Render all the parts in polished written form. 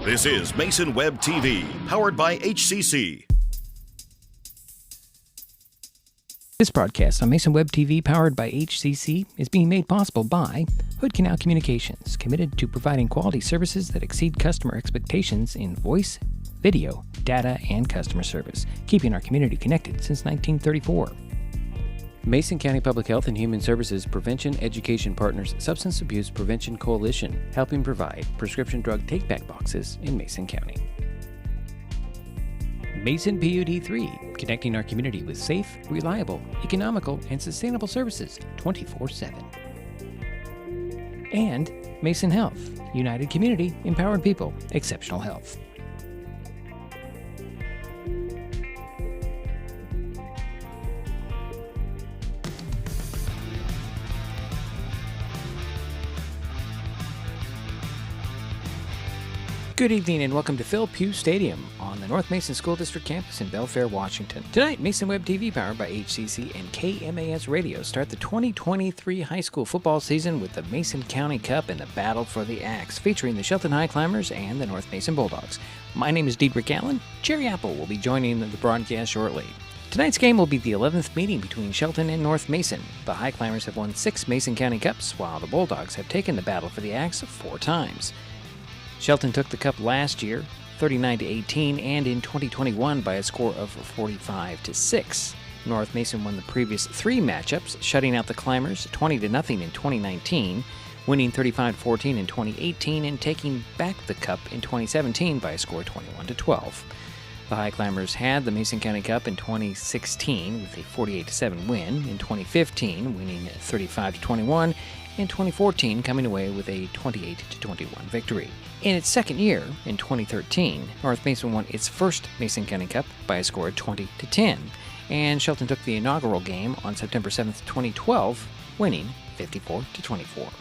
This is Mason Web TV, powered by HCC. This broadcast on Mason Web TV, powered by HCC, is being made possible by Hood Canal Communications, committed to providing quality services that exceed customer expectations in voice, video, data, and customer service, keeping our community connected since 1934. Mason County Public Health and Human Services Prevention Education Partners Substance Abuse Prevention Coalition, helping provide prescription drug take-back boxes in Mason County. Mason PUD3, connecting our community with safe, reliable, economical, and sustainable services 24/7. And Mason Health, united community, empowered people, exceptional health. Good evening and welcome to Phil Pugh Stadium on the North Mason School District campus in Belfair, Washington. Tonight, Mason Web TV, powered by HCC and KMAS Radio, start the 2023 high school football season with the Mason County Cup and the Battle for the Axe, featuring the Shelton Highclimbers and the North Mason Bulldogs. My name is Diedrich Allen. Jerry Apple will be joining the broadcast shortly. Tonight's game will be the 11th meeting between Shelton and North Mason. The Highclimbers have won 6 Mason County Cups, while the Bulldogs have taken the Battle for the Axe 4 times. Shelton took the cup last year, 39-18, and in 2021 by a score of 45-6. North Mason won the previous 3 matchups, shutting out the Climbers 20-0 in 2019, winning 35-14 in 2018, and taking back the cup in 2017 by a score of 21-12. The Highclimbers had the Mason County Cup in 2016 with a 48-7 win, in 2015 winning 35-21, and 2014 coming away with a 28-21 victory. In its second year, in 2013, North Mason won its first Mason County Cup by a score of 20-10, and Shelton took the inaugural game on September 7, 2012, winning 54-24.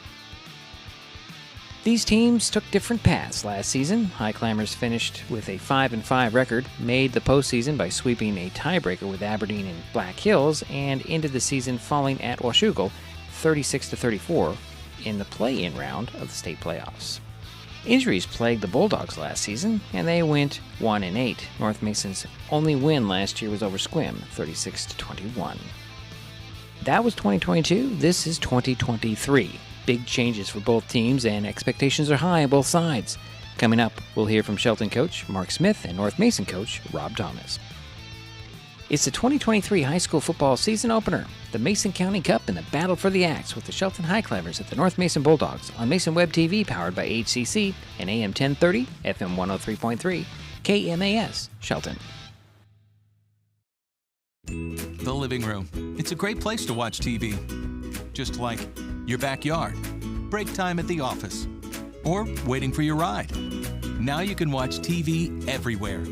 These teams took different paths last season. Highclimbers finished with a 5-5 record, made the postseason by sweeping a tiebreaker with Aberdeen and Black Hills, and ended the season falling at Washougal 36-34 in the play-in round of the state playoffs. Injuries plagued the Bulldogs last season, and they went 1-8. North Mason's only win last year was over Squim, 36-21. That was 2022. This is 2023. Big changes for both teams, and expectations are high on both sides. Coming up, we'll hear from Shelton coach Mark Smith and North Mason coach Rob Thomas. It's the 2023 high school football season opener, the Mason County Cup and the Battle for the Axe with the Shelton Highclimbers at the North Mason Bulldogs on Mason Web TV, powered by HCC and AM 1030, FM 103.3, KMAS, Shelton. The living room. It's a great place to watch TV. Just like your backyard, break time at the office, or waiting for your ride. Now you can watch TV everywhere.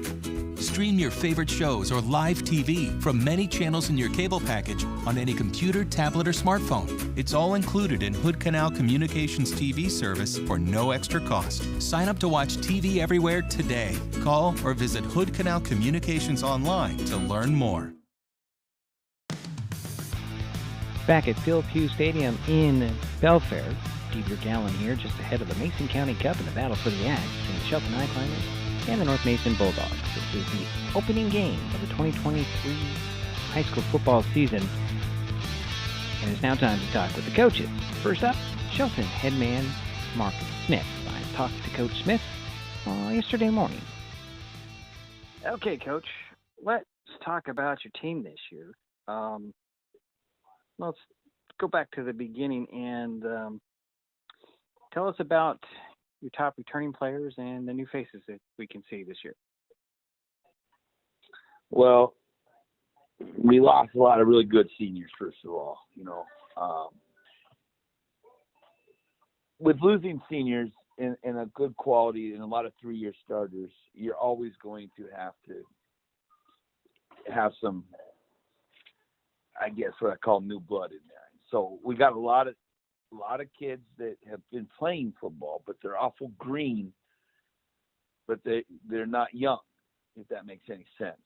Stream your favorite shows or live TV from many channels in your cable package on any computer, tablet, or smartphone. It's all included in Hood Canal Communications TV service for no extra cost. Sign up to watch TV everywhere today. Call or visit Hood Canal Communications online to learn more. Back at Phil Pugh Stadium in Belfair, Diedrich Allen here, just ahead of the Mason County Cup and the Battle for the Axe between the Shelton Highclimbers and the North Mason Bulldogs. This is the opening game of the 2023 high school football season, and it's now time to talk with the coaches. First up, Shelton headman Mark Smith. I talked to Coach Smith yesterday morning. Okay, Coach, let's talk about your team this year. Let's go back to the beginning and tell us about your top returning players and the new faces that we can see this year. Well, we lost a lot of really good seniors, first of all. With losing seniors and a good quality and a lot of 3-year starters, you're always going to have some, I guess, what I call new blood in there. So we got a lot of kids that have been playing football, but they're awful green, but they're not young, if that makes any sense.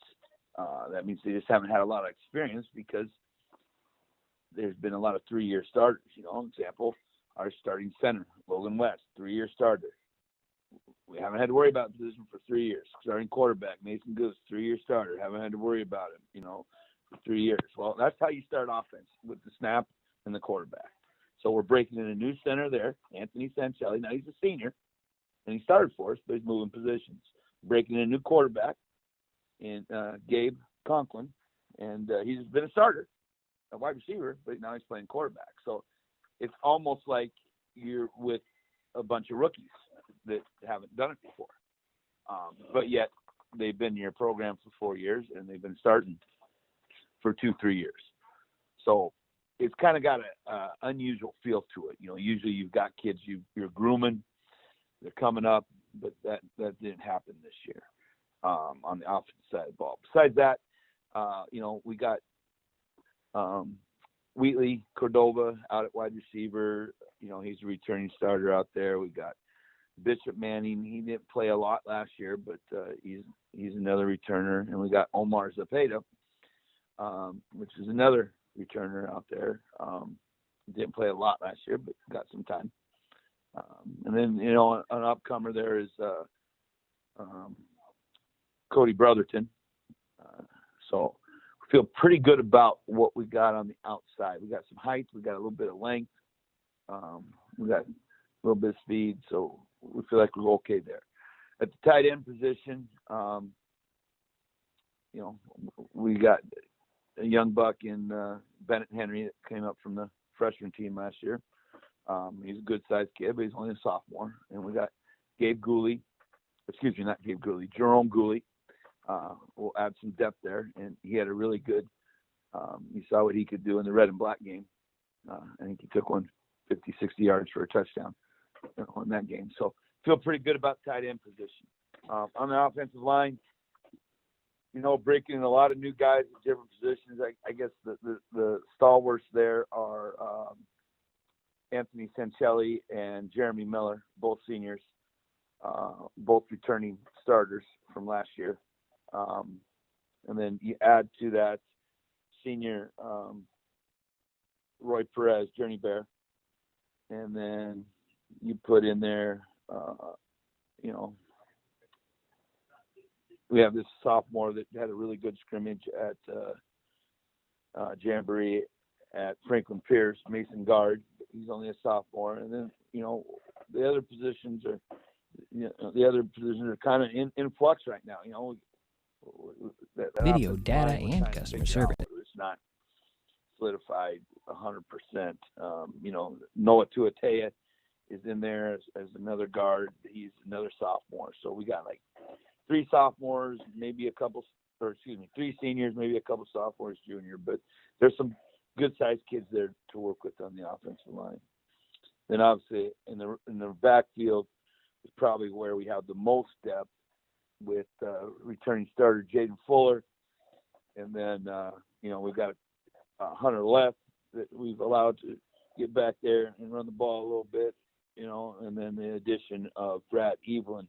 That means they just haven't had a lot of experience because there's been a lot of 3-year starters. Example, our starting center, Logan West, 3-year starter. We haven't had to worry about the position for 3 years. Starting quarterback, Mason Goose, 3-year starter. Haven't had to worry about him, for 3 years. Well, that's how you start offense, with the snap and the quarterback. So we're breaking in a new center there, Anthony Sancelli. Now he's a senior, and he started for us, but he's moving positions. Breaking in a new quarterback in Gabe Conklin, and he's been a starter, a wide receiver, but now he's playing quarterback. So it's almost like you're with a bunch of rookies that haven't done it before. But yet they've been in your program for 4 years, and they've been starting for 2-3 years. So it's kind of got an unusual feel to it. Usually you've got kids you're grooming, they're coming up, but that didn't happen this year on the offensive side of the ball. Besides that, we got Wheatley Cordova out at wide receiver. He's a returning starter out there. We got Bishop Manning. He didn't play a lot last year, but he's another returner. And we got Omar Zapata, which is another returner out there. Didn't play a lot last year, but got some time. And then, an upcomer there is Cody Brotherton. So we feel pretty good about what we got on the outside. We got some height. We got a little bit of length. We got a little bit of speed. So we feel like we're okay there. At the tight end position, we got a young buck in Bennett Henry that came up from the freshman team last year. He's a good-sized kid, but he's only a sophomore. And we got Jerome Gooley. We'll add some depth there. And he had a really good, you saw what he could do in the red and black game. I think he took one 50, 60 yards for a touchdown in that game. So feel pretty good about tight end position. On the offensive line, breaking in a lot of new guys at different positions. I guess the stalwarts there are Anthony Sancelli and Jeremy Miller, both seniors, both returning starters from last year. And then you add to that senior Roy Perez, Journey Bear. And then you put in there, we have this sophomore that had a really good scrimmage at Jamboree at Franklin Pierce, Mason Guard. He's only a sophomore. And then, the other positions are kind of in flux right now. That Video, data, and customer service. It's not solidified 100%. Noah Tuatea is in there as another guard. He's another sophomore. So we got like 3 sophomores, three seniors, maybe a couple sophomores, junior. But there's some good-sized kids there to work with on the offensive line. Then obviously in the backfield is probably where we have the most depth with returning starter Jaden Fuller, and then we've got Hunter Left that we've allowed to get back there and run the ball a little bit, and then the addition of Brad Evelyn,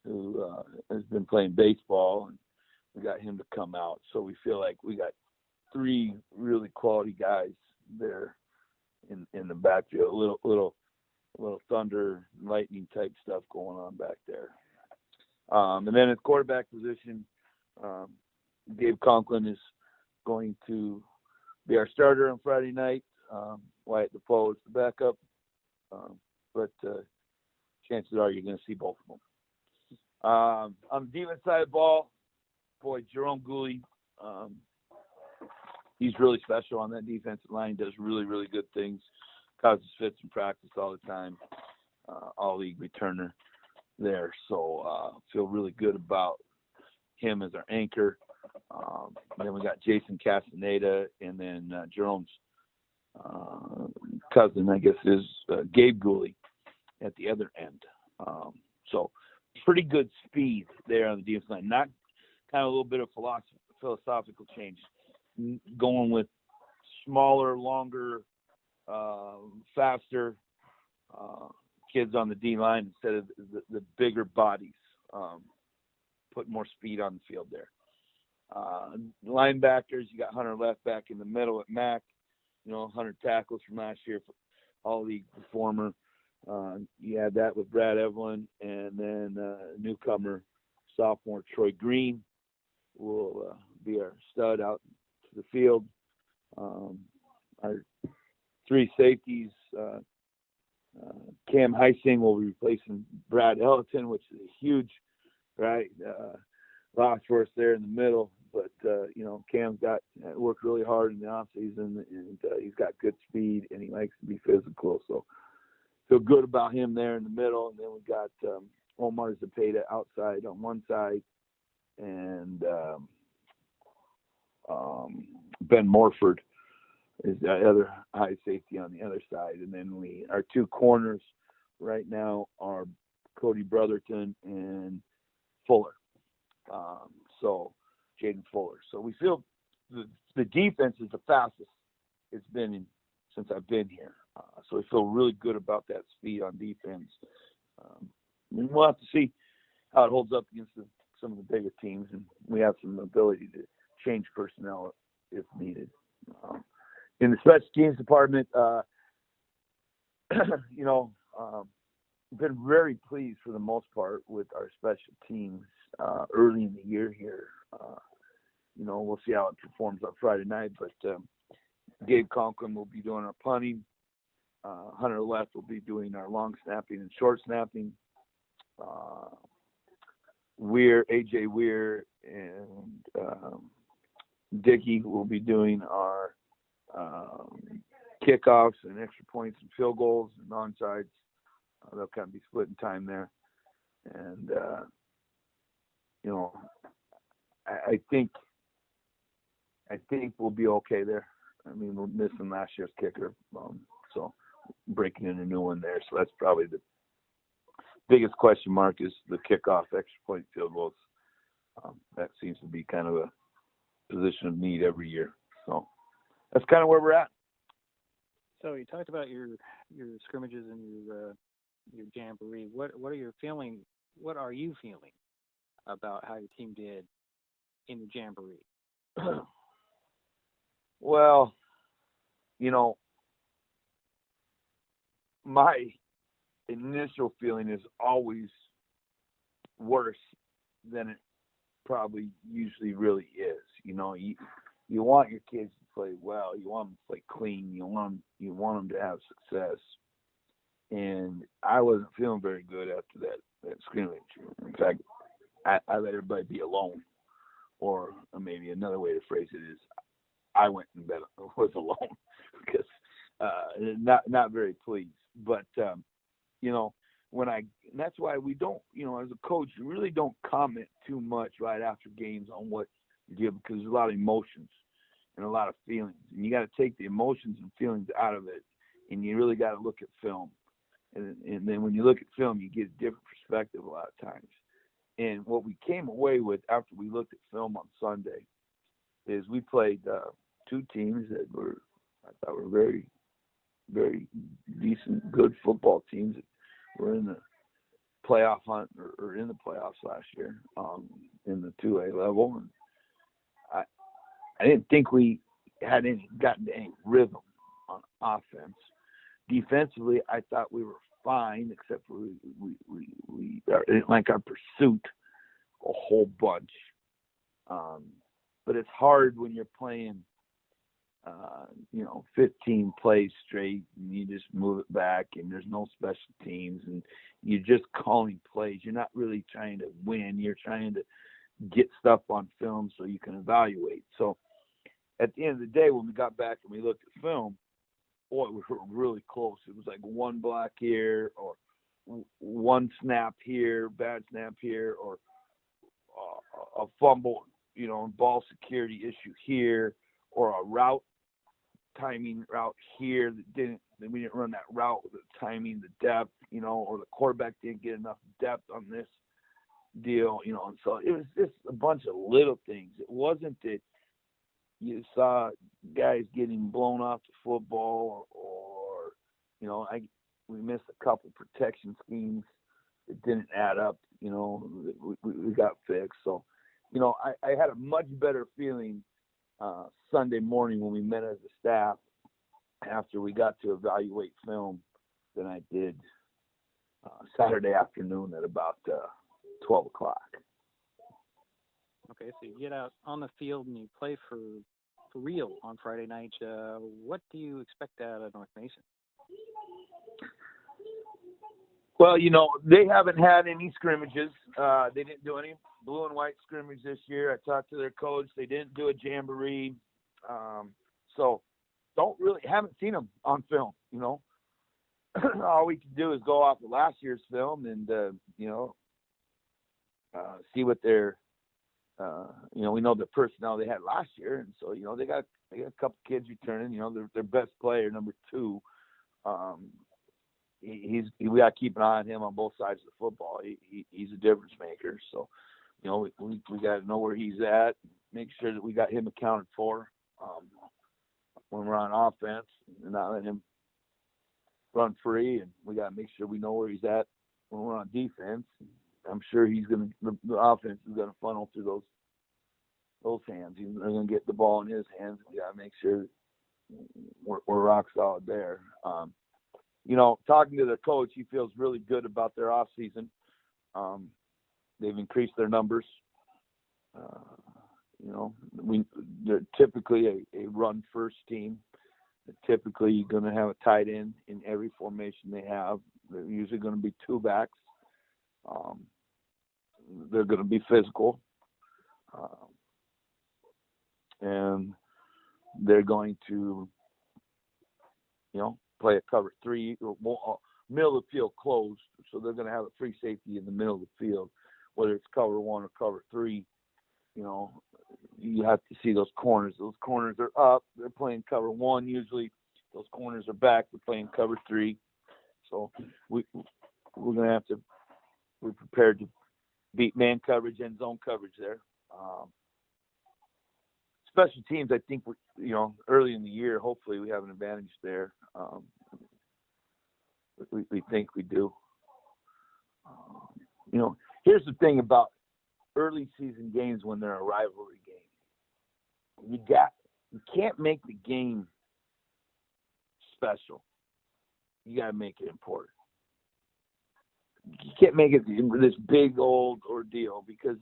who has been playing baseball, and we got him to come out. So we feel like we got 3 really quality guys there in the backfield. A little thunder, lightning type stuff going on back there. And then at quarterback position, Gabe Conklin is going to be our starter on Friday night. Wyatt DePoe is the backup. But chances are you're going to see both of them. On the defense side of the ball, boy, Jerome Gooley, he's really special on that defensive line. Does really, really good things. Causes fits in practice all the time. All-league returner there. So feel really good about him as our anchor. Then we got Jason Castaneda, and then Jerome's cousin, I guess, is Gabe Gooley at the other end. So pretty good speed there on the defense line. Not kind of a little bit of philosophical change. Going with smaller, longer, faster kids on the D line instead of the bigger bodies. Put more speed on the field there. Linebackers, you got Hunter Left back in the middle at Mac. 100 tackles from last year, all-league performer. You had that with Brad Evelyn, and then newcomer, sophomore Troy Green will be our stud out to the field. Our three safeties, Cam Heising will be replacing Brad Ellington, which is a huge, loss for us there in the middle. But, Cam's worked really hard in the offseason, and he's got good speed, and he likes to be physical. So feel good about him there in the middle. And then we got Omar Zepeda outside on one side, and Ben Morford is the other high safety on the other side. And then our two corners right now are Cody Brotherton and Fuller. So Jaden Fuller. So we feel the defense is the fastest it's been since I've been here. So we feel really good about that speed on defense. And we'll have to see how it holds up against some of the bigger teams, and we have some ability to change personnel if needed. In the special teams department, been very pleased for the most part with our special teams early in the year here. We'll see how it performs on Friday night, but Gabe Conklin will be doing our punting. Hunter Left will be doing our long snapping and short snapping. AJ Weir and Dickey will be doing our kickoffs and extra points and field goals and onsides. They'll kind of be splitting time there. And, I think we'll be okay there. I mean, we're missing last year's kicker, so breaking in a new one there. So that's probably the biggest question mark is the kickoff, extra point, field goals. That seems to be kind of a position of need every year. So that's kind of where we're at. So you talked about your scrimmages and your jamboree. What are you feeling about how your team did in the jamboree? Well, my initial feeling is always worse than it probably usually really is. You want your kids to play well. You want them to play clean. You want them to have success. And I wasn't feeling very good after that scrimmage. In fact, I let everybody be alone. Or maybe another way to phrase it is, I went in bed was alone because not very pleased. But that's why we don't, as a coach, you really don't comment too much right after games on what you did, because there's a lot of emotions and a lot of feelings, and you got to take the emotions and feelings out of it, and you really got to look at film, and then when you look at film, you get a different perspective a lot of times. And what we came away with after we looked at film on Sunday is we played two teams that I thought were very, very decent, good football teams that were in the playoff hunt or in the playoffs last year in the 2A level. And I didn't think we had gotten any rhythm on offense. Defensively, I thought we were fine, except for we didn't like our pursuit a whole bunch. But it's hard when you're playing 15 plays straight, and you just move it back, and there's no special teams, and you're just calling plays. You're not really trying to win. You're trying to get stuff on film so you can evaluate. So at the end of the day, when we got back and we looked at film, boy, we were really close. It was like one block here, or one snap here, bad snap here, or a fumble, ball security issue here, or a timing route here that we didn't run that route with the timing, the depth, or the quarterback didn't get enough depth on this deal, and so it was just a bunch of little things. It wasn't that you saw guys getting blown off the football or we missed a couple protection schemes that didn't add up, we got fixed. So, I had a much better feeling Sunday morning when we met as a staff after we got to evaluate film than I did Saturday afternoon at about 12 o'clock. Okay, so you get out on the field and you play for real on Friday night. What do you expect out of North Mason? Well, they haven't had any scrimmages. They didn't do any blue and white scrimmage this year. I talked to their coach. They didn't do a jamboree. So haven't seen them on film, All we can do is go off of last year's film and, see what their, we know the personnel they had last year. And so, they got a couple kids returning, their best player, number 2. We got to keep an eye on him on both sides of the football. He's a difference maker. So, we got to know where he's at, make sure that we got him accounted for when we're on offense and not let him run free. And we got to make sure we know where he's at when we're on defense. I'm sure the offense is going to funnel through those hands. They're going to get the ball in his hands. We got to make sure we're rock solid there. Talking to their coach, he feels really good about their off season. They've increased their numbers. They're typically a run first team. They're typically going to have a tight end in every formation they have. They're usually going to be 2 backs. They're going to be physical. And they're going to, play a cover 3, middle of the field closed. So they're going to have a free safety in the middle of the field, whether it's cover 1 or cover 3. You have to see those corners. Those corners are up. They're playing cover 1 usually. Those corners are back. They're playing cover 3. So we're going to have to. We're prepared to beat man coverage and zone coverage there. Special teams, I think, early in the year, hopefully we have an advantage there. We think we do. Here's the thing about early season games when they're a rivalry game. You can't make the game special. You got to make it important. You can't make it this big old ordeal because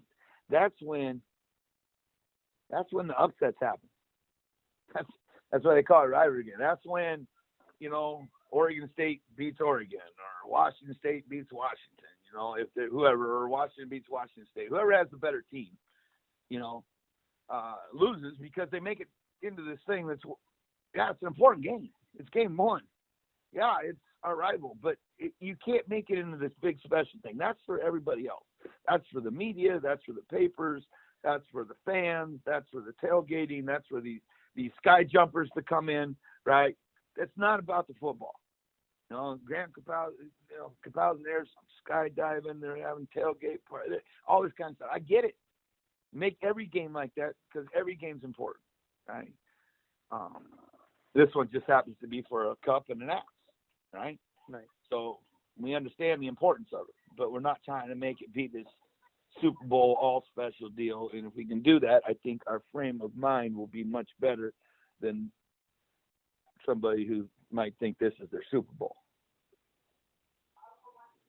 that's when the upsets happen. That's why they call it rivalry game. That's when, Oregon State beats Oregon or Washington State beats Washington. Or Washington beats Washington State. Whoever has the better team, loses because they make it into this thing it's an important game. It's game 1. Yeah, it's our rival, but you can't make it into this big special thing. That's for everybody else. That's for the media. That's for the papers. That's for the fans. That's for the tailgating. That's for these sky jumpers to come in, right? It's not about the football. Grant Capow's there, skydiving, they're having tailgate party, all this kind of stuff. I get it. Make every game like that because every game's important, right? This one just happens to be for a cup and an axe, right? Right. So we understand the importance of it, but we're not trying to make it be this Super Bowl all special deal. And if we can do that, I think our frame of mind will be much better than somebody who might think this is their Super Bowl.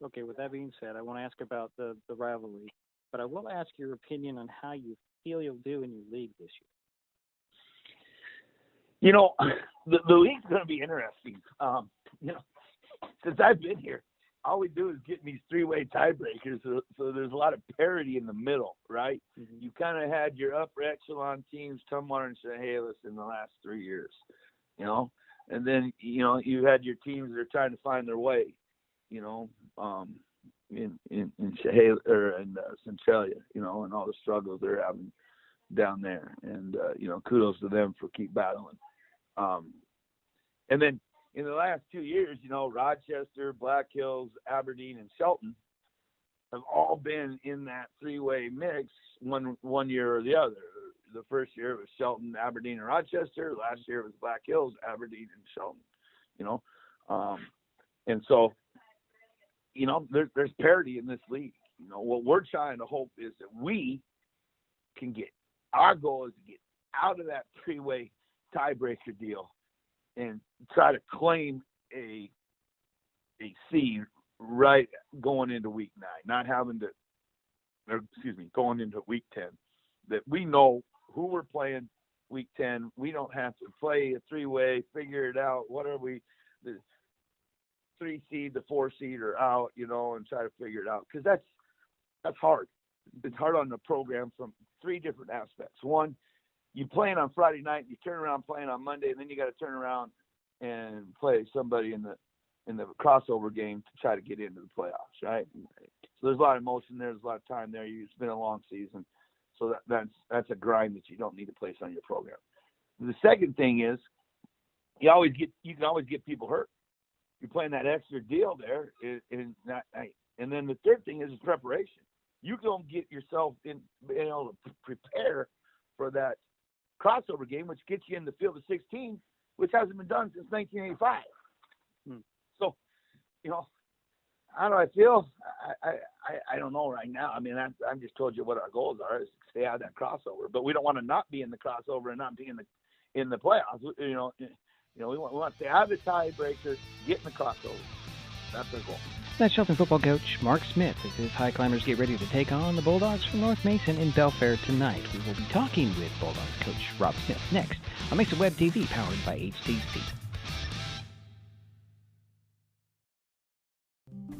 Okay, with that being said, I want to ask about the rivalry, but I will ask your opinion on how you feel you'll do in your league this year. The league's going to be interesting. Since I've been here, all we do is get these 3-way tiebreakers, so there's a lot of parity in the middle, right? Mm-hmm. You kind of had your upper echelon teams, Tumwater and Chehalis, in the last 3 years, and then you had your teams that are trying to find their way, in Chehalis or in Centralia, and all the struggles they're having down there, and kudos to them for keep battling. And then in the last 2 years, Rochester, Black Hills, Aberdeen, and Shelton have all been in that 3-way mix one year or the other. The first year it was Shelton, Aberdeen, and Rochester. Last year it was Black Hills, Aberdeen, and Shelton. And so, there's parity in this league. What we're trying to hope is that we can our goal is to get out of that 3-way tiebreaker deal and try to claim a seed right going into week 9, going into week 10, that we know who we're playing week 10. We don't have to play a 3-way, figure it out. What are we, the 3 seed, the 4 seed are out, and try to figure it out. Because that's hard. It's hard on the program from 3 different aspects. One, you playing on Friday night, you turn around playing on Monday, and then you got to turn around and play somebody in the crossover game to try to get into the playoffs, right? So there's a lot of emotion there. There's a lot of time there. It's been a long season. So that's a grind that you don't need to place on your program. The second thing is you can always get people hurt. You're playing that extra deal there. And then the third thing is preparation. You don't get yourself being able to prepare for that crossover game, which gets you in the field of 16, which hasn't been done since 1985. So, how do I feel? I don't know right now. I mean, I've just told you what our goals are, is to stay out of that crossover. But we don't want to not be in the crossover and not be in the playoffs. We want to stay out of the tiebreaker, get in the crossover. That's our goal. That's Shelton football coach Mark Smith as his Highclimbers get ready to take on the Bulldogs from North Mason in Belfair tonight. We will be talking with Bulldogs coach Rob Smith next on Mason Web TV, powered by HCC.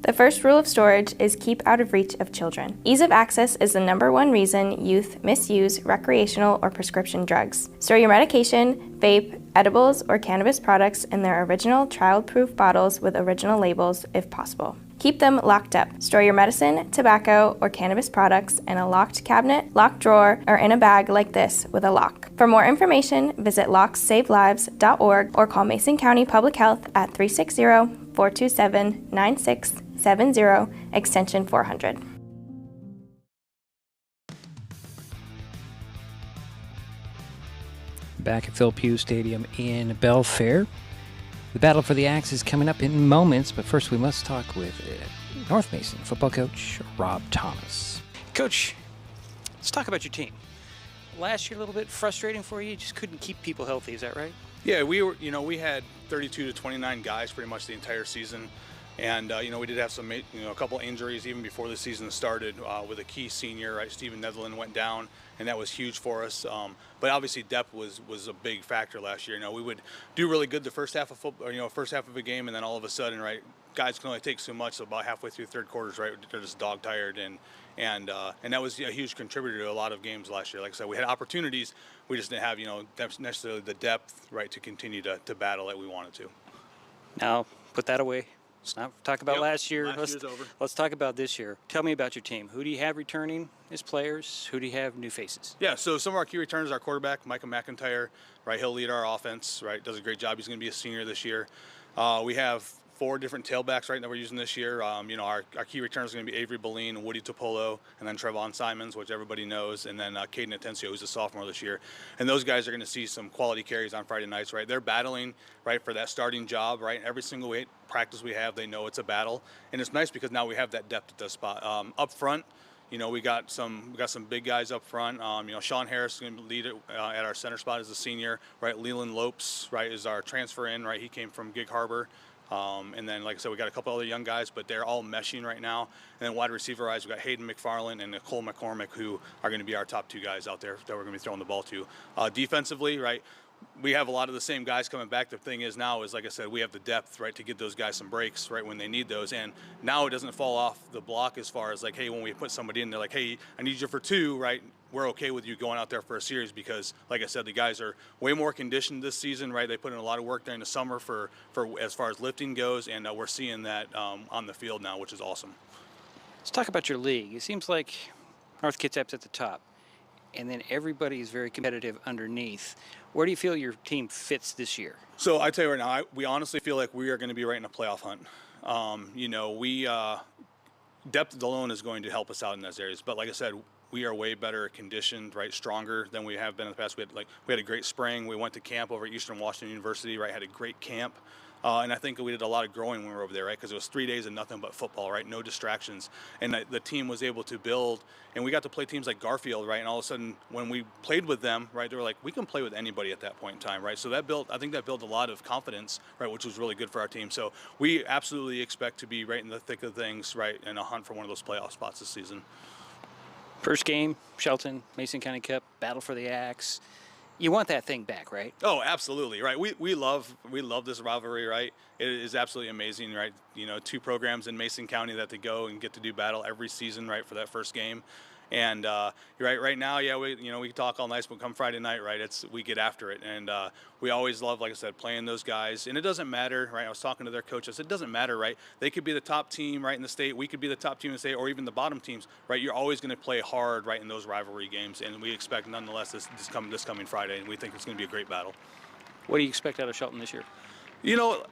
The first rule of storage is keep out of reach of children. Ease of access is the #1 reason youth misuse recreational or prescription drugs. Store your medication, vape, edibles, or cannabis products in their original child-proof bottles with original labels if possible. Keep them locked up. Store your medicine, tobacco, or cannabis products in a locked cabinet, locked drawer, or in a bag like this with a lock. For more information, visit locksavelives.org or call Mason County Public Health at 360-427-9670, extension 400. Back at Phil Pugh Stadium in Belfair. The battle for the axe is coming up in moments, but first we must talk with North Mason football coach Rob Thomas. Coach, let's talk about your team. Last year, a little bit frustrating for you. You just couldn't keep people healthy. Is that right? Yeah, we had 32 to 29 guys pretty much the entire season. And, we did have some, a couple injuries even before the season started with a key senior, right? Steven Netherland went down, and that was huge for us. But obviously depth was a big factor last year. We would do really good the first half of football, first half of a game, and then all of a sudden, right, guys can only take so much. So about halfway through third quarters, right, they're just dog tired, and that was a huge contributor to a lot of games last year. Like I said, we had opportunities, we just didn't have necessarily the depth, right, to continue to battle like we wanted to. Now put that away. Let's not talk about last year. Last year's over. Let's talk about this year. Tell me about your team. Who do you have returning as players? Who do you have new faces? Yeah, so some of our key returners, our quarterback, Micah McIntyre, right? He'll lead our offense, right? Does a great job. He's going to be a senior this year. We have 4 different tailbacks, right, that we're using this year. Our key returners are going to be Avery Boleen, Woody Topolo, and then Trevon Simons, which everybody knows, and then Caden Atencio, who's a sophomore this year. And those guys are going to see some quality carries on Friday nights, right? They're battling, right, for that starting job, right? Every single practice we have, they know it's a battle. And it's nice because now we have that depth at this spot. Up front, we got some big guys up front. Sean Harris is going to lead it at our center spot as a senior, right? Leland Lopes, right, is our transfer in, right? He came from Gig Harbor. And then, like I said, we got a couple other young guys, but they're all meshing right now. And then wide receiver-wise, we got Hayden McFarland and Nicole McCormick, who are going to be our top 2 guys out there that we're going to be throwing the ball to. Defensively, right, we have a lot of the same guys coming back. The thing is now is, like I said, we have the depth, right, to give those guys some breaks, right, when they need those. And now it doesn't fall off the block as far as, like, hey, when we put somebody in, they're like, hey, I need you for 2, right? We're okay with you going out there for a series because, like I said, the guys are way more conditioned this season, right? They put in a lot of work during the summer for as far as lifting goes, and we're seeing that on the field now, which is awesome. Let's talk about your league. It seems like North Kitsap's at the top, and then everybody is very competitive underneath. Where do you feel your team fits this year? So I tell you right now, we honestly feel like we are going to be right in a playoff hunt. Depth alone is going to help us out in those areas, but like I said, we are way better conditioned, right, stronger than we have been in the past. We had a great spring. We went to camp over at Eastern Washington University, right, had a great camp. And I think we did a lot of growing when we were over there, right? Because it was 3 days of nothing but football, right? No distractions. And the team was able to build, and we got to play teams like Garfield, right? And all of a sudden, when we played with them, right, they were like, we can play with anybody at that point in time, right? So I think that built a lot of confidence, right, which was really good for our team. So we absolutely expect to be right in the thick of things, right, and a hunt for one of those playoff spots this season. First game, Shelton, Mason County Cup, battle for the axe. You want that thing back, right? Oh, absolutely, right. We love this rivalry, right? It is absolutely amazing, right? You know, 2 programs in Mason County that they go and get to do battle every season, right, for that first game. And right now, yeah, we talk all night, but come Friday night, right, we get after it, and we always love, like I said, playing those guys. And it doesn't matter, right? I was talking to their coach. I said, it doesn't matter, right? They could be the top team, right, in the state. We could be the top team in the state, or even the bottom teams, right? You're always going to play hard, right, in those rivalry games, and we expect nonetheless this coming Friday, and we think it's going to be a great battle. What do you expect out of Shelton this year? You know,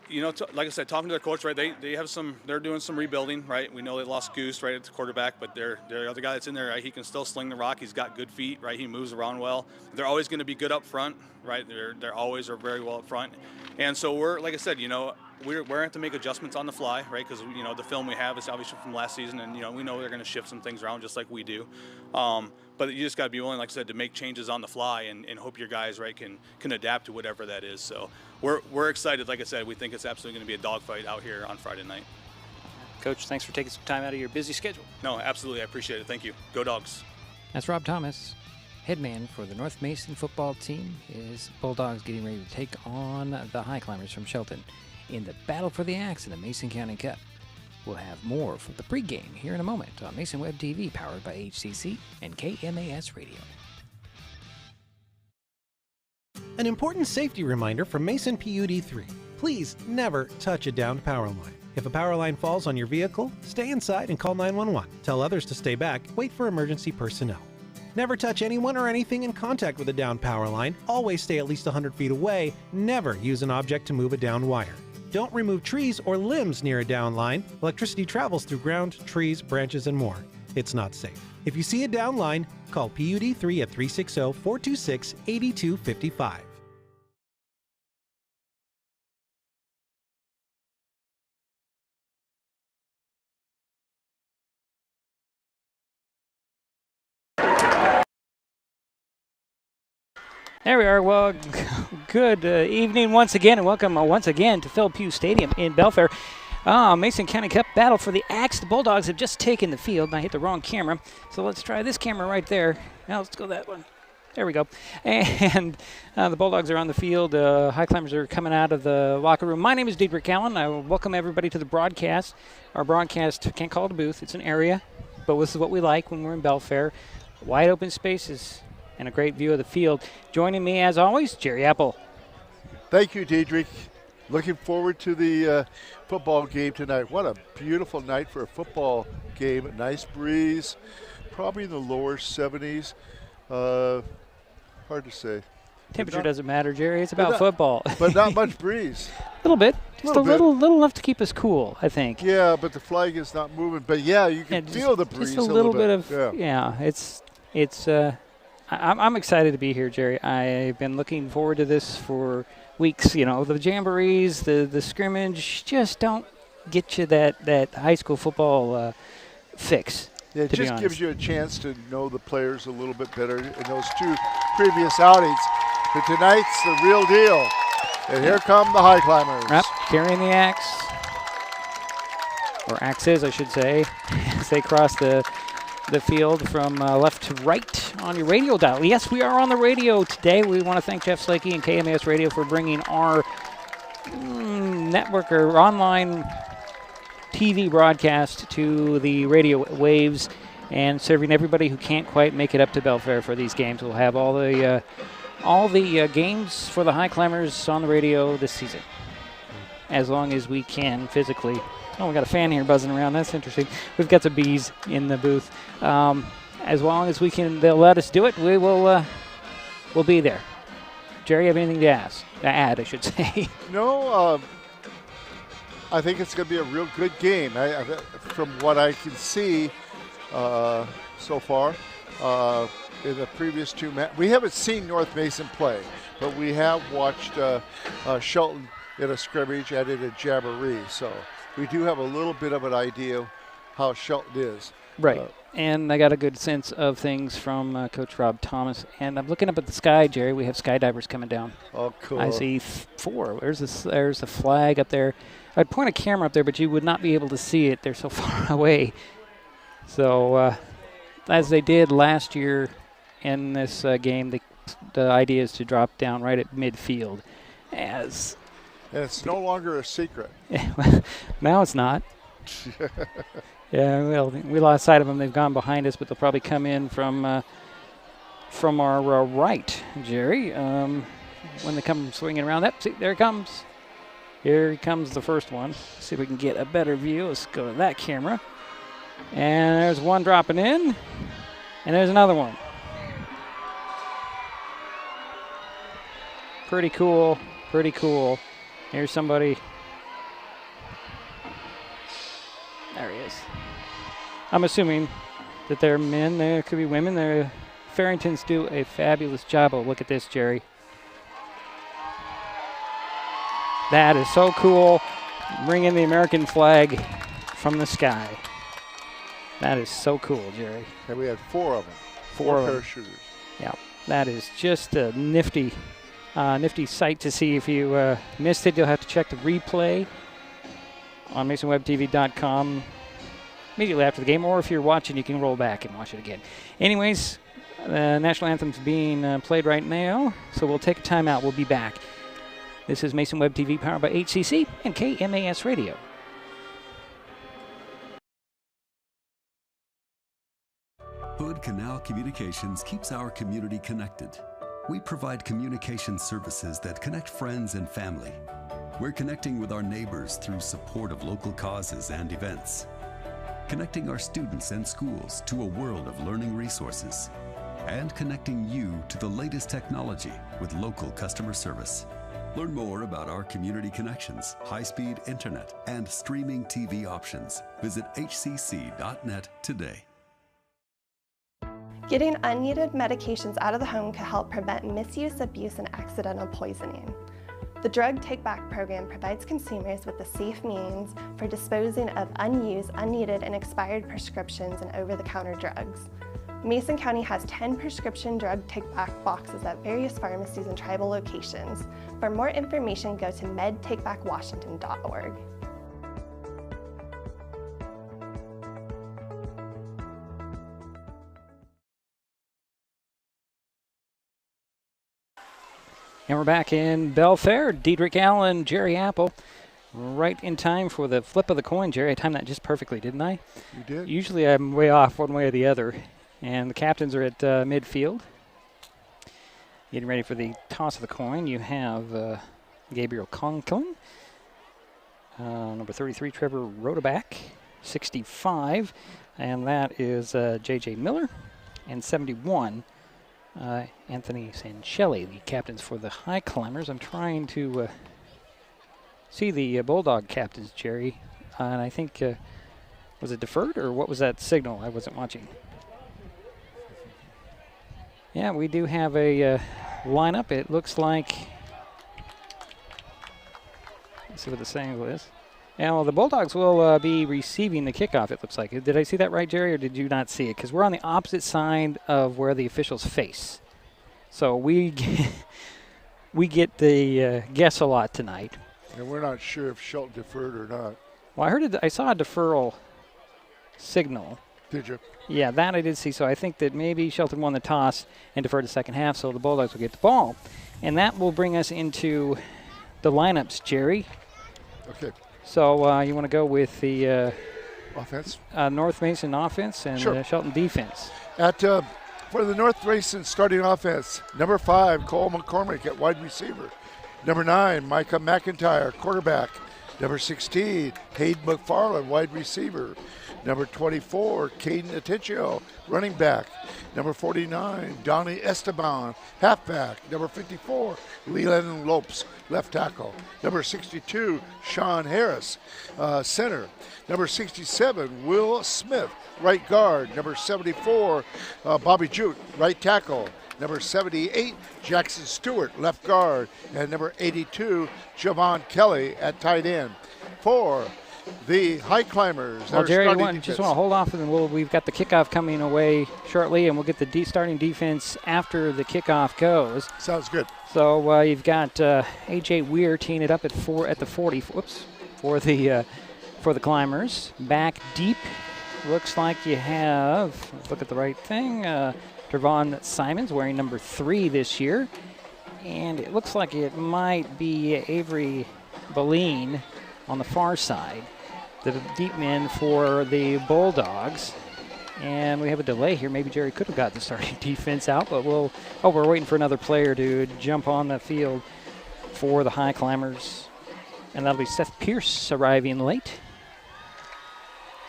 like I said, talking to their coach, right? They're doing some rebuilding, right? We know they lost Goose, right, at the quarterback, but the other guy that's in there, right? He can still sling the rock. He's got good feet, right? He moves around well. They're always going to be good up front, right? They're always are very well up front, and so we're, like I said, you know, we're going to have to make adjustments on the fly, right? Because you know the film we have is obviously from last season, and you know we know they're going to shift some things around just like we do. But you just got to be willing, like I said, to make changes on the fly and hope your guys, right, can adapt to whatever that is. So we're excited. Like I said, we think it's absolutely going to be a dogfight out here on Friday night. Coach, thanks for taking some time out of your busy schedule. No, absolutely. I appreciate it. Thank you. Go Dogs. That's Rob Thomas, headman for the North Mason football team. Is Bulldogs getting ready to take on the Highclimbers from Shelton in the battle for the axe in the Mason County Cup. We'll have more from the pregame here in a moment on Mason Web TV, powered by HCC and KMAS Radio. An important safety reminder from Mason PUD 3. Please never touch a downed power line. If a power line falls on your vehicle, stay inside and call 911. Tell others to stay back. Wait for emergency personnel. Never touch anyone or anything in contact with a downed power line. Always stay at least 100 feet away. Never use an object to move a downed wire. Don't remove trees or limbs near a down line. Electricity travels through ground, trees, branches, and more. It's not safe. If you see a down line, call PUD 3 at 360-426-8255. There we are. Well, good evening once again, and welcome once again to Phil Pugh Stadium in Belfair. Mason County Cup battle for the axe. The Bulldogs have just taken the field, and I hit the wrong camera, so let's try this camera right there. Now let's go that one. There we go. And the Bulldogs are on the field. Highclimbers are coming out of the locker room. My name is Diedrich Allen. I welcome everybody to the broadcast. Our broadcast, can't call it a booth. It's an area, but this is what we like when we're in Belfair. Wide open spaces and a great view of the field. Joining me, as always, Jerry Apple. Thank you, Diedrich. Looking forward to the football game tonight. What a beautiful night for a football game. A nice breeze, probably in the lower 70s. Hard to say. Temperature doesn't matter, Jerry. It's about football. But not much breeze. A little bit. Just a little enough to keep us cool, I think. Yeah, but the flag is not moving. But yeah, you can feel the breeze. Just a little bit of, yeah. I'm excited to be here, Jerry. I've been looking forward to this for weeks. You know, the jamborees, the scrimmage just don't get you that high school football fix. Yeah, it just gives you a chance to know the players a little bit better in those 2 previous outings. But tonight's the real deal. And here come the Highclimbers. Yep, carrying the axe, or axes, I should say, as they cross the field from left to right on your radio dial. Yes, we are on the radio today. We want to thank Jeff Slakey and KMAS Radio for bringing our network or online TV broadcast to the radio waves and serving everybody who can't quite make it up to Belfair for these games. We'll have all the games for the Highclimbers on the radio this season, as long as we can physically. Oh, we got a fan here buzzing around. That's interesting. We've got some bees in the booth. As long as we can, they'll let us do it. We will. We'll be there. Jerry, you have anything to add? I should say. No. I think it's going to be a real good game. From what I can see so far, in the previous 2 matches, we haven't seen North Mason play, but we have watched Shelton in a scrimmage and in a jamboree. So we do have a little bit of an idea how Shelton is. Right. And I got a good sense of things from Coach Rob Thomas. And I'm looking up at the sky, Jerry. We have skydivers coming down. Oh, cool. I see 4. There's a flag up there. I'd point a camera up there, but you would not be able to see it. They're so far away. So as they did last year in this game, the idea is to drop down right at midfield. And it's no longer a secret. Now it's not. Yeah, well, we lost sight of them. They've gone behind us, but they'll probably come in from our right, Jerry. When they come swinging around. See, there it comes. Here comes the first one. See if we can get a better view. Let's go to that camera. And there's one dropping in, and there's another one. Pretty cool, pretty cool. Here's somebody. There he is. I'm assuming that they're men. There could be women. The Farringtons do a fabulous job. Oh, look at this, Jerry. That is so cool. Bringing the American flag from the sky. That is so cool, Jerry. And we had 4 of them. 4 of them. parachuters. Yeah, that is just a nifty sight to see. If you missed it, you'll have to check the replay on MasonWebTV.com immediately after the game, or if you're watching, you can roll back and watch it again. Anyways, the national anthem's being played right now, so we'll take a timeout. We'll be back. This is Mason Web TV, powered by HCC and KMAS Radio. Hood Canal Communications keeps our community connected. We provide communication services that connect friends and family. We're connecting with our neighbors through support of local causes and events. Connecting our students and schools to a world of learning resources. And connecting you to the latest technology with local customer service. Learn more about our community connections, high-speed internet, and streaming TV options. Visit hcc.net today. Getting unneeded medications out of the home can help prevent misuse, abuse, and accidental poisoning. The Drug Take Back program provides consumers with a safe means for disposing of unused, unneeded, and expired prescriptions and over-the-counter drugs. Mason County has 10 prescription drug take-back boxes at various pharmacies and tribal locations. For more information, go to medtakebackwashington.org. And we're back in Belfair. Diedrich Allen, Jerry Apple, right in time for the flip of the coin. Jerry, I timed that just perfectly, didn't I? You did. Usually I'm way off one way or the other. And the captains are at midfield. Getting ready for the toss of the coin. You have Gabriel Conklin, number 33, Trevor Rodeback, 65. And that is J.J. Miller, and 71. Anthony Sancelli, the captains for the Highclimbers. I'm trying to see the Bulldog captains, Jerry. And I think, was it deferred, or what was that signal? I wasn't watching. Yeah, we do have a lineup. It looks like, let's see what the signal is. Now, the Bulldogs will be receiving the kickoff, it looks like. Did I see that right, Jerry, or did you not see it? Because we're on the opposite side of where the officials face. So we get the guess a lot tonight. And we're not sure if Shelton deferred or not. Well, I saw a deferral signal. Did you? Yeah, that I did see. So I think that maybe Shelton won the toss and deferred the second half, so the Bulldogs will get the ball. And that will bring us into the lineups, Jerry. Okay. So you want to go with the offense, North Mason offense, and sure. Shelton defense. For the North Mason starting offense, number 5, Cole McCormick at wide receiver. Number 9, Micah McIntyre, quarterback. Number 16, Hayden McFarland, wide receiver. Number 24, Caden Atencio, running back. Number 49, Donnie Esteban, halfback. Number 54, Leland Lopes, left tackle. Number 62, Sean Harris, center. Number 67, Will Smith, right guard. Number 74, Bobby Jute, right tackle. Number 78, Jackson Stewart, left guard. And number 82, Javon Kelly at tight end. For the Highclimbers. Well, Jerry, just want to hold off, and we've got the kickoff coming away shortly, and we'll get the starting defense after the kickoff goes. Sounds good. So you've got A.J. Weir teeing it up at the 40. Whoops, for the Climbers. Back deep, looks like you have. Let's look at the right thing. Trevon Simons wearing number 3 this year, and it looks like it might be Avery Boleen on the far side, the deep men for the Bulldogs. And we have a delay here. Maybe Jerry could have got the starting defense out, but we're waiting for another player to jump on the field for the Highclimbers. And that'll be Seth Pierce arriving late.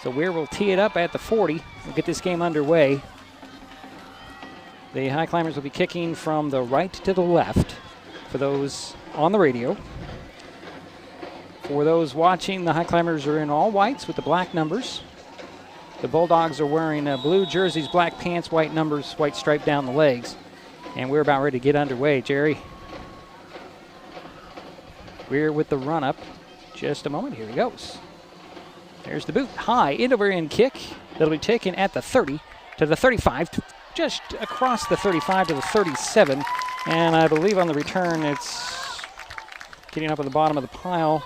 So Weir will tee it up at the 40. We'll get this game underway. The Highclimbers will be kicking from the right to the left for those on the radio. For those watching, the Highclimbers are in all whites with the black numbers. The Bulldogs are wearing blue jerseys, black pants, white numbers, white stripe down the legs. And we're about ready to get underway. Jerry, we're with the run-up. Just a moment. Here he goes. There's the boot. High, end-over-end kick. That'll be taken at the 30 to the 35, just across the 35 to the 37. And I believe on the return, it's getting up at the bottom of the pile.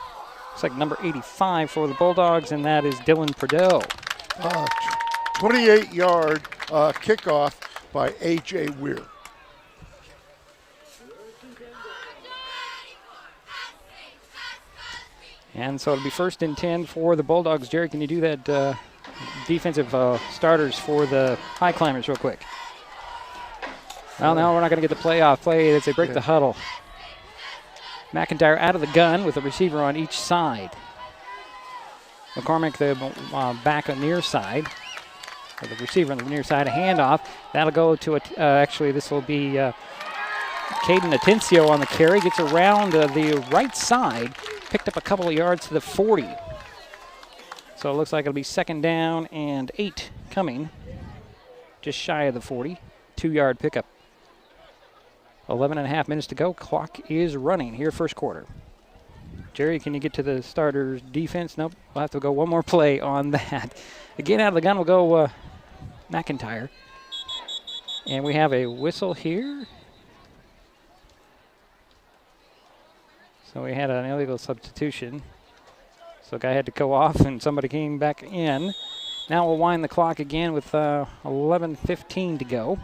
Looks like number 85 for the Bulldogs, and that is Dylan Perdell. 28-yard kickoff by A.J. Weir. And so it'll be 1st and 10 for the Bulldogs. Jerry, can you do that defensive starters for the Highclimbers real quick? Well, no, we're not going to get the playoff play as they break the huddle. McIntyre out of the gun with a receiver on each side. McCormick, the back on the near side. Or the receiver on the near side, a handoff. That'll go to, actually, this will be Caden Atencio on the carry. Gets around the right side. Picked up a couple of yards to the 40. So it looks like it'll be 2nd down and 8 coming. Just shy of the 40. 2-yard pickup. 11.5 minutes to go. Clock is running here, first quarter. Jerry, can you get to the starters' defense? Nope. We'll have to go one more play on that. Again, out of the gun will go McIntyre. And we have a whistle here. So we had an illegal substitution. So a guy had to go off and somebody came back in. Now we'll wind the clock again with 11:15 to go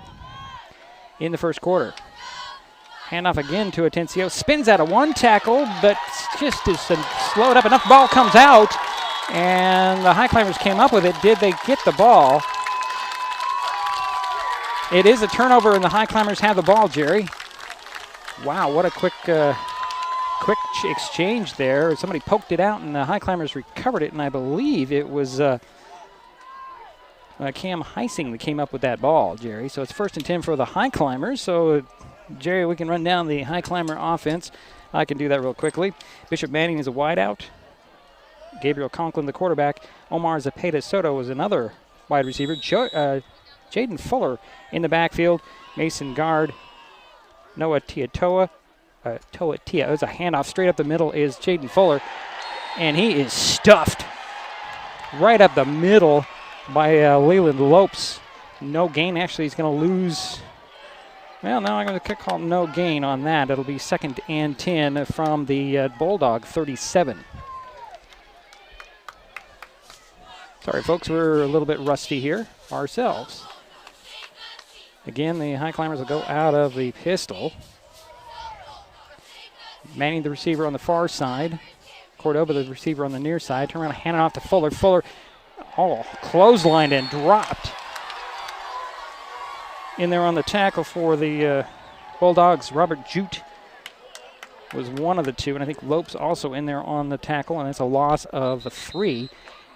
in the first quarter. Handoff again to Atencio. Spins out of one tackle, but just is slowed up. Enough ball comes out, and the Highclimbers came up with it. Did they get the ball? It is a turnover, and the Highclimbers have the ball, Jerry. Wow, what a quick exchange there. Somebody poked it out, and the Highclimbers recovered it, and I believe it was Cam Heising that came up with that ball, Jerry. So it's 1st and 10 for the Highclimbers. So, Jerry, we can run down the Highclimber offense. I can do that real quickly. Bishop Manning is a wideout. Gabriel Conklin, the quarterback. Omar Zepeda Soto is another wide receiver. Jaden Fuller in the backfield. Mason Guard. Noah Tiatoa. Tia. It's a handoff straight up the middle is Jaden Fuller. And he is stuffed right up the middle by Leland Lopes. No gain. Actually, he's going to lose. Well, now I'm going to call no gain on that. It'll be 2nd and 10 from the Bulldog 37. Sorry, folks, we're a little bit rusty here ourselves. Again, the Highclimbers will go out of the pistol. Manning, the receiver on the far side. Cordoba, the receiver on the near side. Turn around and hand it off to Fuller. Fuller, clotheslined and dropped. In there on the tackle for the Bulldogs, Robert Jute was one of the two, and I think Lopes also in there on the tackle, and it's a loss of 3,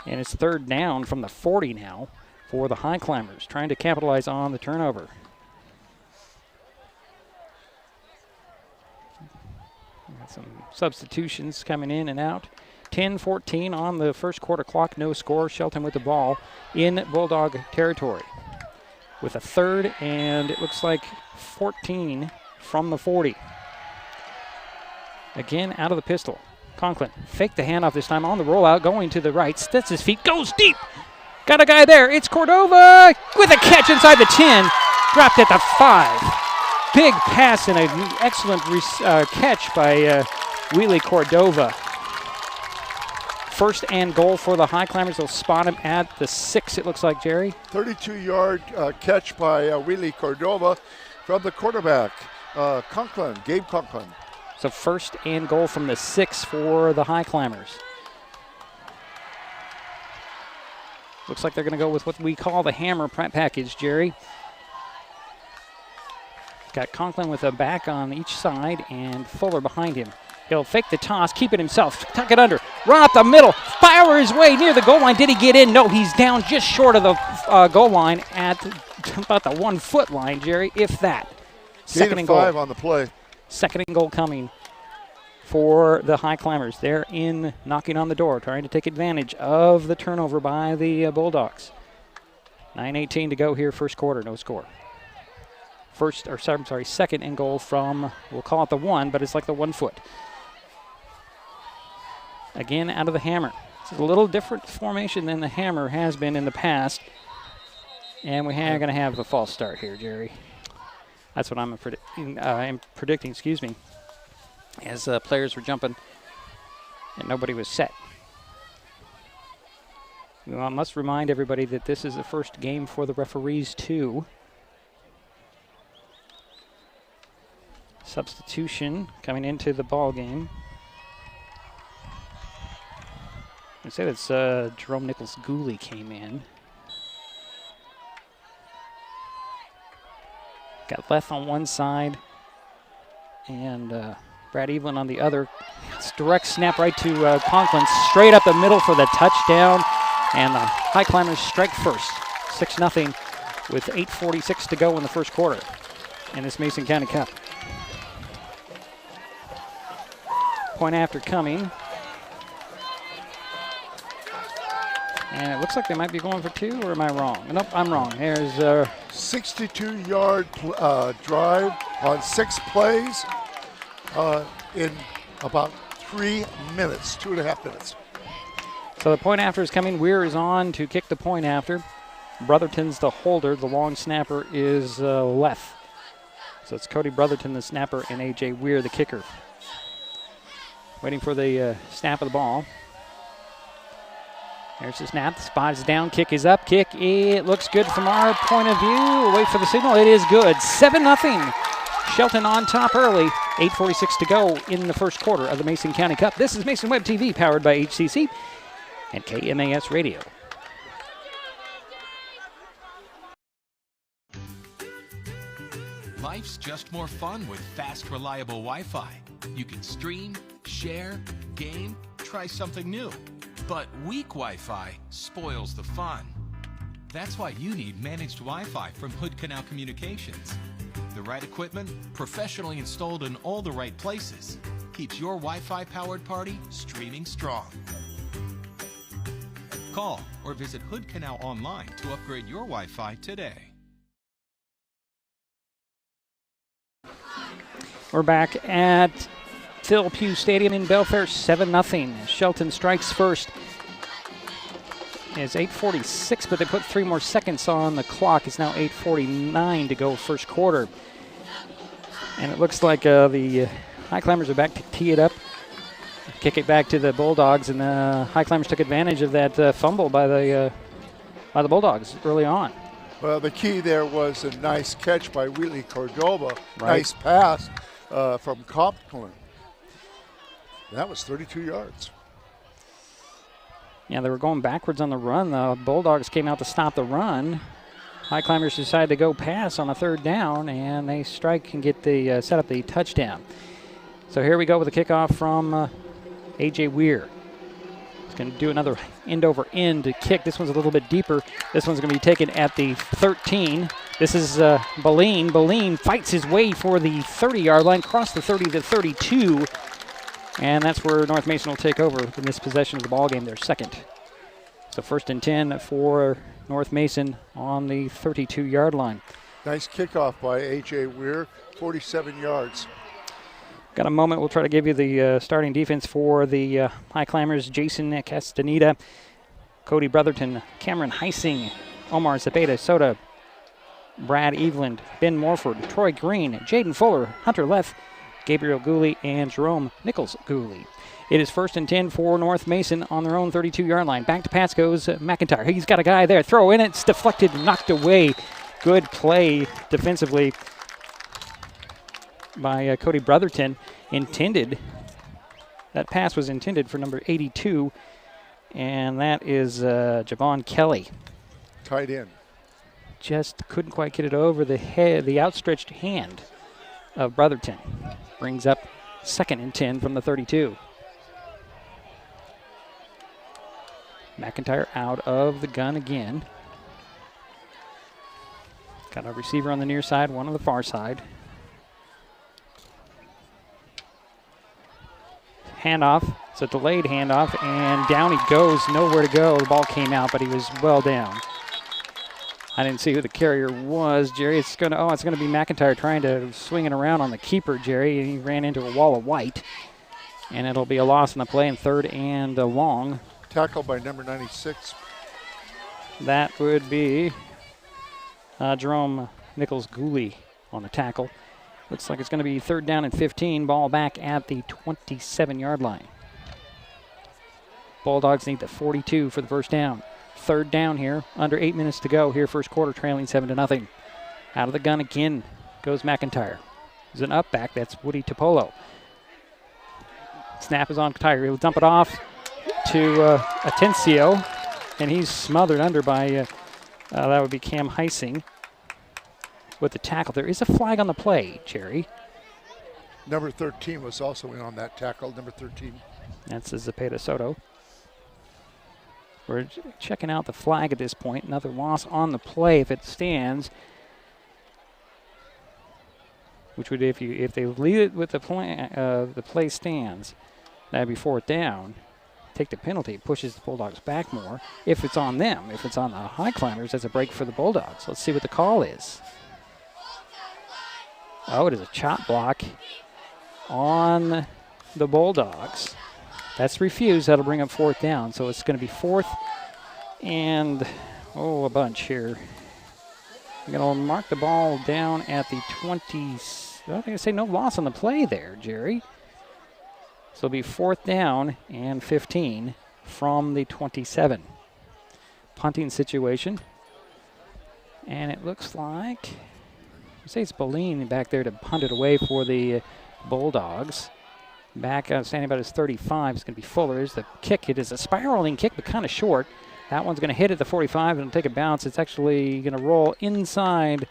and it's 3rd down from the 40 now for the Highclimbers, trying to capitalize on the turnover. Got some substitutions coming in and out. 10-14 on the first quarter clock, no score. Shelton with the ball in Bulldog territory with a 3rd and it looks like 14 from the 40. Again, out of the pistol. Conklin faked the handoff this time on the rollout, going to the right, sets his feet, goes deep. Got a guy there. It's Cordova with a catch inside the 10. Dropped at the 5. Big pass and an excellent catch by Wheelie Cordova. First and goal for the Highclimbers. They'll spot him at the 6, it looks like, Jerry. 32-yard catch by Wheelie Cordova from the quarterback, Conklin, Gabe Conklin. So first and goal from the 6 for the Highclimbers. Looks like they're going to go with what we call the hammer package, Jerry. Got Conklin with a back on each side and Fuller behind him. He'll fake the toss, keep it himself, tuck it under, run up the middle, fire his way near the goal line. Did he get in? No, he's down just short of the goal line at about the 1 foot line, Jerry, if that. Second and goal. 5 on the play. Second and goal coming for the Highclimbers. They're in, knocking on the door, trying to take advantage of the turnover by the Bulldogs. 9:18 to go here, first quarter, no score. Second and goal from, we'll call it the 1, but it's like the 1 foot. Again, out of the hammer. This is a little different formation than the hammer has been in the past. And we are going to have a false start here, Jerry. That's what I'm predicting, excuse me, as players were jumping and nobody was set. I must remind everybody that this is the first game for the referees, too. Substitution coming into the ball game. I say that's Jerome Nichols-Gooley came in. Got Leth on one side and Brad Evelyn on the other. It's direct snap right to Conklin, straight up the middle for the touchdown. And the Highclimbers strike first, 6-0 with 8:46 to go in the first quarter in this Mason County Cup. Point after coming. And it looks like they might be going for 2, or am I wrong? Nope, I'm wrong. There's a 62-yard drive on 6 plays in about 3 minutes, 2.5 minutes. So the point after is coming. Weir is on to kick the point after. Brotherton's the holder. The long snapper is Leth. So it's Cody Brotherton, the snapper, and A.J. Weir, the kicker. Waiting for the snap of the ball. There's the snap. The spot is down. Kick is up. Kick. It looks good from our point of view. We'll wait for the signal. It is good. 7-0. Shelton on top early. 8:46 to go in the first quarter of the Mason County Cup. This is Mason Web TV, powered by HCC and KMAS Radio. Life's just more fun with fast, reliable Wi-Fi. You can stream, share, game, try something new. But weak Wi-Fi spoils the fun. That's why you need managed Wi-Fi from Hood Canal Communications. The right equipment, professionally installed in all the right places, keeps your Wi-Fi powered party streaming strong. Call or visit Hood Canal online to upgrade your Wi-Fi today. We're back at Phil Pugh Stadium in Belfair, 7-0. Shelton strikes first. It's 8:46, but they put 3 more seconds on the clock. It's now 8:49 to go first quarter. And it looks like the Highclimbers are back to tee it up, kick it back to the Bulldogs, and the Highclimbers took advantage of that fumble by the Bulldogs early on. Well, the key there was a nice catch by Wheelie Cordova. Right. Nice pass from Conklin. That was 32 yards. Yeah, they were going backwards on the run. The Bulldogs came out to stop the run. Highclimbers decided to go pass on a 3rd down, and they strike and get the set up the touchdown. So here we go with a kickoff from A.J. Weir. He's going to do another end-over-end kick. This one's a little bit deeper. This one's going to be taken at the 13. This is Boleen. Boleen fights his way for the 30-yard line, across the 30 to 32. And that's where North Mason will take over in this possession of the ball game, their second. So 1st and 10 for North Mason on the 32-yard line. Nice kickoff by A.J. Weir, 47 yards. Got a moment. We'll try to give you the starting defense for the Highclimbers. Jason Castaneda, Cody Brotherton, Cameron Heising, Omar Zepeda Soda, Brad Eveland, Ben Morford, Troy Green, Jaden Fuller, Hunter Leff, Gabriel Gooley, and Jerome Nichols Gooley. It is 1st and 10 for North Mason on their own 32-yard line. Back to pass goes McIntyre. He's got a guy there. Throw in, it's deflected, knocked away. Good play defensively by Cody Brotherton. That pass was intended for number 82, and that is Javon Kelly. Tight end. Just couldn't quite get it over the outstretched hand of Brotherton. Brings up 2nd and 10 from the 32. McIntyre out of the gun again. Got a receiver on the near side, one on the far side. Handoff. It's a delayed handoff, and down he goes. Nowhere to go. The ball came out, but he was well down. I didn't see who the carrier was, Jerry. It's gonna be McIntyre trying to swing it around on the keeper, Jerry. He ran into a wall of white, and it'll be a loss in the play in 3rd and long. Tackled by number 96. That would be Jerome Nichols Gooley on the tackle. Looks like it's going to be 3rd down and 15. Ball back at the 27-yard line. Bulldogs need the 42 for the first down. 3rd down here, under 8 minutes to go here, first quarter, trailing 7-0. Out of the gun again goes McIntyre. There's an up back, that's Woody Topolo. Snap is on Tiger. He'll dump it off to Atencio, and he's smothered under by, that would be Cam Heising with the tackle. There is a flag on the play, Jerry. Number 13 was also in on that tackle, number 13. That's Zepeda Soto. We're checking out the flag at this point. Another loss on the play if it stands. Which would, if they lead it with the play stands, that'd be 4th down. Take the penalty, pushes the Bulldogs back more. If it's on them, if it's on the Highclimbers, that's a break for the Bulldogs. Let's see what the call is. Oh, it is a chop block on the Bulldogs. That's refused. That'll bring up 4th down. So it's going to be 4th and, a bunch here. We're going to mark the ball down at the 20. I think I say no loss on the play there, Jerry. So it'll be 4th down and 15 from the 27. Punting situation. And it looks like, I say it's Boline back there to punt it away for the Bulldogs. Back standing about his 35 is going to be Fuller. There's the kick. It is a spiraling kick, but kind of short. That one's going to hit at the 45 and take a bounce. It's actually going to roll inside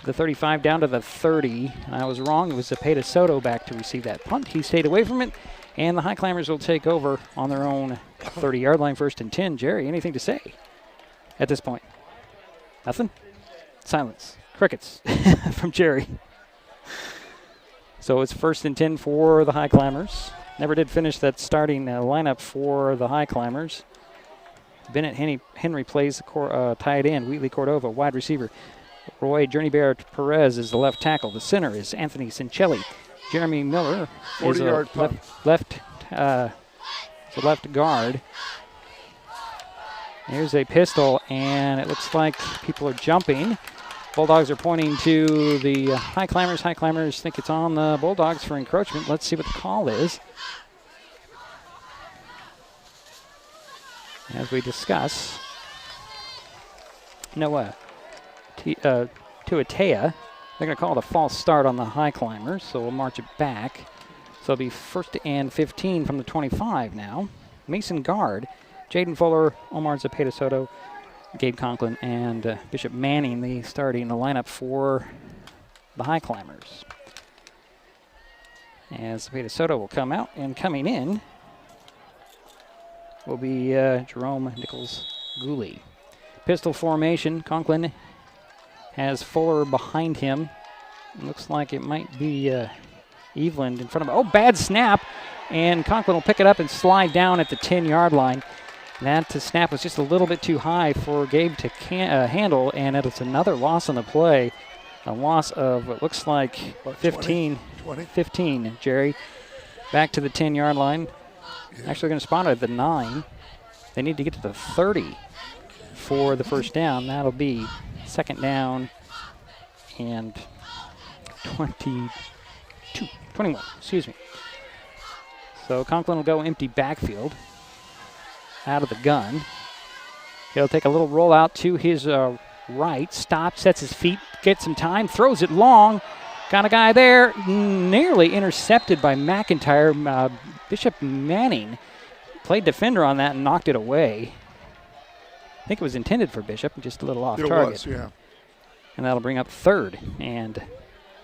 the 35 down to the 30. I was wrong. It was Zepeda Soto back to receive that punt. He stayed away from it, and the Highclimbers will take over on their own 30-yard line, 1st and 10. Jerry, anything to say at this point? Nothing? Silence. Crickets from Jerry. So it's 1st and 10 for the Highclimbers. Never did finish that starting lineup for the Highclimbers. Bennett Henry plays the tight end. Wheatley Cordova, wide receiver. Roy Journey Bear Perez is the left tackle. The center is Anthony Cincelli. Jeremy Miller is a left guard. Here's a pistol, and it looks like people are jumping. Bulldogs are pointing to the Highclimbers. Highclimbers think it's on the Bulldogs for encroachment. Let's see what the call is. As we discuss, Noah Tuatea, they're going to call it a false start on the Highclimbers, so we'll march it back. So it'll be 1st and 15 from the 25 now. Mason guard, Jaden Fuller, Omar Zepeda Soto, Gabe Conklin, and Bishop Manning, the lineup for the Highclimbers. As Zepeda Soto will come out, and coming in will be Jerome Nichols Gooley. Pistol formation. Conklin has Fuller behind him. It looks like it might be Eveland in front of him. Oh, bad snap. And Conklin will pick it up and slide down at the 10-yard line. That snap was just a little bit too high for Gabe to handle, and it's another loss on the play. A loss of what looks like 15, 20. 15, Jerry. Back to the 10-yard line. Yeah. Actually going to spot it at the 9. They need to get to the 30 for the first down. That'll be second down and 21, excuse me. So Conklin will go empty backfield out of the gun. He'll take a little rollout to his right, stops, sets his feet, gets some time, throws it long. Got a guy there, nearly intercepted by McIntyre. Bishop Manning played defender on that and knocked it away. I think it was intended for Bishop, just a little off target. It was, yeah. And that'll bring up third and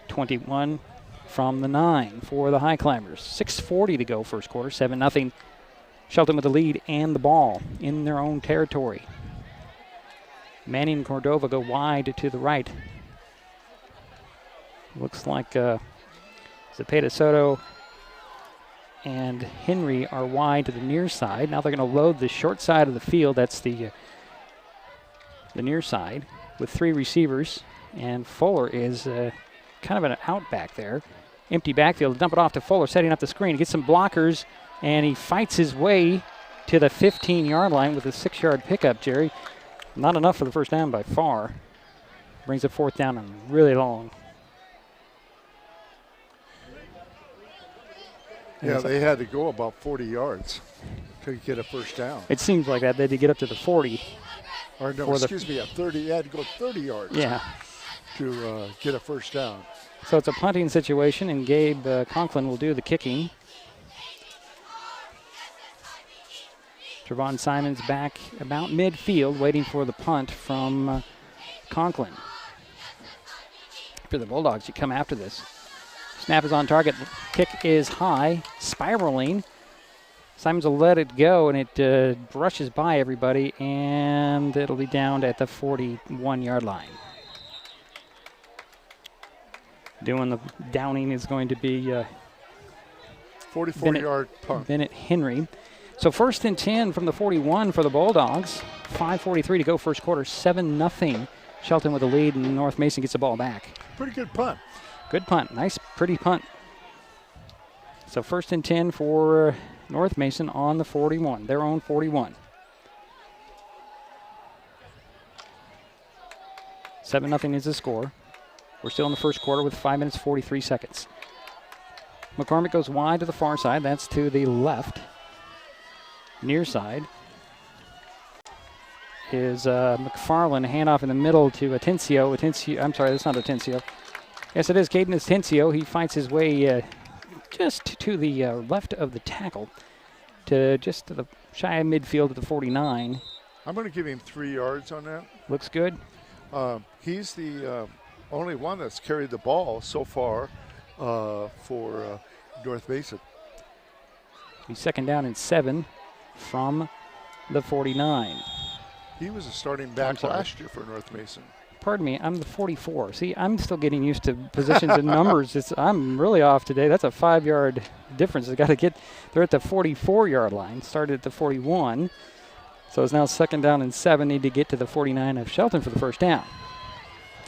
21 from the 9 for the Highclimbers. 6:40 to go first quarter, 7-0. Shelton with the lead and the ball in their own territory. Manning and Cordova go wide to the right. Looks like Zepeda Soto and Henry are wide to the near side. Now they're going to load the short side of the field. That's the near side with 3 receivers. And Fuller is kind of an out back there. Empty backfield. Dump it off to Fuller, setting up the screen. He gets some blockers, and he fights his way to the 15-yard line with a 6-yard pickup, Jerry. Not enough for the first down by far. Brings a fourth down and really long. Yeah, they had to go about 40 yards to get a first down. It seems like that. They had to get up to the 40. Or no, excuse me, 30. They had to go 30 yards to get a first down. So it's a punting situation, and Gabe Conklin will do the kicking. Trevon Simons back about midfield, waiting for the punt from Conklin. For the Bulldogs, you come after this. Snap is on target. Kick is high, spiraling. Simons will let it go, and it brushes by everybody, and it'll be down at the 41-yard line. Doing the downing is going to be 44-yard punt. Bennett Henry. So first and 10 from the 41 for the Bulldogs. 5:43 to go first quarter, 7-0. Shelton with the lead, and North Mason gets the ball back. Pretty good punt. Good punt. Nice, pretty punt. So first and 10 for North Mason on the 41, their own 41. 7-0 is the score. We're still in the first quarter with 5 minutes, 43 seconds. McCormick goes wide to the far side. That's to the left. Near side is McFarland. Handoff in the middle to Atencio. I'm sorry, that's not Atencio. Yes, it is Caden Atencio. He fights his way just to the left of the tackle, to just to the shy of midfield at the 49. I'm going to give him 3 yards on that. Looks good. He's the only one that's carried the ball so far for North Mason. He's second down and 7 from the 49. He was a starting back last year for North Mason. Pardon me, I'm the 44. See, I'm still getting used to positions and numbers. I'm really off today. That's a 5-yard difference. They're at the 44-yard line, started at the 41. So it's now second down and 7. Need to get to the 49 of Shelton for the first down.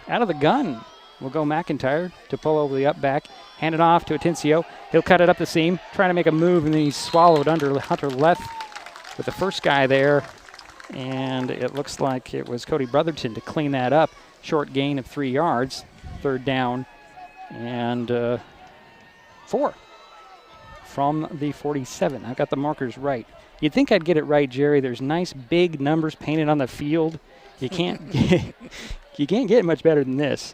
Out of the gun will go McIntyre to pull over the up back. Hand it off to Atencio. He'll cut it up the seam, trying to make a move, and then he's swallowed under Hunter left with the first guy there. And it looks like it was Cody Brotherton to clean that up. Short gain of 3 yards. Third down and 4 from the 47. I've got the markers right. You'd think I'd get it right, Jerry. There's nice big numbers painted on the field. You can't you can't get much better than this.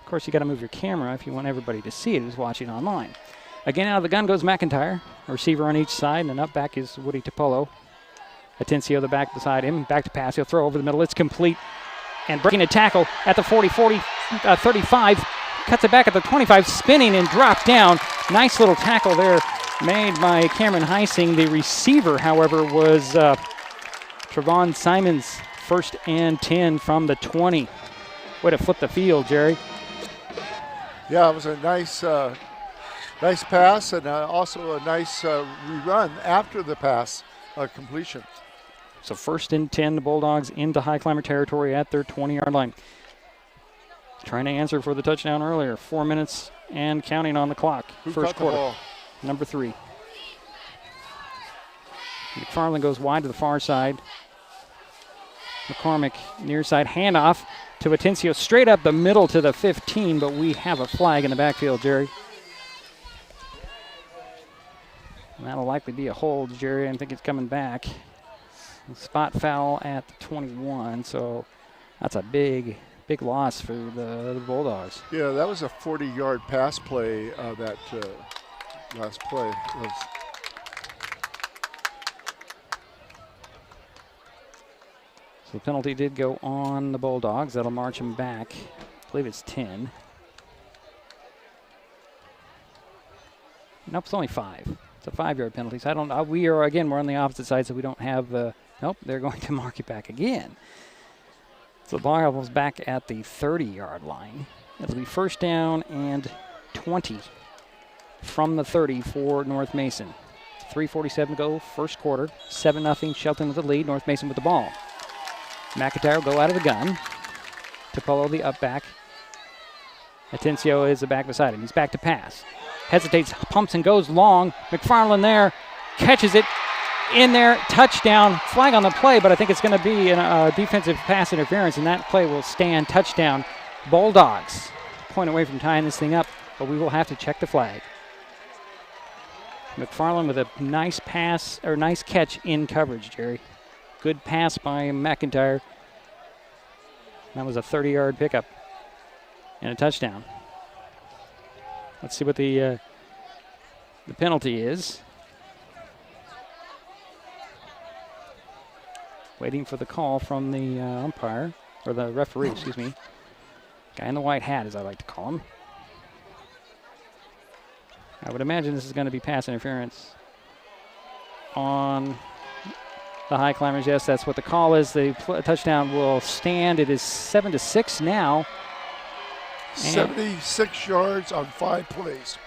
Of course, you got to move your camera if you want everybody to see it who's watching online. Again, out of the gun goes McIntyre. A receiver on each side, and up back is Woody Topolo. Atencio, the back beside him. Back to pass. He'll throw over the middle. It's complete. And breaking a tackle at the 35. Cuts it back at the 25. Spinning and dropped down. Nice little tackle there made by Cameron Heising. The receiver, however, was Trevon Simons. First and 10 from the 20. Way to flip the field, Jerry. Yeah, it was a nice pass, and also a nice rerun after the pass completion. So first and 10, the Bulldogs into Highclimber territory at their 20-yard line. Trying to answer for the touchdown earlier. 4 minutes and counting on the clock. Who First caught the quarter. ball? Number 3. McFarland goes wide to the far side. McCormick near side handoff to Atencio straight up the middle to the 15, but we have a flag in the backfield, Jerry. And that'll likely be a hold, Jerry. I think it's coming back. Spot foul at the 21, so that's a big loss for the Bulldogs. Yeah, that was a 40-yard pass play, that last play. So the penalty did go on the Bulldogs. That'll march them back. I believe it's 10. Nope, it's only 5. It's a 5-yard penalty. So we're on the opposite side, so we don't have, nope, they're going to mark it back again. So the ball is back at the 30-yard line. It'll be first down and 20 from the 30 for North Mason. 3:47 to go, first quarter. 7-0, Shelton with the lead, North Mason with the ball. McIntyre will go out of the gun. Topolo the up back. Atencio is the back beside him. He's back to pass. Hesitates, pumps and goes long. McFarland there, catches it in there, touchdown. Flag on the play, but I think it's going to be a defensive pass interference, and that play will stand. Touchdown, Bulldogs. Point away from tying this thing up, but we will have to check the flag. McFarland with a nice pass, or nice catch in coverage, Jerry. Good pass by McIntyre. That was a 30-yard pickup and a touchdown. Let's see what the penalty is. Waiting for the call from the umpire, or the referee, excuse me. Guy in the white hat, as I like to call him. I would imagine this is going to be pass interference on the Highclimbers. Yes, that's what the call is. The touchdown will stand. It is 7-6 now. 76 yards on 5 plays.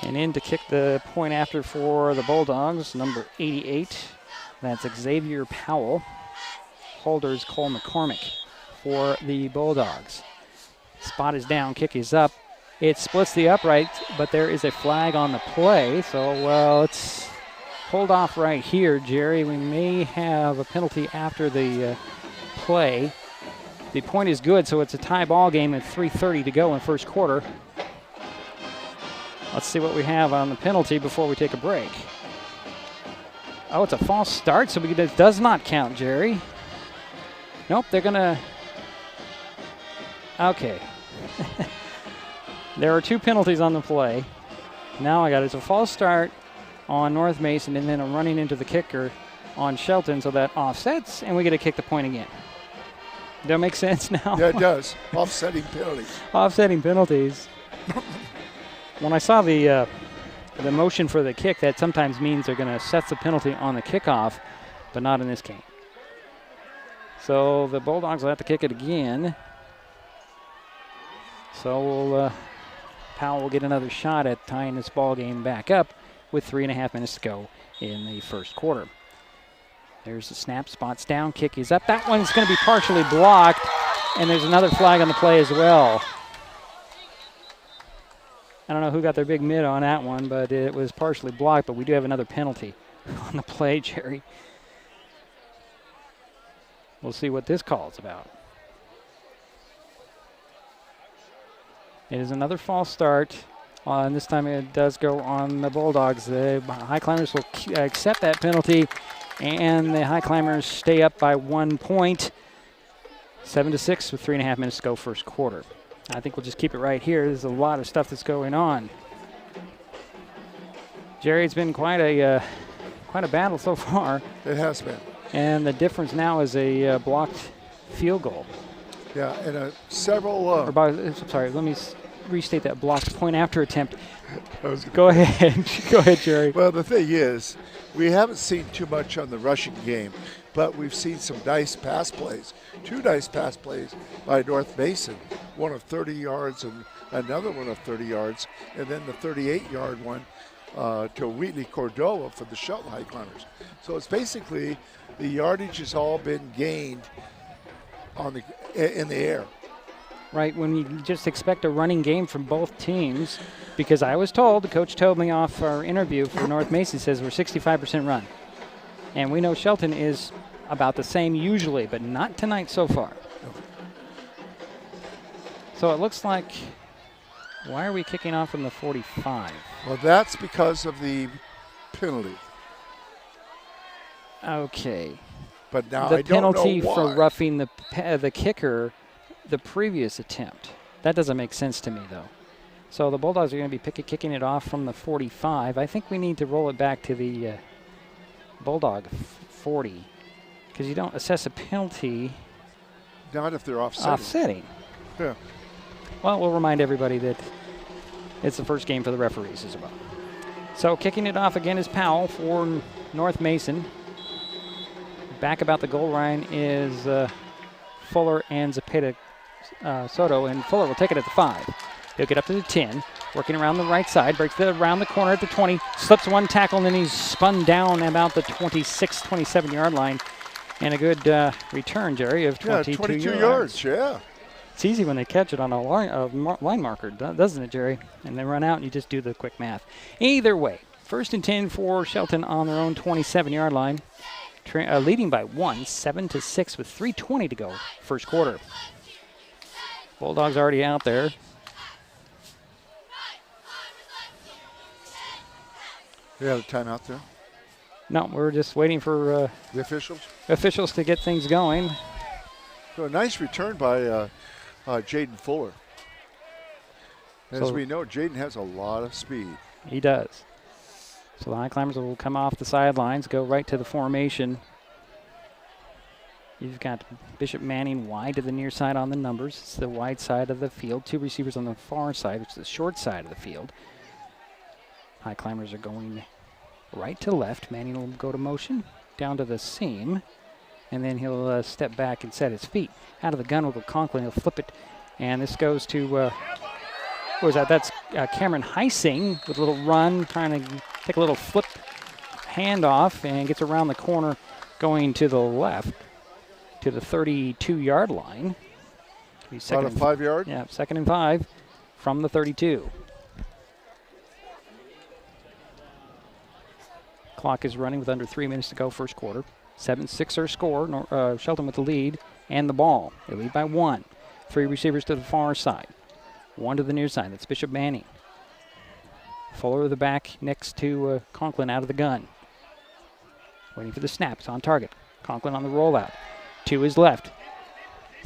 And in to kick the point after for the Bulldogs, number 88. That's Xavier Powell. Holders Cole McCormick for the Bulldogs. Spot is down, kick is up. It splits the upright, but there is a flag on the play. So, let's hold off right here, Jerry. We may have a penalty after the play. The point is good, so it's a tie ball game at 3:30 to go in first quarter. Let's see what we have on the penalty before we take a break. Oh, it's a false start, so it does not count, Jerry. Nope, they're going to... Okay. There are 2 penalties on the play. Now I got it. It's a false start on North Mason, and then I'm running into the kicker on Shelton, so that offsets, and we get to kick the point again. Does that make sense now? Yeah, it does. Offsetting penalties. Offsetting penalties. When I saw the motion for the kick, that sometimes means they're going to assess the penalty on the kickoff, but not in this game. So the Bulldogs will have to kick it again. So Powell will get another shot at tying this ball game back up with 3.5 minutes to go in the first quarter. There's the snap, spots down, kick is up. That one's going to be partially blocked, and there's another flag on the play as well. I don't know who got their big mid on that one, but it was partially blocked, but we do have another penalty on the play, Jerry. We'll see what this call is about. It is another false start, and this time it does go on the Bulldogs. The Highclimbers will accept that penalty, and the Highclimbers stay up by 1 point. 7-6 with 3.5 minutes to go first quarter. I think we'll just keep it right here. There's a lot of stuff that's going on. Jerry, it's been quite a battle so far. It has been. And the difference now is a blocked field goal. Yeah, and several... sorry, let me restate that. Blocked point after attempt. Go ahead. Go ahead, Jerry. Well, the thing is, we haven't seen too much on the rushing game, but we've seen some nice pass plays. 2 nice pass plays by North Mason. One of 30 yards and another one of 30 yards, and then the 38-yard one to Wheatley Cordova for the Shelton Highclimbers. So it's basically the yardage has all been gained in the air. Right, when you just expect a running game from both teams, because I was told, the coach told me off our interview for North Mason, says we're 65% run. And we know Shelton is about the same usually, but not tonight so far. So it looks like, why are we kicking off from the 45? Well, that's because of the penalty. Okay. But now the I don't know penalty why. for roughing the kicker the previous attempt. That doesn't make sense to me, though. So the Bulldogs are going to be kicking it off from the 45. I think we need to roll it back to the Bulldog 40, because you don't assess a penalty. Not if they're offsetting. Offsetting. Yeah. Well, we'll remind everybody that it's the first game for the referees as well. So kicking it off again is Powell for North Mason. Back about the goal line is Fuller and Zepeda Soto, and Fuller will take it at the 5. He'll get up to the 10, working around the right side, breaks around the corner at the 20, slips one tackle, and then he's spun down about the 26, 27-yard line. And a good return, Jerry, of 22 yards. Yeah. It's easy when they catch it on a line marker, doesn't it, Jerry? And they run out, and you just do the quick math. Either way, 1st and 10 for Shelton on their own 27-yard line. Leading by 1, 7-6 with 3:20 to go, first quarter. Bulldogs already out there. You have a timeout there? No, we're just waiting for the officials to get things going. So a nice return by Jaden Fuller. As we know, Jaden has a lot of speed. He does. So the Highclimbers will come off the sidelines, go right to the formation. You've got Bishop Manning wide to the near side on the numbers. It's the wide side of the field. 2 receivers on the far side, which is the short side of the field. Highclimbers are going right to left. Manning will go to motion, down to the seam, and then he'll step back and set his feet. Out of the gun will go Conklin. He'll flip it, and this goes to, what was that? That's Cameron Heising with a little run, trying to take a little flip handoff, and gets around the corner going to the left to the 32-yard line. About a 5-yard? Yeah, 2nd and 5 from the 32. Clock is running with under 3 minutes to go, first quarter. 7-6 our score. Shelton with the lead and the ball. They lead by 1. 3 receivers to the far side. 1 to the near side. That's Bishop Manning. Fuller the back next to Conklin out of the gun. Waiting for the snap. It's on target. Conklin on the rollout. To his left.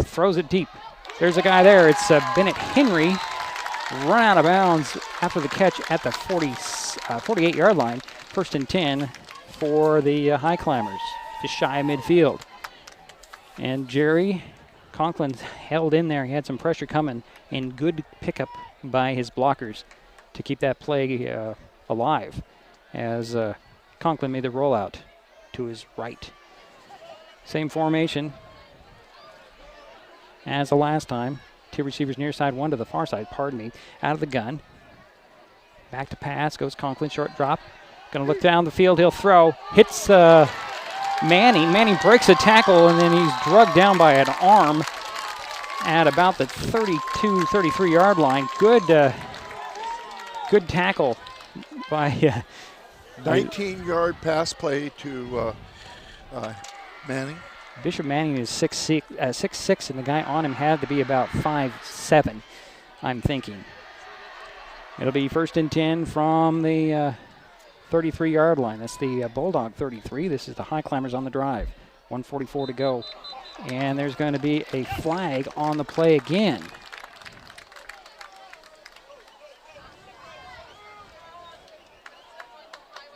Throws it deep. There's a guy there. It's Bennett Henry. Run out of bounds after the catch at the 48-yard line. 1st and 10 for the Highclimbers. Just shy of midfield. And Jerry Conklin's held in there. He had some pressure coming, and good pickup by his blockers to keep that play alive as Conklin made the rollout to his right. Same formation as the last time. 2 receivers near side, 1 to the far side, out of the gun. Back to pass, goes Conklin, short drop. Going to look down the field, he'll throw. Hits Manning. Manning breaks a tackle, and then he's drugged down by an arm at about the 32, 33-yard line. Good tackle by 19-yard pass play to Manning. Bishop Manning is 6'6", and the guy on him had to be about 5'7", I'm thinking. It'll be 1st and 10 from the 33-yard line. That's the Bulldog 33. This is the Highclimbers on the drive. 1:44 to go. And there's going to be a flag on the play again.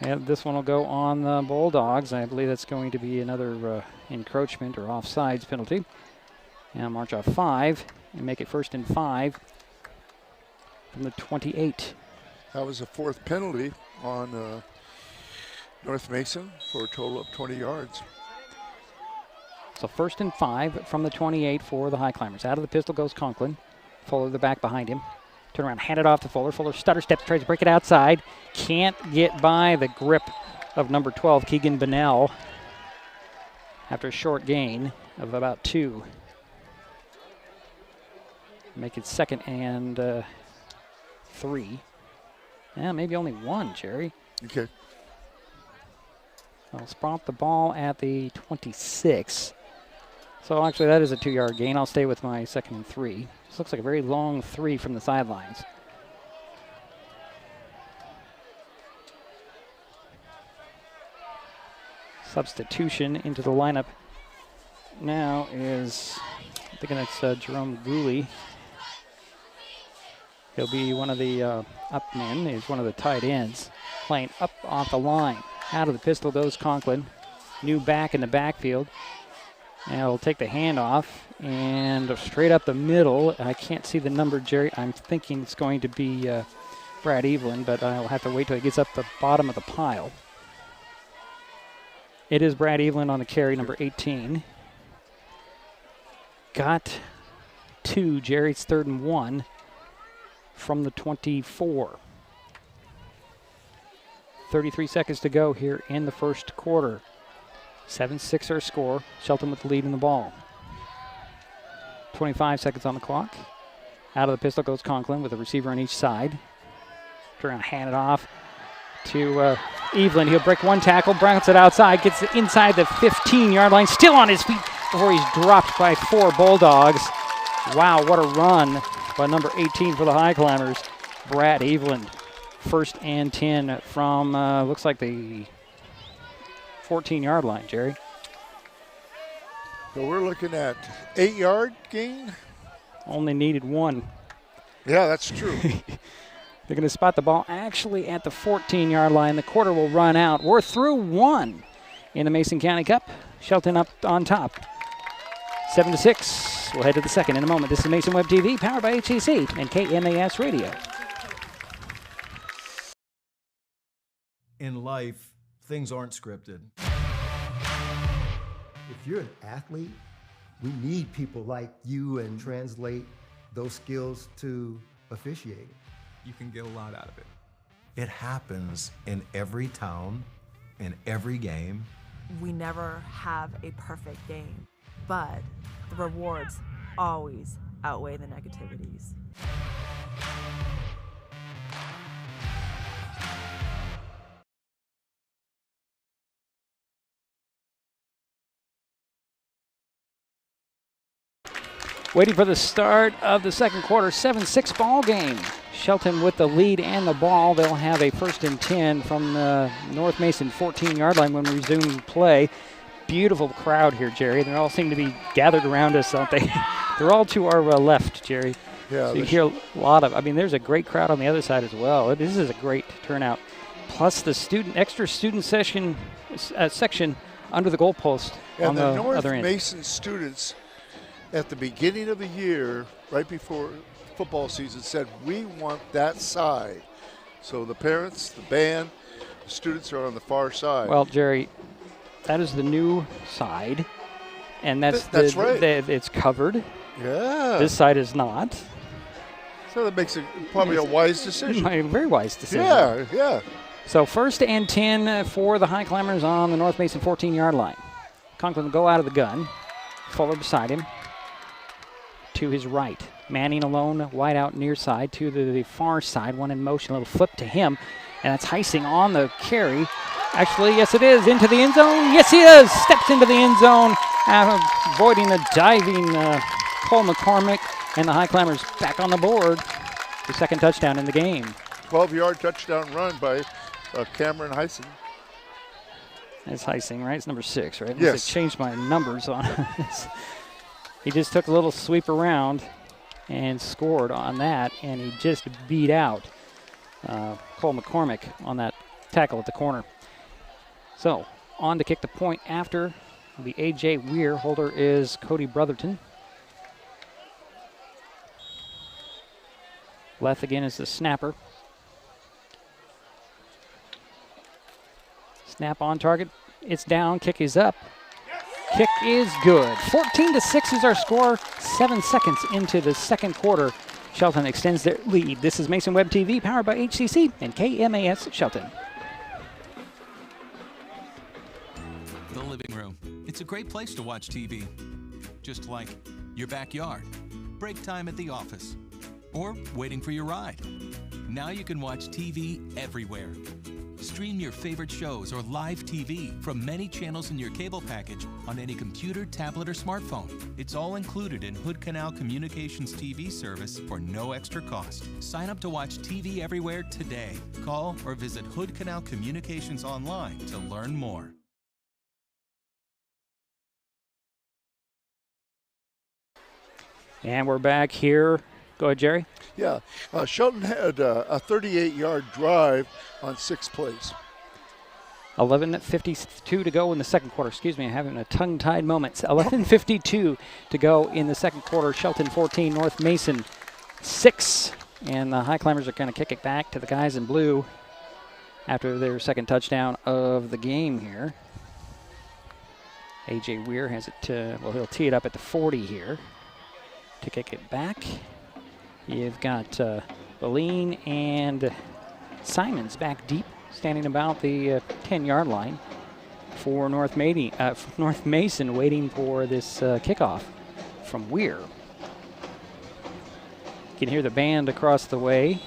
And this one will go on the Bulldogs. I believe that's going to be another encroachment or offsides penalty. And march off 5 and make it 1st and 5 from the 28. That was the 4th penalty on North Mason for a total of 20 yards. So 1st and 5 from the 28 for the Highclimbers. Out of the pistol goes Conklin. Fuller the back behind him. Turn around, hand it off to Fuller. Fuller stutter steps, tries to break it outside. Can't get by the grip of number 12, Keegan Bennell, after a short gain of about 2. Make it 2nd and 3. Yeah, maybe only 1, Jerry. Okay. I'll spot the ball at the 26. So actually that is a 2-yard gain. I'll stay with my 2nd and 3. This looks like a very long 3 from the sidelines. Substitution into the lineup now is, I'm thinking it's Jerome Gooley. He'll be one of the up men. He's one of the tight ends playing up off the line. Out of the pistol goes Conklin. New back in the backfield. And he'll take the handoff and straight up the middle. I can't see the number, Jerry. I'm thinking it's going to be Brad Evelyn, but I'll have to wait till he gets up the bottom of the pile. It is Brad Evelyn on the carry, number 18. Got 2, Jerry. It's 3rd and 1 from the 24. 33 seconds to go here in the first quarter. 7-6 our score. Shelton with the lead in the ball. 25 seconds on the clock. Out of the pistol goes Conklin with a receiver on each side. Turn around, hand it off to Evelyn. He'll break 1 tackle, bounce it outside, gets it inside the 15-yard line, still on his feet before he's dropped by 4 Bulldogs. Wow, what a run by number 18 for the Highclimbers, Brad Evelyn. 1st and 10 from, looks like the 14-yard line, Jerry. So we're looking at 8-yard gain? Only needed 1. Yeah, that's true. They're going to spot the ball actually at the 14-yard line. The quarter will run out. We're through 1 in the Mason County Cup. Shelton up on top. 7-6. We'll head to the 2nd in a moment. This is Mason Web TV, powered by HCC and KMAS Radio. In life, things aren't scripted. If you're an athlete, we need people like you and translate those skills to officiating. You can get a lot out of it. It happens in every town, in every game. We never have a perfect game, but the rewards always outweigh the negativities. Waiting for the start of the second quarter, 7-6 ball game. Shelton with the lead and the ball. They'll have a 1st and 10 from the North Mason 14-yard line when we resume play. Beautiful crowd here, Jerry. They all seem to be gathered around us, don't they? They're all to our left, Jerry. Yeah. So you hear a lot of, there's a great crowd on the other side as well. This is a great turnout. Plus the extra student section under the goalpost on the North other end. Mason students at the beginning of the year, right before football season, said we want that side. So the parents, the band, the students are on the far side. Well, Jerry, that is the new side, and that's right. It's covered. Yeah. This side is not. So that makes it probably a wise decision. A very wise decision. Yeah, yeah. So 1st and 10 for the Highclimbers on the North Mason 14-yard line. Conklin will go out of the gun. Fuller beside him. To his right. Manning alone, wide out near side to the far side. One in motion, a little flip to him. And that's Heising on the carry. Actually, yes it is. Into the end zone. Yes he is. Steps into the end zone. Avoiding a diving Cole McCormick. And the Highclimbers back on the board. The 2nd touchdown in the game. 12-yard touchdown run by Cameron Heising. That's Heising, right? It's number 6, right? Yes. I changed my numbers on this. He just took a little sweep around and scored on that, and he just beat out Cole McCormick on that tackle at the corner. So, on to kick the point after the A.J. Weir. Holder is Cody Brotherton. Leth again is the snapper. Snap on target. It's down. Kick is up. Kick is good. 14-6 is our score. 7 seconds into the second quarter. Shelton extends their lead. This is Mason Web TV, powered by HCC and KMAS Shelton. The living room. It's a great place to watch TV, just like your backyard. break time at the office, or waiting for your ride. Now you can watch TV everywhere. Stream your favorite shows or live TV from many channels in your cable package on any computer, tablet, or smartphone. It's all included in Hood Canal Communications TV service for no extra cost. Sign up to watch TV everywhere today. Call or visit Hood Canal Communications online to learn more. And we're back here. Go ahead, Jerry. Yeah, Shelton had a 38-yard drive on 6 plays. 11:52 to go in the second quarter. Excuse me, I'm having a tongue-tied moment. 11:52 to go in the second quarter. Shelton 14, North Mason 6. And the Highclimbers are going to kick it back to the guys in blue after their second touchdown of the game here. A.J. Weir has it, well, he'll tee it up at the 40 here to kick it back. You've got Boleen and Simons back deep, standing about the 10-yard line for North Mason, waiting for this kickoff from Weir. You can hear the band across the way.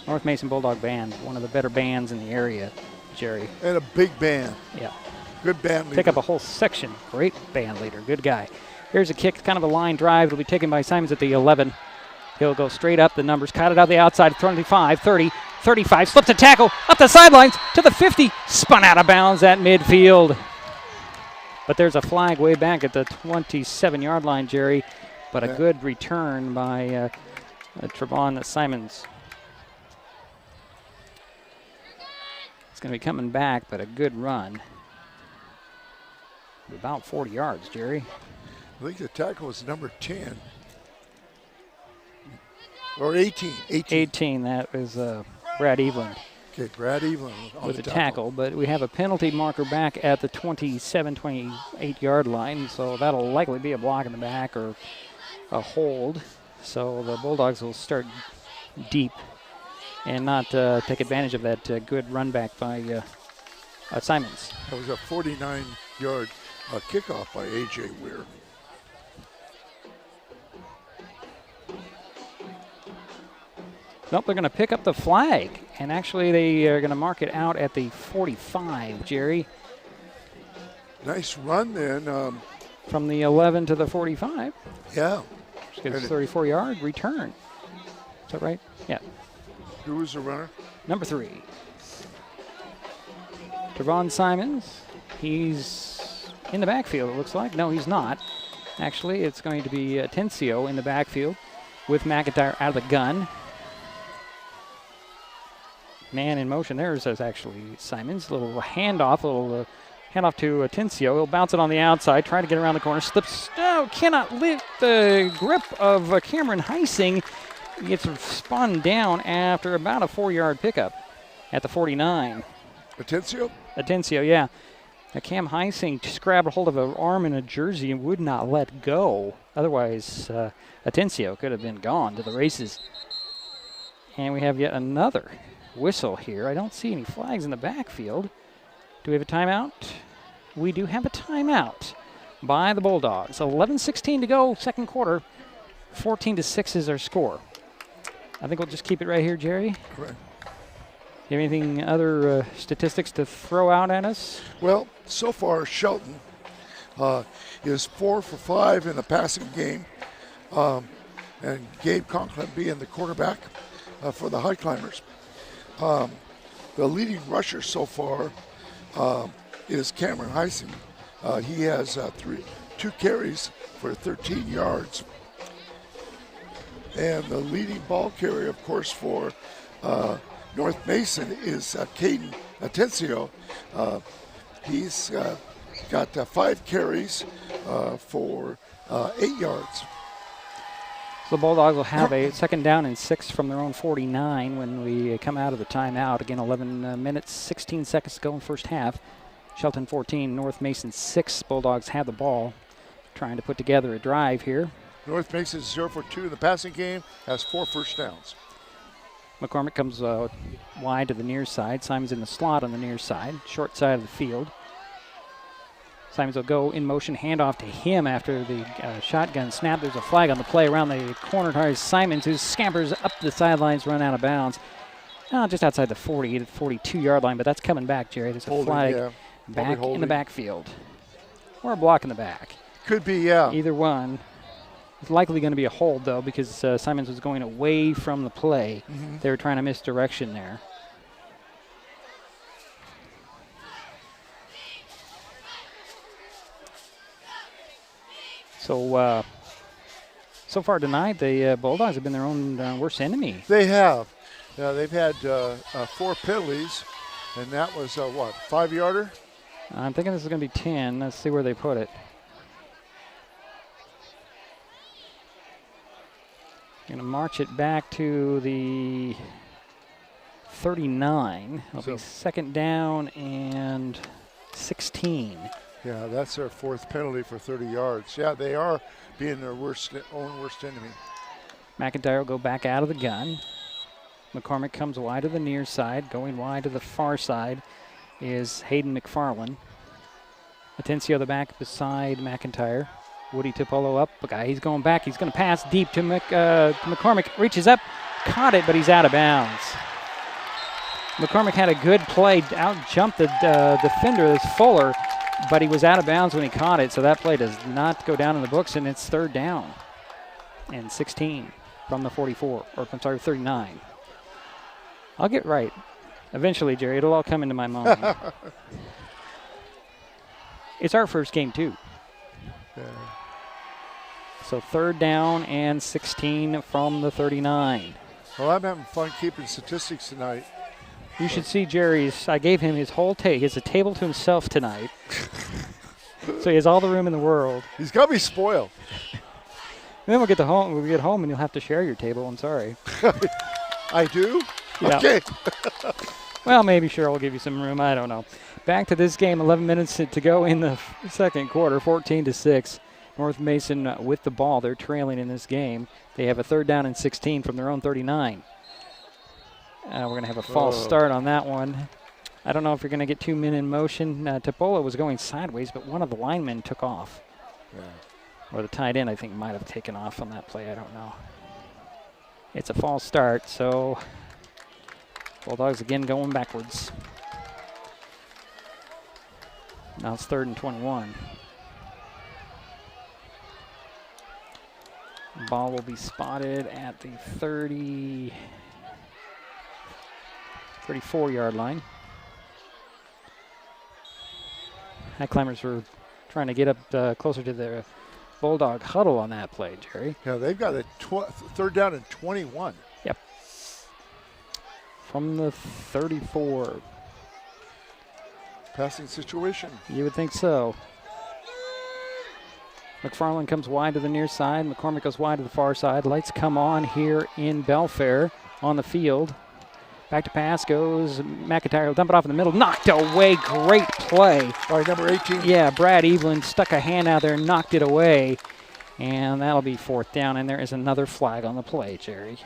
North Mason Bulldog Band, one of the better bands in the area, Jerry. And a big band. Yeah. Good band leader. Pick up a whole section. Great band leader. Good guy. Here's a kick, kind of a line drive. It'll be taken by Simons at the 11. He'll go straight up the numbers, cut it out the outside, 25, 30, 35, slips a tackle, up the sidelines to the 50, spun out of bounds at midfield. But there's a flag way back at the 27-yard line, Jerry. But a good return by Trevon Simons. It's going to be coming back, but a good run. About 40 yards, Jerry. I think the tackle was number 10. Or 18. 18, that was Brad Eveland. Okay, Brad Eveland with the tackle. But we have a penalty marker back at the 27, 28-yard line, so that'll likely be a block in the back or a hold. So the Bulldogs will start deep and not take advantage of that good run back by Simons. That was a 49-yard kickoff by A.J. Weir. Nope, they're going to pick up the flag, and actually they are going to mark it out at the 45, Jerry. Nice run then. From the 11 to the 45. Yeah. It's a 34-yard return. Is that right? Yeah. Who was the runner? Number 3. Trevon Simons. He's in the backfield, it looks like. No, he's not. Actually, it's going to be Atencio in the backfield with McIntyre out of the gun. Man in motion there is actually Simons. A little handoff, handoff to Atencio. He'll bounce it on the outside, try to get around the corner. Slips, cannot lift the grip of Cameron Heising. He gets spun down after about a 4-yard pickup at the 49. Atencio, yeah. Cam Heising just grabbed a hold of an arm in a jersey and would not let go. Otherwise, Atencio could have been gone to the races. And we have yet another whistle here. I don't see any flags in the backfield. Do we have a timeout? We do have a timeout by the Bulldogs. 11:16 to go, second quarter. 14-6 is our score. I think we'll just keep it right here, Jerry. Correct. You have anything other statistics to throw out at us? Well, so far Shelton is 4 for 5 in the passing game, and Gabe Conklin being the quarterback for the Highclimbers. The leading rusher so far is Cameron Heising. He has 2 carries for 13 yards. And the leading ball carrier, of course, for North Mason is Caden Atencio. He's got 5 carries for 8 yards. So the Bulldogs will have a second down and 6 from their own 49 when we come out of the timeout. Again, 11 minutes, 16 seconds to go in the first half. Shelton 14, North Mason 6. Bulldogs have the ball, trying to put together a drive here. North Mason is 0 for 2 in the passing game, has 4 first downs. McCormick comes wide to the near side. Simon's in the slot on the near side, short side of the field. Simons will go in motion, handoff to him after the shotgun snap. There's a flag on the play around the corner. Tries Simons, who scampers up the sidelines, run out of bounds. Just outside the 40, 42-yard line, but that's coming back, Jerry. There's a flag back in the backfield. Or a block in the back. Could be, yeah. Either one. It's likely going to be a hold, though, because Simons was going away from the play. They were trying to misdirection there. So, so far tonight, the Bulldogs have been their own worst enemy. They have. Yeah, they've had 4 penalties, and that was, 5-yarder? I'm thinking this is going to be 10. Let's see where they put it. Going to march it back to the 39. It'll be second down and 16. Yeah, that's their 4th penalty for 30 yards. Yeah, they are being their own worst enemy. McIntyre will go back out of the gun. McCormick comes wide to the near side. Going wide to the far side is Hayden McFarland. Atencio the back beside McIntyre. Woody Topolo up. He's going back. He's going to pass deep to McCormick. Reaches up, caught it, but he's out of bounds. McCormick had a good play, out-jumped the defender, that's Fuller, but he was out of bounds when he caught it, so that play does not go down in the books, and it's third down and 16 from the 44, or I'm sorry, 39. I'll get right. Eventually, Jerry, it'll all come into my mind. It's our first game, too. Yeah. So third down and 16 from the 39. Well, I'm having fun keeping statistics tonight. You should see Jerry's. I gave him his whole take. He has a table to himself tonight. So he has all the room in the world. He's got me spoiled. And then we'll get home and you'll have to share your table. I'm sorry. I do? Yeah. Okay. Well, maybe Cheryl will give you some room. I don't know. Back to this game, 11 minutes to go in the second quarter, 14-6. North Mason with the ball. They're trailing in this game. They have a third down and 16 from their own 39. We're going to have a false start on that one. I don't know if you're going to get 2 men in motion. Topola was going sideways, but one of the linemen took off. Yeah. Or the tight end, I think, might have taken off on that play. I don't know. It's a false start, so Bulldogs again going backwards. Now it's 3rd and 21. Ball will be spotted at the 34-yard line. Highclimbers were trying to get up closer to the Bulldog huddle on that play, Jerry. Yeah, they've got a third down and 21. Yep. From the 34. Passing situation. You would think so. McFarland comes wide to the near side. McCormick goes wide to the far side. Lights come on here in Belfair on the field. Back to pass goes McIntyre. Will dump it off in the middle. Knocked away. Great play. By number 18. Yeah, Brad Evelyn stuck a hand out there and knocked it away. And that'll be 4th down. And there is another flag on the play, Jerry.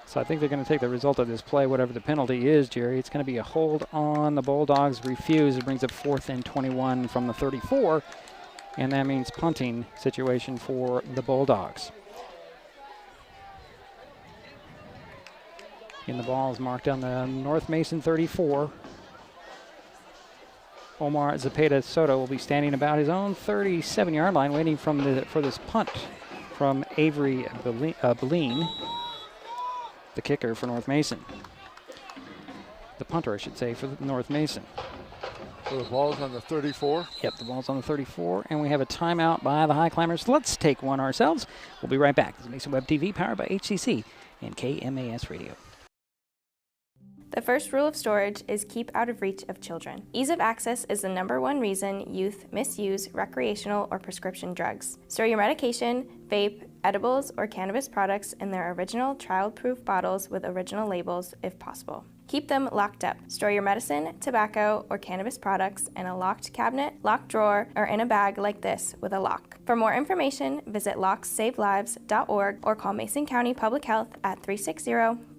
So I think they're going to take the result of this play, whatever the penalty is, Jerry. It's going to be a hold on the Bulldogs. Refuse. It brings up 4th and 21 from the 34. And that means punting situation for the Bulldogs. And the ball is marked on the North Mason 34. Omar Zepeda Soto will be standing about his own 37-yard line waiting for this punt from Avery Beline, the kicker for North Mason. The punter, I should say, for North Mason. So the ball's on the 34? Yep, the ball's on the 34, and we have a timeout by the Highclimbers. Let's take one ourselves. We'll be right back. This is Mason Web TV, powered by HCC and KMAS Radio. The first rule of storage is keep out of reach of children. Ease of access is the #1 reason youth misuse recreational or prescription drugs. Store your medication, vape, edibles, or cannabis products in their original child-proof bottles with original labels if possible. Keep them locked up. Store your medicine, tobacco, or cannabis products in a locked cabinet, locked drawer, or in a bag like this with a lock. For more information, visit locksavelives.org or call Mason County Public Health at 360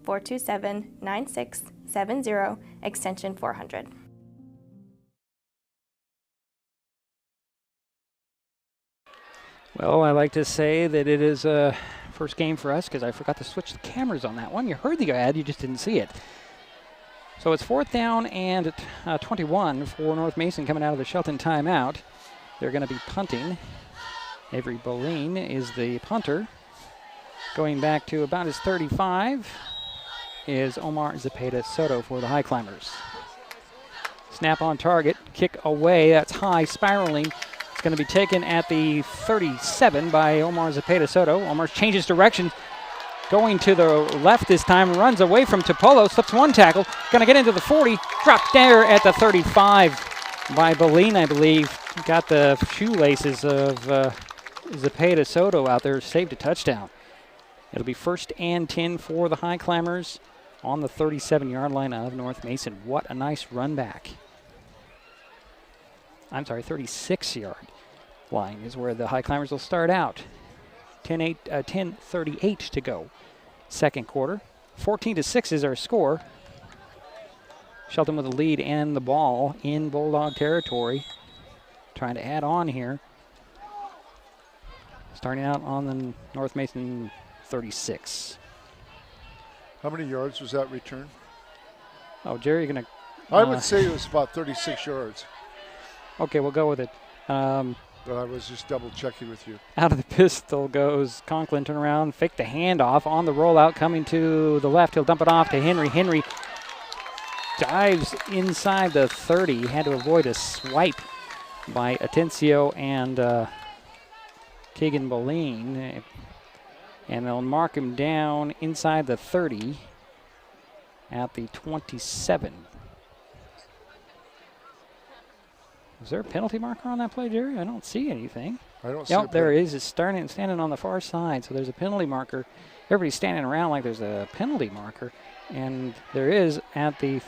427-9670, extension 400. Well, I like to say that it is a first game for us because I forgot to switch the cameras on that one. You heard the ad, you just didn't see it. So it's 4th down and 21 for North Mason coming out of the Shelton timeout. They're going to be punting. Avery Boleen is the punter. Going back to about his 35 is Omar Zepeda Soto for the Highclimbers. Snap on target, kick away, that's high, spiraling. It's going to be taken at the 37 by Omar Zepeda Soto. Omar changes direction, going to the left this time, runs away from Topolo, slips one tackle, going to get into the 40, dropped there at the 35 by Boleen, I believe. Got the shoelaces of Zepeda Soto out there, saved a touchdown. It'll be 1st and 10 for the Highclimbers on the 37-yard line of North Mason. What a nice run back. I'm sorry, 36-yard line is where the Highclimbers will start out. 10:38 to go. Second quarter. 14-6 is our score. Shelton with the lead and the ball in Bulldog territory. Trying to add on here. Starting out on the North Mason 36. How many yards was that return? Oh, Jerry, you're going to... I would say it was about 36 yards. Okay, we'll go with it. But I was just double checking with you. Out of the pistol goes Conklin, turn around, fake the handoff on the rollout, coming to the left. He'll dump it off to Henry. Henry dives inside the 30. Had to avoid a swipe by Atencio and Keegan Boleen. And they'll mark him down inside the 30 at the 27. Is there a penalty marker on that play, Jerry? I don't see anything. I don't see Yep, there it is. It's standing on the far side, so there's a penalty marker. Everybody's standing around like there's a penalty marker, and there is at the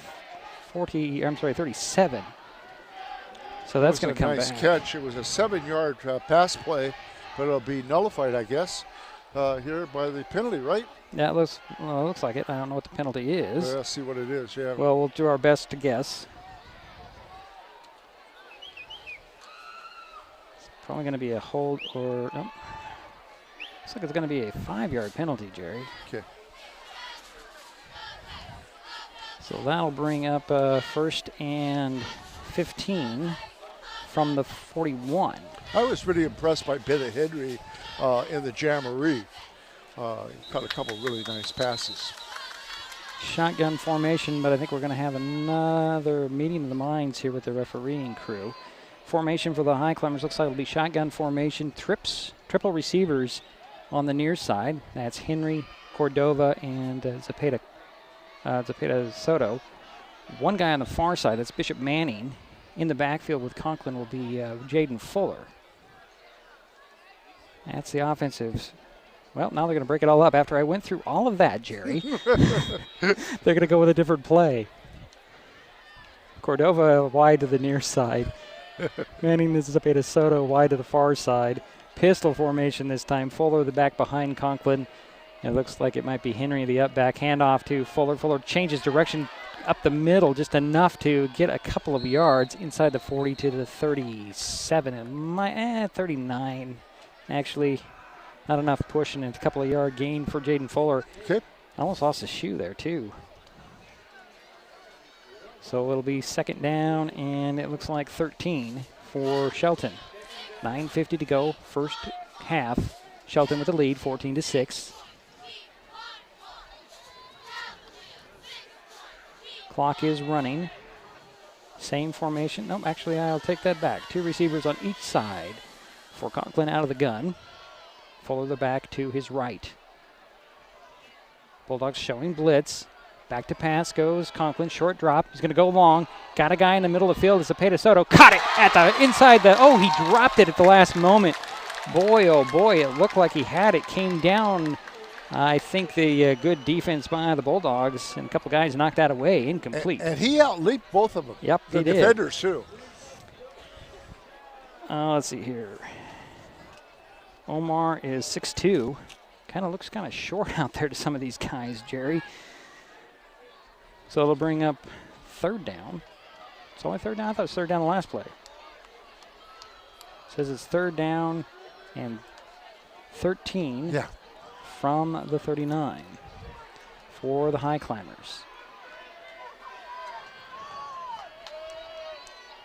37. So that's going to come nice back. Catch. It was a 7-yard pass play, but it'll be nullified, I guess, here by the penalty, right? Yeah, it looks like it. I don't know what the penalty is. Let's see what it is, yeah. Well, we'll do our best to guess. Probably going to be a hold or nope. Looks like it's going to be a 5-yard penalty, Jerry. Okay. So that'll bring up 1st and 15 from the 41. I was pretty impressed by Bennett Henry in the jamboree. Caught a couple really nice passes. Shotgun formation, but I think we're going to have another meeting of the minds here with the refereeing crew. Formation for the Highclimbers looks like it'll be shotgun formation, triple receivers on the near side. That's Henry, Cordova, and Zepeda Soto. One guy on the far side, that's Bishop Manning. In the backfield with Conklin will be Jaden Fuller. That's the offensive. Well, now they're going to break it all up. After I went through all of that, Jerry, they're going to go with a different play. Cordova wide to the near side. Manning is Zepeda Soto wide to the far side. Pistol formation this time. Fuller the back behind Conklin. It looks like it might be Henry the up back. Handoff to Fuller. Fuller changes direction up the middle just enough to get a couple of yards inside the 40 to the 37. And 39. Actually, not enough pushing. It's a couple of yard gain for Jaden Fuller. Okay. Almost lost his shoe there too. So it'll be 2nd down, and it looks like 13 for Shelton. 9:50 to go, first half. Shelton with the lead, 14-6. Clock is running. Same formation. Nope, actually, I'll take that back. 2 receivers on each side for Conklin out of the gun. Fuller the back to his right. Bulldogs showing blitz. Back to pass goes Conklin, short drop. He's going to go long. Got a guy in the middle of the field. It's Zepeda Soto. Caught it at the inside the. Oh, he dropped it at the last moment. Boy, oh boy, it looked like he had it. Came down. I think the good defense by the Bulldogs and a couple guys knocked that away. Incomplete. And he outleaped both of them. Yep, the he did. defenders too. Let's see here. Omar is 6'2". Kind of looks kind of short out there to some of these guys, Jerry. So it'll bring up third down. It's only third down? I thought it was third down the last play. It says it's third down and 13 from the 39 for the Highclimbers.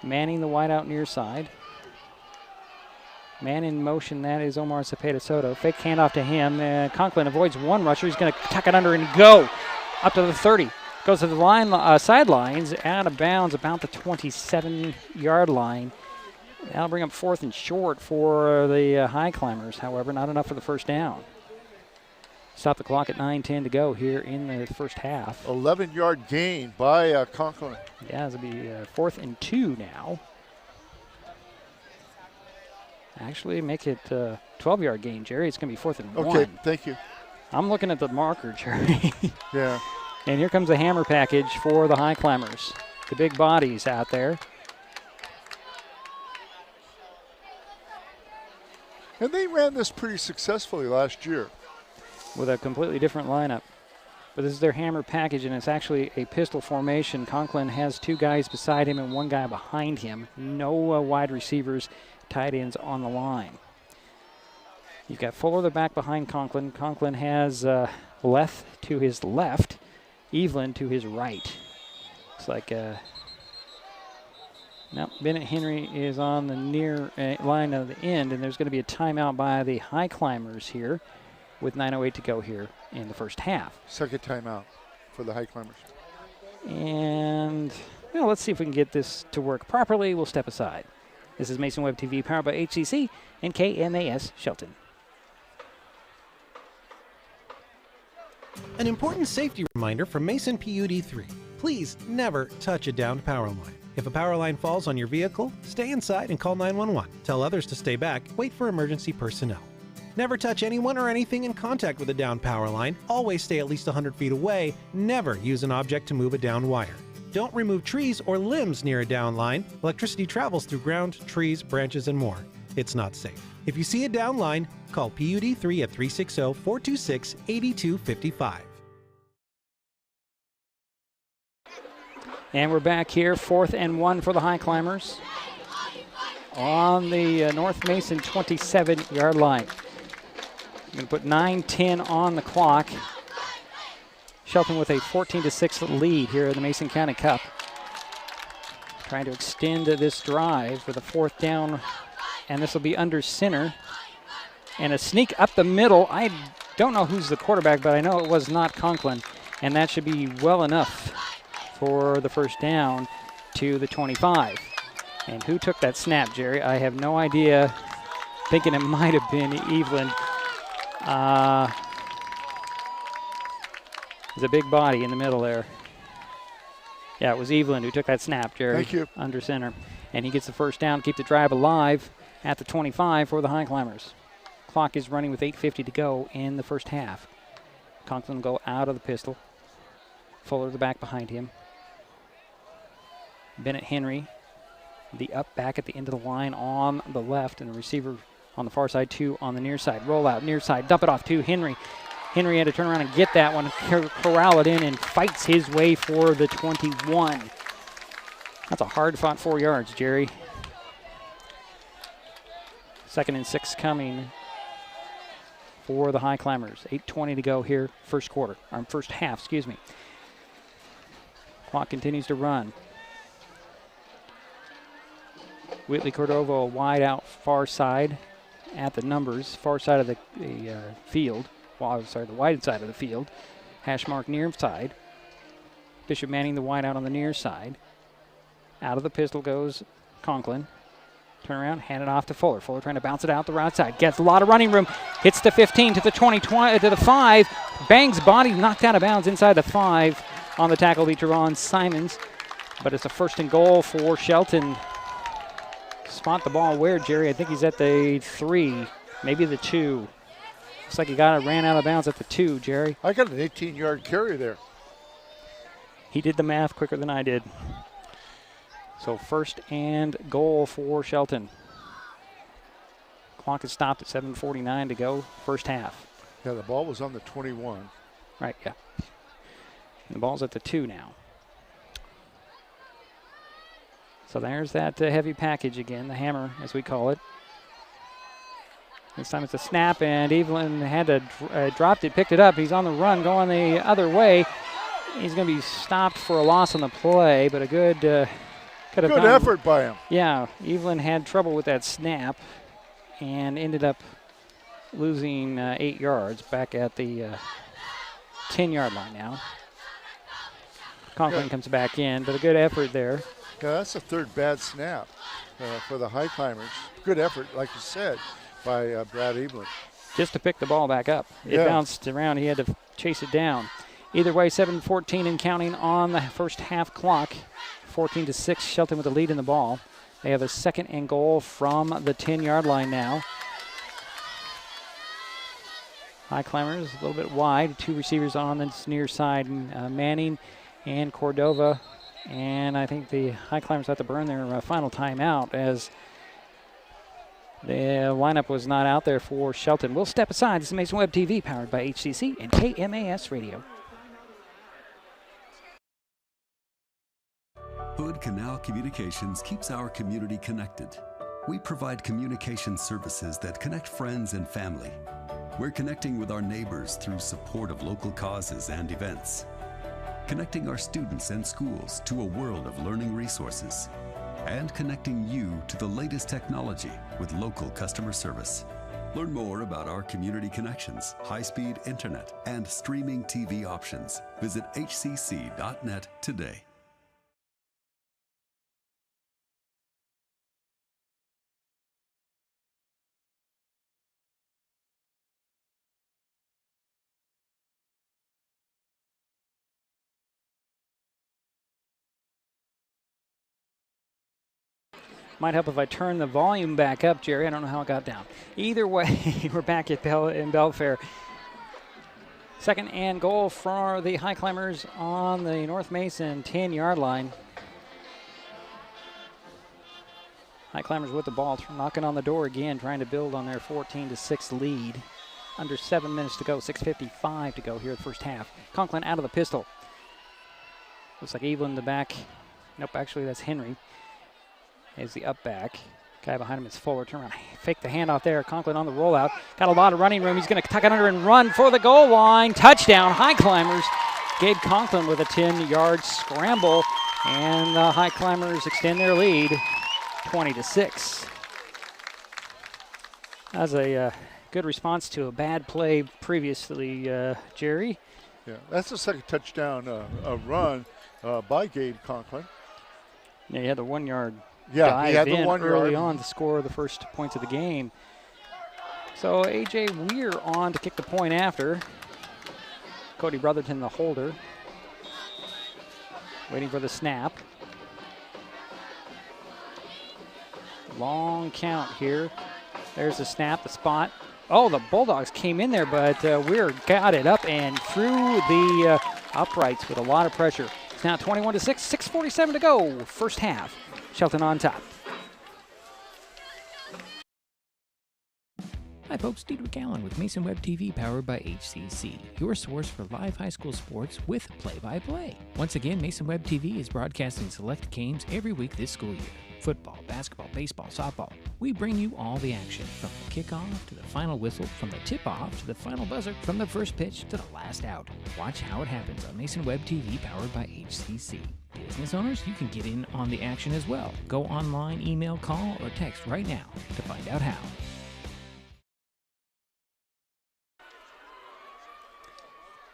Manning the wide out near side. Man in motion, that is Omar Cepeda Soto. Fake handoff to him. Conklin avoids one rusher. He's going to tuck it under and go up to the 30. Goes to the line, sidelines, out of bounds, about the 27-yard line. That'll bring up 4th and short for the Highclimbers. However, not enough for the first down. Stop the clock at 9:10 to go here in the first half. 11-yard gain by Conklin. Yeah, it'll be 4th and 2 now. Actually, make it 12-yard gain, Jerry. It's going to be 4th and 1. Okay, thank you. I'm looking at the marker, Jerry. Yeah. And here comes the hammer package for the Highclimbers. The big bodies out there. And they ran this pretty successfully last year. With a completely different lineup. But this is their hammer package, and it's actually a pistol formation. Conklin has 2 guys beside him and 1 guy behind him. No wide receivers, tight ends on the line. You've got Fuller the back behind Conklin. Conklin has Leth to his left, Evelyn to his right. Looks like now Bennett Henry is on the near line of the end, and there's going to be a timeout by the Highclimbers here with 9:08 to go here in the first half. Second timeout for the Highclimbers. And, well, let's see if we can get this to work properly. We'll step aside. This is Mason Web TV, powered by HCC and KMAS Shelton. An important safety reminder from Mason PUD3. Please never touch a downed power line. If a power line falls on your vehicle, stay inside and call 911. Tell others to stay back. Wait for emergency personnel. Never touch anyone or anything in contact with a downed power line. Always stay at least 100 feet away. Never use an object to move a downed wire. Don't remove trees or limbs near a down line. Electricity travels through ground, trees, branches, and more. It's not safe. If you see a down line, call PUD3 at 360-426-8255. And we're back here, 4th and 1 for the Highclimbers on the North Mason 27-yard line. I'm going to put 9:10 on the clock. Shelton with a 14-6 lead here in the Mason County Cup. Trying to extend this drive with a 4th down, and this will be under center. And a sneak up the middle. I don't know who's the quarterback, but I know it was not Conklin, and that should be well enough for the first down to the 25. And who took that snap, Jerry? I have no idea. Thinking it might have been Evelyn. There's a big body in the middle there. Yeah, it was Evelyn who took that snap, Jerry. Thank you. Under center. And he gets the first down, keep the drive alive at the 25 for the Highclimbers. Clock is running with 8:50 to go in the first half. Conklin will go out of the pistol. Fuller the back behind him. Bennett Henry, the up back at the end of the line on the left, and the receiver on the far side, 2 on the near side. Roll out, near side, dump it off to Henry. Henry had to turn around and get that one, corral it in, and fights his way for the 21. That's a hard-fought 4 yards, Jerry. 2nd and 6 coming for the Highclimbers. 8:20 to go here, first half, excuse me. Clock continues to run. Whitley Cordova wide out far side at the numbers, far side of the field. Well, sorry, the wide side of the field. Hash mark near side. Bishop Manning the wide out on the near side. Out of the pistol goes Conklin. Turn around, hand it off to Fuller. Fuller trying to bounce it out the right side. Gets a lot of running room. Hits the 15 to the 20 to the 5. Bangs body, knocked out of bounds inside the 5 on the tackle be Teron Simons. But it's a 1st and goal for Shelton. Spot the ball where, Jerry? I think he's at the 3, maybe the 2. Looks like he ran out of bounds at the 2, Jerry. I got an 18-yard carry there. He did the math quicker than I did. So 1st and goal for Shelton. Clock is stopped at 7:49 to go, first half. Yeah, the ball was on the 21. Right, yeah. And the ball's at the 2 now. So there's that heavy package again, the hammer as we call it. This time it's a snap, and Evelyn had to dropped it, picked it up. He's on the run, going the other way. He's going to be stopped for a loss on the play, but a good could have good effort by him. Yeah, Evelyn had trouble with that snap and ended up losing 8 yards back at the 10-yard line now. Conklin comes back in, but a good effort there. Yeah, that's the third bad snap for the Highclimbers. Good effort, like you said, by Brad Evelyn. Just to pick the ball back up. It bounced around. He had to chase it down. Either way, 7:14 and counting on the first half clock. 14-6, Shelton with the lead in the ball. They have a 2nd and goal from the 10-yard line now. Highclimbers a little bit wide. 2 receivers on this near side, Manning and Cordova. And I think the Highclimbers have to burn their final timeout as the lineup was not out there for Shelton. We'll step aside. This is Mason Web TV, powered by HCC and KMAS Radio. Hood Canal Communications keeps our community connected. We provide communication services that connect friends and family. We're connecting with our neighbors through support of local causes and events. Connecting our students and schools to a world of learning resources. And connecting you to the latest technology with local customer service. Learn more about our community connections, high-speed internet, and streaming TV options. Visit hcc.net today. Might help if I turn the volume back up, Jerry. I don't know how it got down. Either way, we're back at in Belfair. 2nd and goal for the Highclimbers on the North Mason 10-yard line. Highclimbers with the ball, knocking on the door again, trying to build on their 14-6 lead. Under 7 minutes to go, 6:55 to go here in the first half. Conklin out of the pistol. Looks like Evelyn in the back. Nope, actually that's Henry. Is the up back. Guy behind him is Fuller. Turn around, fake the handoff there. Conklin on the rollout. Got a lot of running room. He's going to tuck it under and run for the goal line. Touchdown, Highclimbers. Gabe Conklin with a 10-yard scramble. And the Highclimbers extend their lead 20-6. That was a good response to a bad play previously, Jerry. Yeah, that's the second touchdown run by Gabe Conklin. Yeah, he had the 1-yard he had the 1 early yard on to score the first points of the game. So A.J. Weir on to kick the point after. Cody Brotherton, the holder. Waiting for the snap. Long count here. There's the snap, the spot. Oh, the Bulldogs came in there, but Weir got it up and through the uprights with a lot of pressure. It's now 21-6, 6:47 to go, first half. Shelton on top. Hi folks, Diedrich Allen with Mason Web TV powered by HCC, your source for live high school sports with play-by-play. Once again, Mason Web TV is broadcasting select games every week this school year. Football, basketball, baseball, softball. We bring you all the action, from the kickoff to the final whistle, from the tip-off to the final buzzer, from the first pitch to the last out. Watch how it happens on Mason Web TV powered by HCC. Business owners, you can get in on the action as well. Go online, email, call, or text right now to find out how.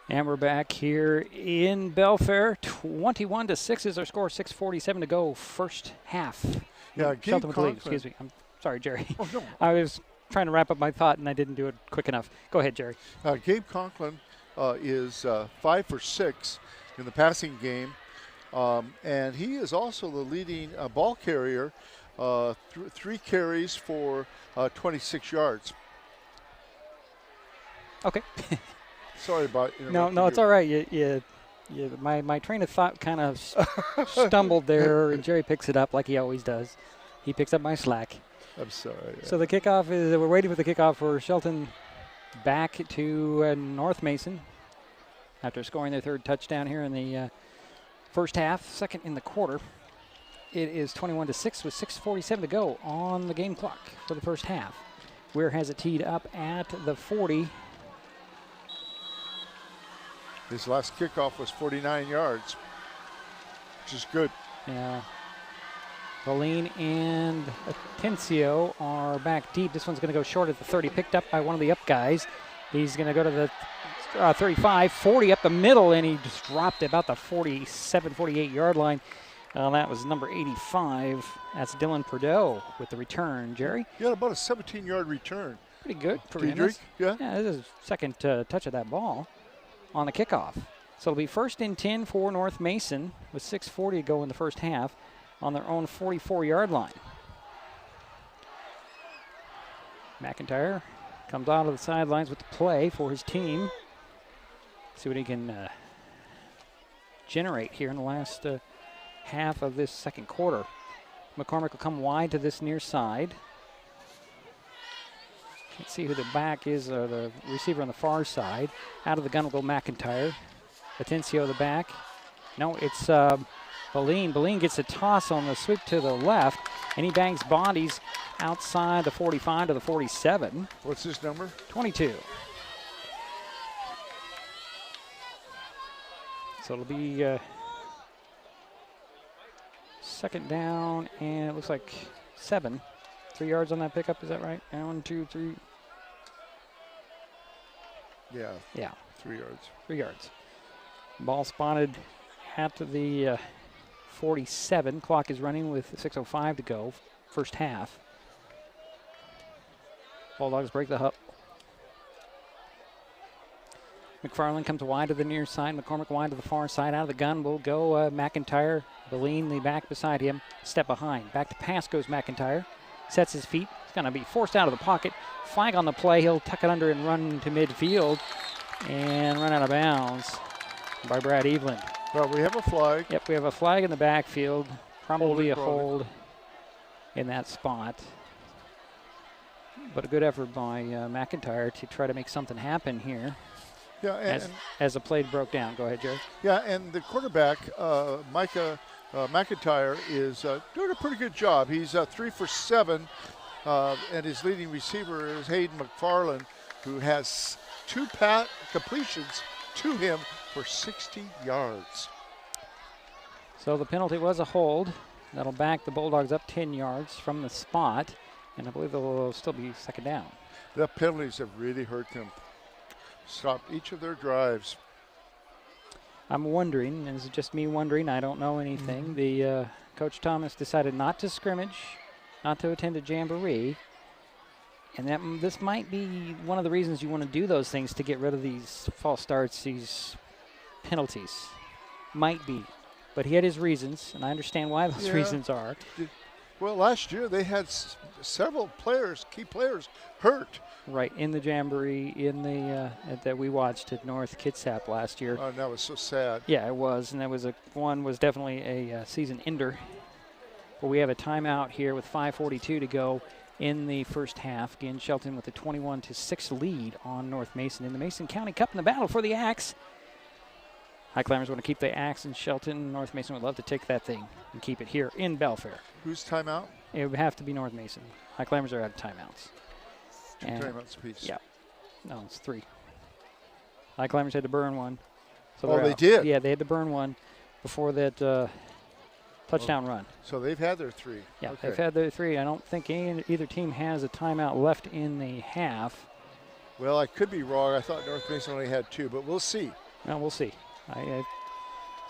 And we're back here in Belfair. 21-6 is our score. 6:47 to go, first half. Yeah, Shelton with the lead. Excuse me. I'm sorry, Jerry. Oh, no. I was trying to wrap up my thought, and I didn't do it quick enough. Go ahead, Jerry. Gabe Conklin is 5 for 6 in the passing game, and he is also the leading ball carrier. 3 carries for 26 yards. Okay. Sorry about No, it's all right. My train of thought kind of stumbled there, and Jerry picks it up like he always does. He picks up my slack. I'm sorry. Yeah. So the kickoff is, we're waiting for the kickoff for Shelton back to North Mason after scoring their 3rd touchdown here in the first half, 2nd in the quarter. It is 21-6 with 6:47 to go on the game clock for the first half. Ware has it teed up at the 40. His last kickoff was 49 yards, which is good. Yeah. Boleen and Atencio are back deep. This one's going to go short at the 30, picked up by one of the up guys. He's going to go to the 35, 40 up the middle, and he just dropped about the 47, 48-yard line. That was number 85. That's Dylan Perdeau with the return. Jerry? He had about a 17-yard return. Pretty good for Diedrich, him. Yeah, this is his second touch of that ball on the kickoff. So it'll be 1st and 10 for North Mason with 6:40 to go in the first half on their own 44-yard line. McIntyre comes out of the sidelines with the play for his team. See what he can generate here in the last half of this second quarter. McCormick will come wide to this near side. Can't see who the back is, or the receiver on the far side. Out of the gun will go McIntyre. Atencio the back. No, it's Boleen. Boleen gets a toss on the sweep to the left, and he bangs bodies outside the 45 to the 47. What's his number? 22. So it'll be second down, and it looks like 7. 3 yards on that pickup, is that right? 1, 2, 3. Yeah. Yeah. 3 yards. 3 yards. Ball spotted at the 47. Clock is running with 6:05 to go. First half. Bulldogs break the hup. McFarland comes wide to the near side. McCormick wide to the far side. Out of the gun will go McIntyre. Boleen, the back beside him, step behind. Back to pass goes McIntyre. Sets his feet. He's going to be forced out of the pocket. Flag on the play. He'll tuck it under and run to midfield and run out of bounds by Brad Evelyn. Well, we have a flag. Yep, we have a flag in the backfield. Probably a hold in that spot. But a good effort by McIntyre to try to make something happen here. Yeah, as the play broke down. Go ahead, Jerry. Yeah, and the quarterback, Micah McIntyre, is doing a pretty good job. He's 3 for 7, and his leading receiver is Hayden McFarland, who has 2 completions to him for 60 yards. So the penalty was a hold. That'll back the Bulldogs up 10 yards from the spot, and I believe they'll still be second down. The penalties have really hurt them. Stopped each of their drives. I'm wondering, and this is just me wondering, I don't know anything. The Coach Thomas decided not to scrimmage, not to attend a jamboree, and this might be one of the reasons you want to do those things, to get rid of these false starts, these penalties. Might be. But he had his reasons, and I understand why those reasons are. Well, last year they had several players, key players, hurt. Right, in the jamboree that we watched at North Kitsap last year. Oh, that was so sad. Yeah, it was, and that was one was definitely a season ender. But we have a timeout here with 5:42 to go in the first half. Again, Shelton with a 21-6 lead on North Mason in the Mason County Cup in the battle for the Axe. Highclimbers want to keep the Axe in Shelton. North Mason would love to take that thing and keep it here in Belfair. Who's timeout? It would have to be North Mason. Highclimbers are out of timeouts. 2 timeouts apiece. Yeah. No, it's 3. Highclimbers had to burn one. So they did? Yeah, they had to burn one before that touchdown run. So they've had their 3. Yeah, okay. They've had their 3. I don't think either team has a timeout left in the half. Well, I could be wrong. I thought North Mason only had 2, but we'll see. No, we'll see.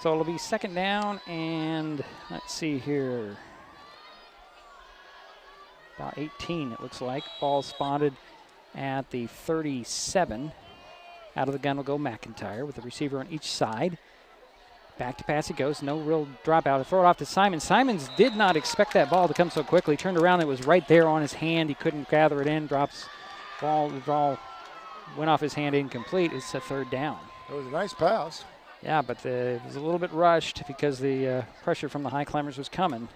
So it'll be second down, and let's see here. About 18, it looks like. Ball spotted at the 37. Out of the gun will go McIntyre with the receiver on each side. Back to pass he goes. No real dropout. To throw it off to Simon. Simons did not expect that ball to come so quickly. Turned around. It was right there on his hand. He couldn't gather it in. Drops ball. The ball went off his hand, incomplete. It's a third down. It was a nice pass. Yeah, but it was a little bit rushed because the pressure from the Highclimbers was coming.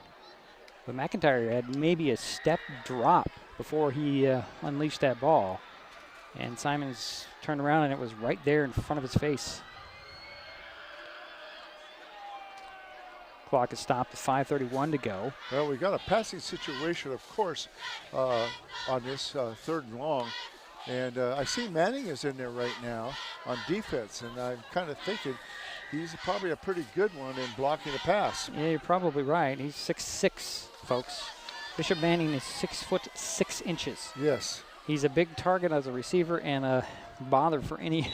But McIntyre had maybe a step drop before he unleashed that ball. And Simons turned around, and it was right there in front of his face. Clock is stopped at 5:31 to go. Well, we got a passing situation, of course, on this 3rd and long. And I see Manning is in there right now on defense, and I'm kind of thinking he's probably a pretty good one in blocking a pass. Yeah, you're probably right. He's 6'6", folks. Bishop Manning is 6'6". Yes. He's a big target as a receiver and a bother for any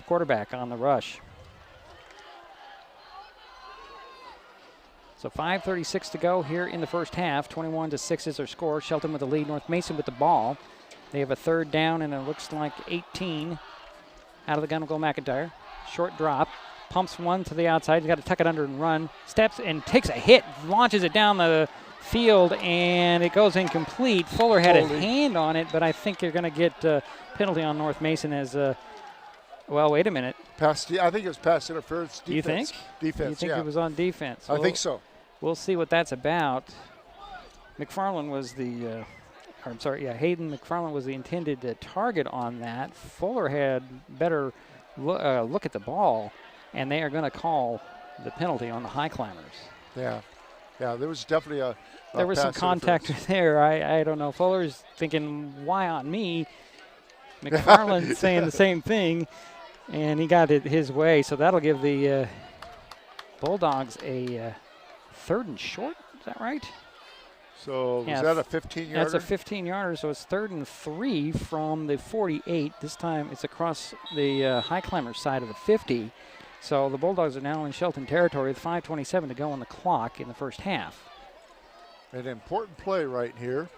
quarterback on the rush. So 5:36 to go here in the first half. 21-6 is their score. Shelton with the lead. North Mason with the ball. They have a 3rd down, and it looks like 18. Out of the gun will go McIntyre. Short drop. Pumps one to the outside. He's got to tuck it under and run. Steps and takes a hit. Launches it down the field, and it goes incomplete. Fuller had a hand on it, but I think you're going to get a penalty on North Mason as well, wait a minute. I think it was pass interference. Defense. You think? Defense, You think it was on defense? I think so. We'll see what that's about. McFarland was the, Hayden McFarland was the intended target on that. Fuller had better look at the ball, and they are going to call the penalty on the Highclimbers. Yeah, there was definitely there was some contact there. I don't know. Fuller's thinking, why on me? McFarland saying the same thing, and he got it his way. So that'll give the Bulldogs a 3rd and short. Is that right? So was that a 15-yarder? That's a 15-yarder, so it's 3rd and 3 from the 48. This time it's across the Highclimbers side of the 50. So the Bulldogs are now in Shelton territory with 5:27 to go on the clock in the first half. An important play right here.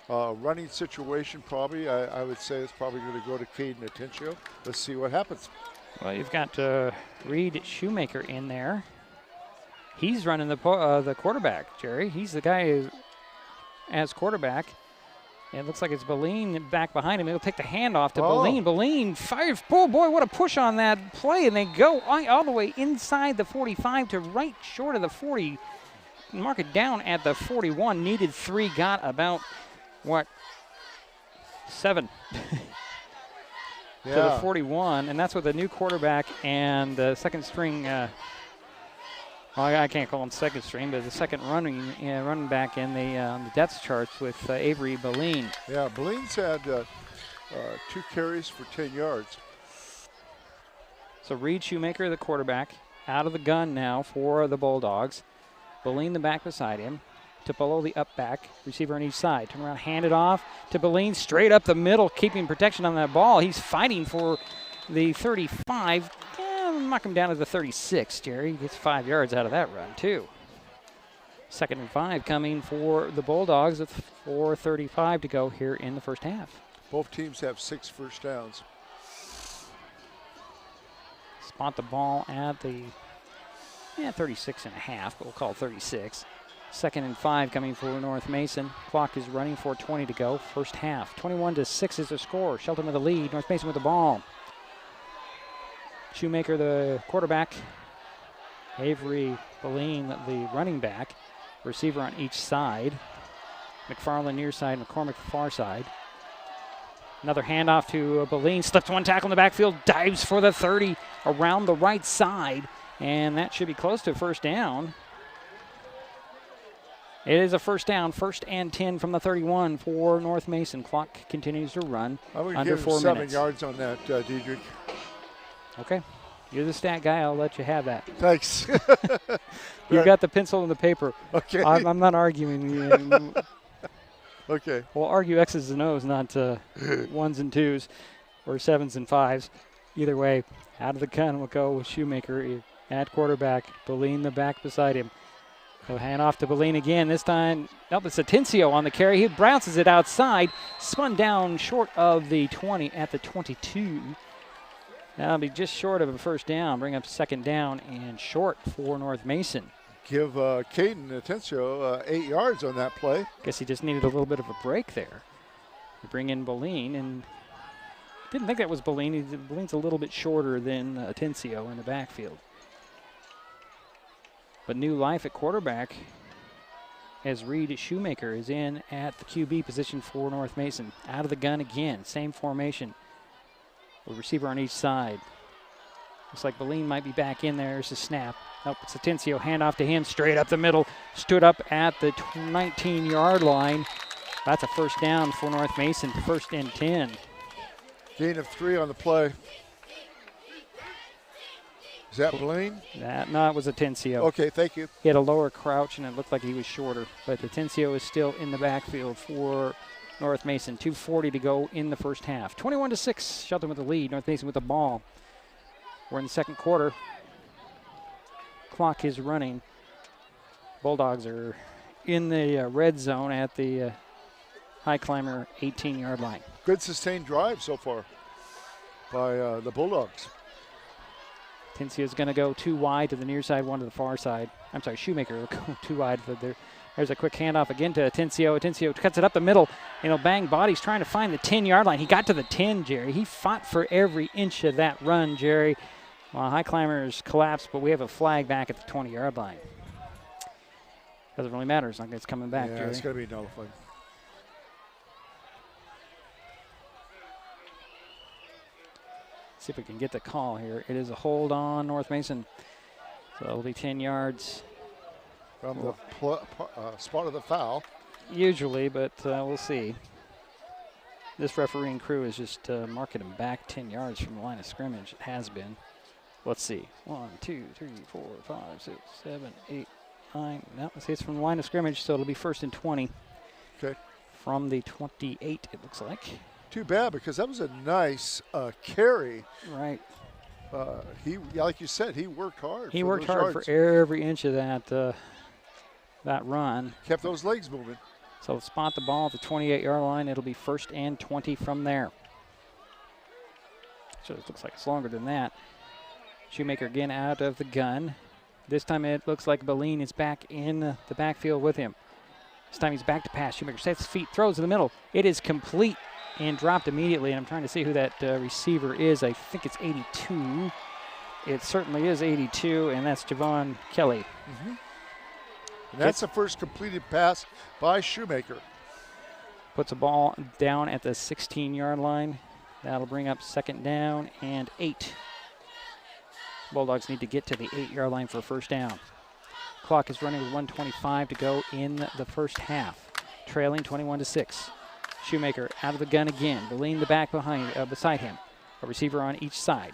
Running situation probably, I would say it's probably going to go to Caden Atencio. Let's see what happens. Well, you've got Reed Shoemaker in there. He's running the quarterback, Jerry. He's the guy who, as quarterback. It looks like it's Boleen back behind him. He'll take the handoff to Boleen. Boleen fires. Oh, boy, what a push on that play. And they go all the way inside the 45 to right short of the 40. Mark it down at the 41. Needed 3. Got about, 7 to the 41. And that's with a new quarterback and the second string. I can't call him second string, but the second running back in the depth charts with Avery Boleen. Yeah, Boleen's had 2 carries for 10 yards. So Reed Shoemaker, the quarterback, out of the gun now for the Bulldogs. Boleen the back beside him. Tupolo the up back, receiver on each side. Turn around, hand it off to Boleen, straight up the middle, keeping protection on that ball. He's fighting for the 35. Knock him down to the 36, Jerry. He gets 5 yards out of that run, too. 2nd and 5 coming for the Bulldogs with 4:35 to go here in the first half. Both teams have 6 first downs. Spot the ball at the 36 and a half, but we'll call it 36. 2nd and 5 coming for North Mason. Clock is running, 4:20 to go. First half. 21-6 is the score. Shelton with the lead. North Mason with the ball. Shoemaker, the quarterback. Avery Boleen, the running back. Receiver on each side. McFarland near side, McCormick far side. Another handoff to Boleen. Slips one tackle in the backfield. Dives for the 30 around the right side. And that should be close to a first down. It is a first down, 1st and 10 from the 31 for North Mason. Clock continues to run. I would under give 4 7 minutes. yards on that, Diedrich. Okay. You're the stat guy. I'll let you have that. Thanks. You got the pencil and the paper. Okay. I'm not arguing. Okay. We'll argue X's and O's, not 1s and 2s or 7s and 5s. Either way, out of the gun we'll go with Shoemaker at quarterback. Boleen the back beside him. He'll hand off to Boleen again. This time, nope, it's Atencio on the carry. He bounces it outside. Spun down short of the 20 at the 22. That'll be just short of a first down. Bring up 2nd down and short for North Mason. Give Caden Atencio 8 yards on that play. Guess he just needed a little bit of a break there. You bring in Boleen, and didn't think that was Boleen. Boleen's a little bit shorter than Atencio in the backfield. But new life at quarterback as Reed Shoemaker is in at the QB position for North Mason. Out of the gun again, same formation. A receiver on each side. Looks like Boleen might be back in there. There's a snap. Nope, it's Atencio. Hand off to him, straight up the middle. Stood up at the 19-yard line. That's a first down for North Mason, 1st and 10. Gain of 3 on the play. Is that Blaine? No, it was Atencio. Okay, thank you. He had a lower crouch, and it looked like he was shorter. But Atencio is still in the backfield for North Mason. 2:40 to go in the first half. 21-6, Shelton with the lead. North Mason with the ball. We're in the second quarter. Clock is running. Bulldogs are in the red zone at the Highclimber 18-yard line. Good sustained drive so far by the Bulldogs. Atencio's going to go 2 wide to the near side, 1 to the far side. I'm sorry, Shoemaker will go 2 wide. There's a quick handoff again to Atencio. Atencio cuts it up the middle, and he'll bang bodies trying to find the 10-yard line. He got to the 10, Jerry. He fought for every inch of that run, Jerry. Well, Highclimbers collapsed, but we have a flag back at the 20-yard line. Doesn't really matter as long as it's coming back, Yeah, Jerry. it's going to be nullified. See if we can get the call here. It is a hold on North Mason. So it'll be 10 yards. From the spot of the foul. Usually, but we'll see. This refereeing crew is just marking him back 10 yards from the line of scrimmage. It has been. Let's see. 1, 2, 3, 4, 5, 6, 7, 8, 9. No, let's see, it's from the line of scrimmage, so it'll be 1st and 20. Okay. From the 28, it looks like. Too bad, because that was a nice carry. Right. Like you said, he worked hard. He worked hard for every inch of that run. Kept those legs moving. So spot the ball at the 28-yard line. It'll be 1st and 20 from there. So it looks like it's longer than that. Shoemaker again out of the gun. This time it looks like Beline is back in the backfield with him. This time he's back to pass. Shoemaker sets his feet, throws in the middle. It is complete and dropped immediately. And I'm trying to see who that receiver is. I think it's 82. It certainly is 82, and that's Javon Kelly. Mm-hmm. And that's the first completed pass by Shoemaker. Puts the ball down at the 16-yard line. That'll bring up 2nd down and 8. Bulldogs need to get to the 8-yard line for a first down. Clock is running with 1:25 to go in the first half. Trailing 21-6. Shoemaker out of the gun again. Beline the back beside him. A receiver on each side.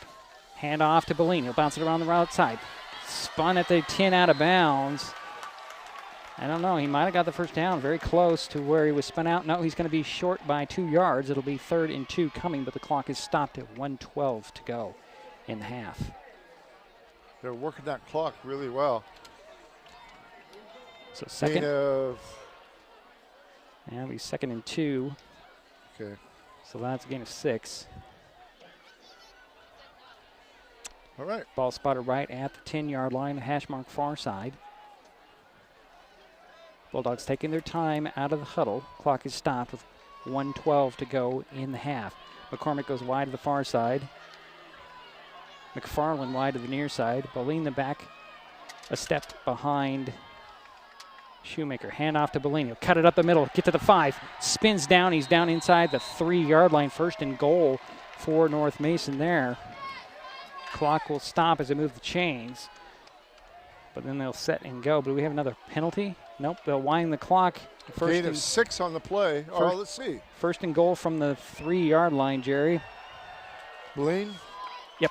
Hand off to Beline. He'll bounce it around the right side. Spun at the 10 out of bounds. I don't know. He might have got the first down very close to where he was spun out. No, he's going to be short by 2 yards. It'll be 3rd and 2 coming, but the clock is stopped at 1:12 to go in the half. They're working that clock really well. So second. Yeah, it'll be 2nd and 2. Okay. So that's a gain of 6. All right. Ball spotted right at the 10-yard line, hash mark far side. Bulldogs taking their time out of the huddle. Clock is stopped with 1:12 to go in the half. McCormick goes wide to the far side. McFarland wide to the near side. Beline the back a step behind Shoemaker. Hand off to Beline. He'll cut it up the middle. Get to the 5. Spins down. He's down inside the 3-yard line. 1st and goal for North Mason there. Clock will stop as they move the chains. But then they'll set and go. But do we have another penalty? Nope. They'll wind the clock. Gain of 6 on the play. Let's see. 1st and goal from the 3-yard line, Jerry. Beline? Yep.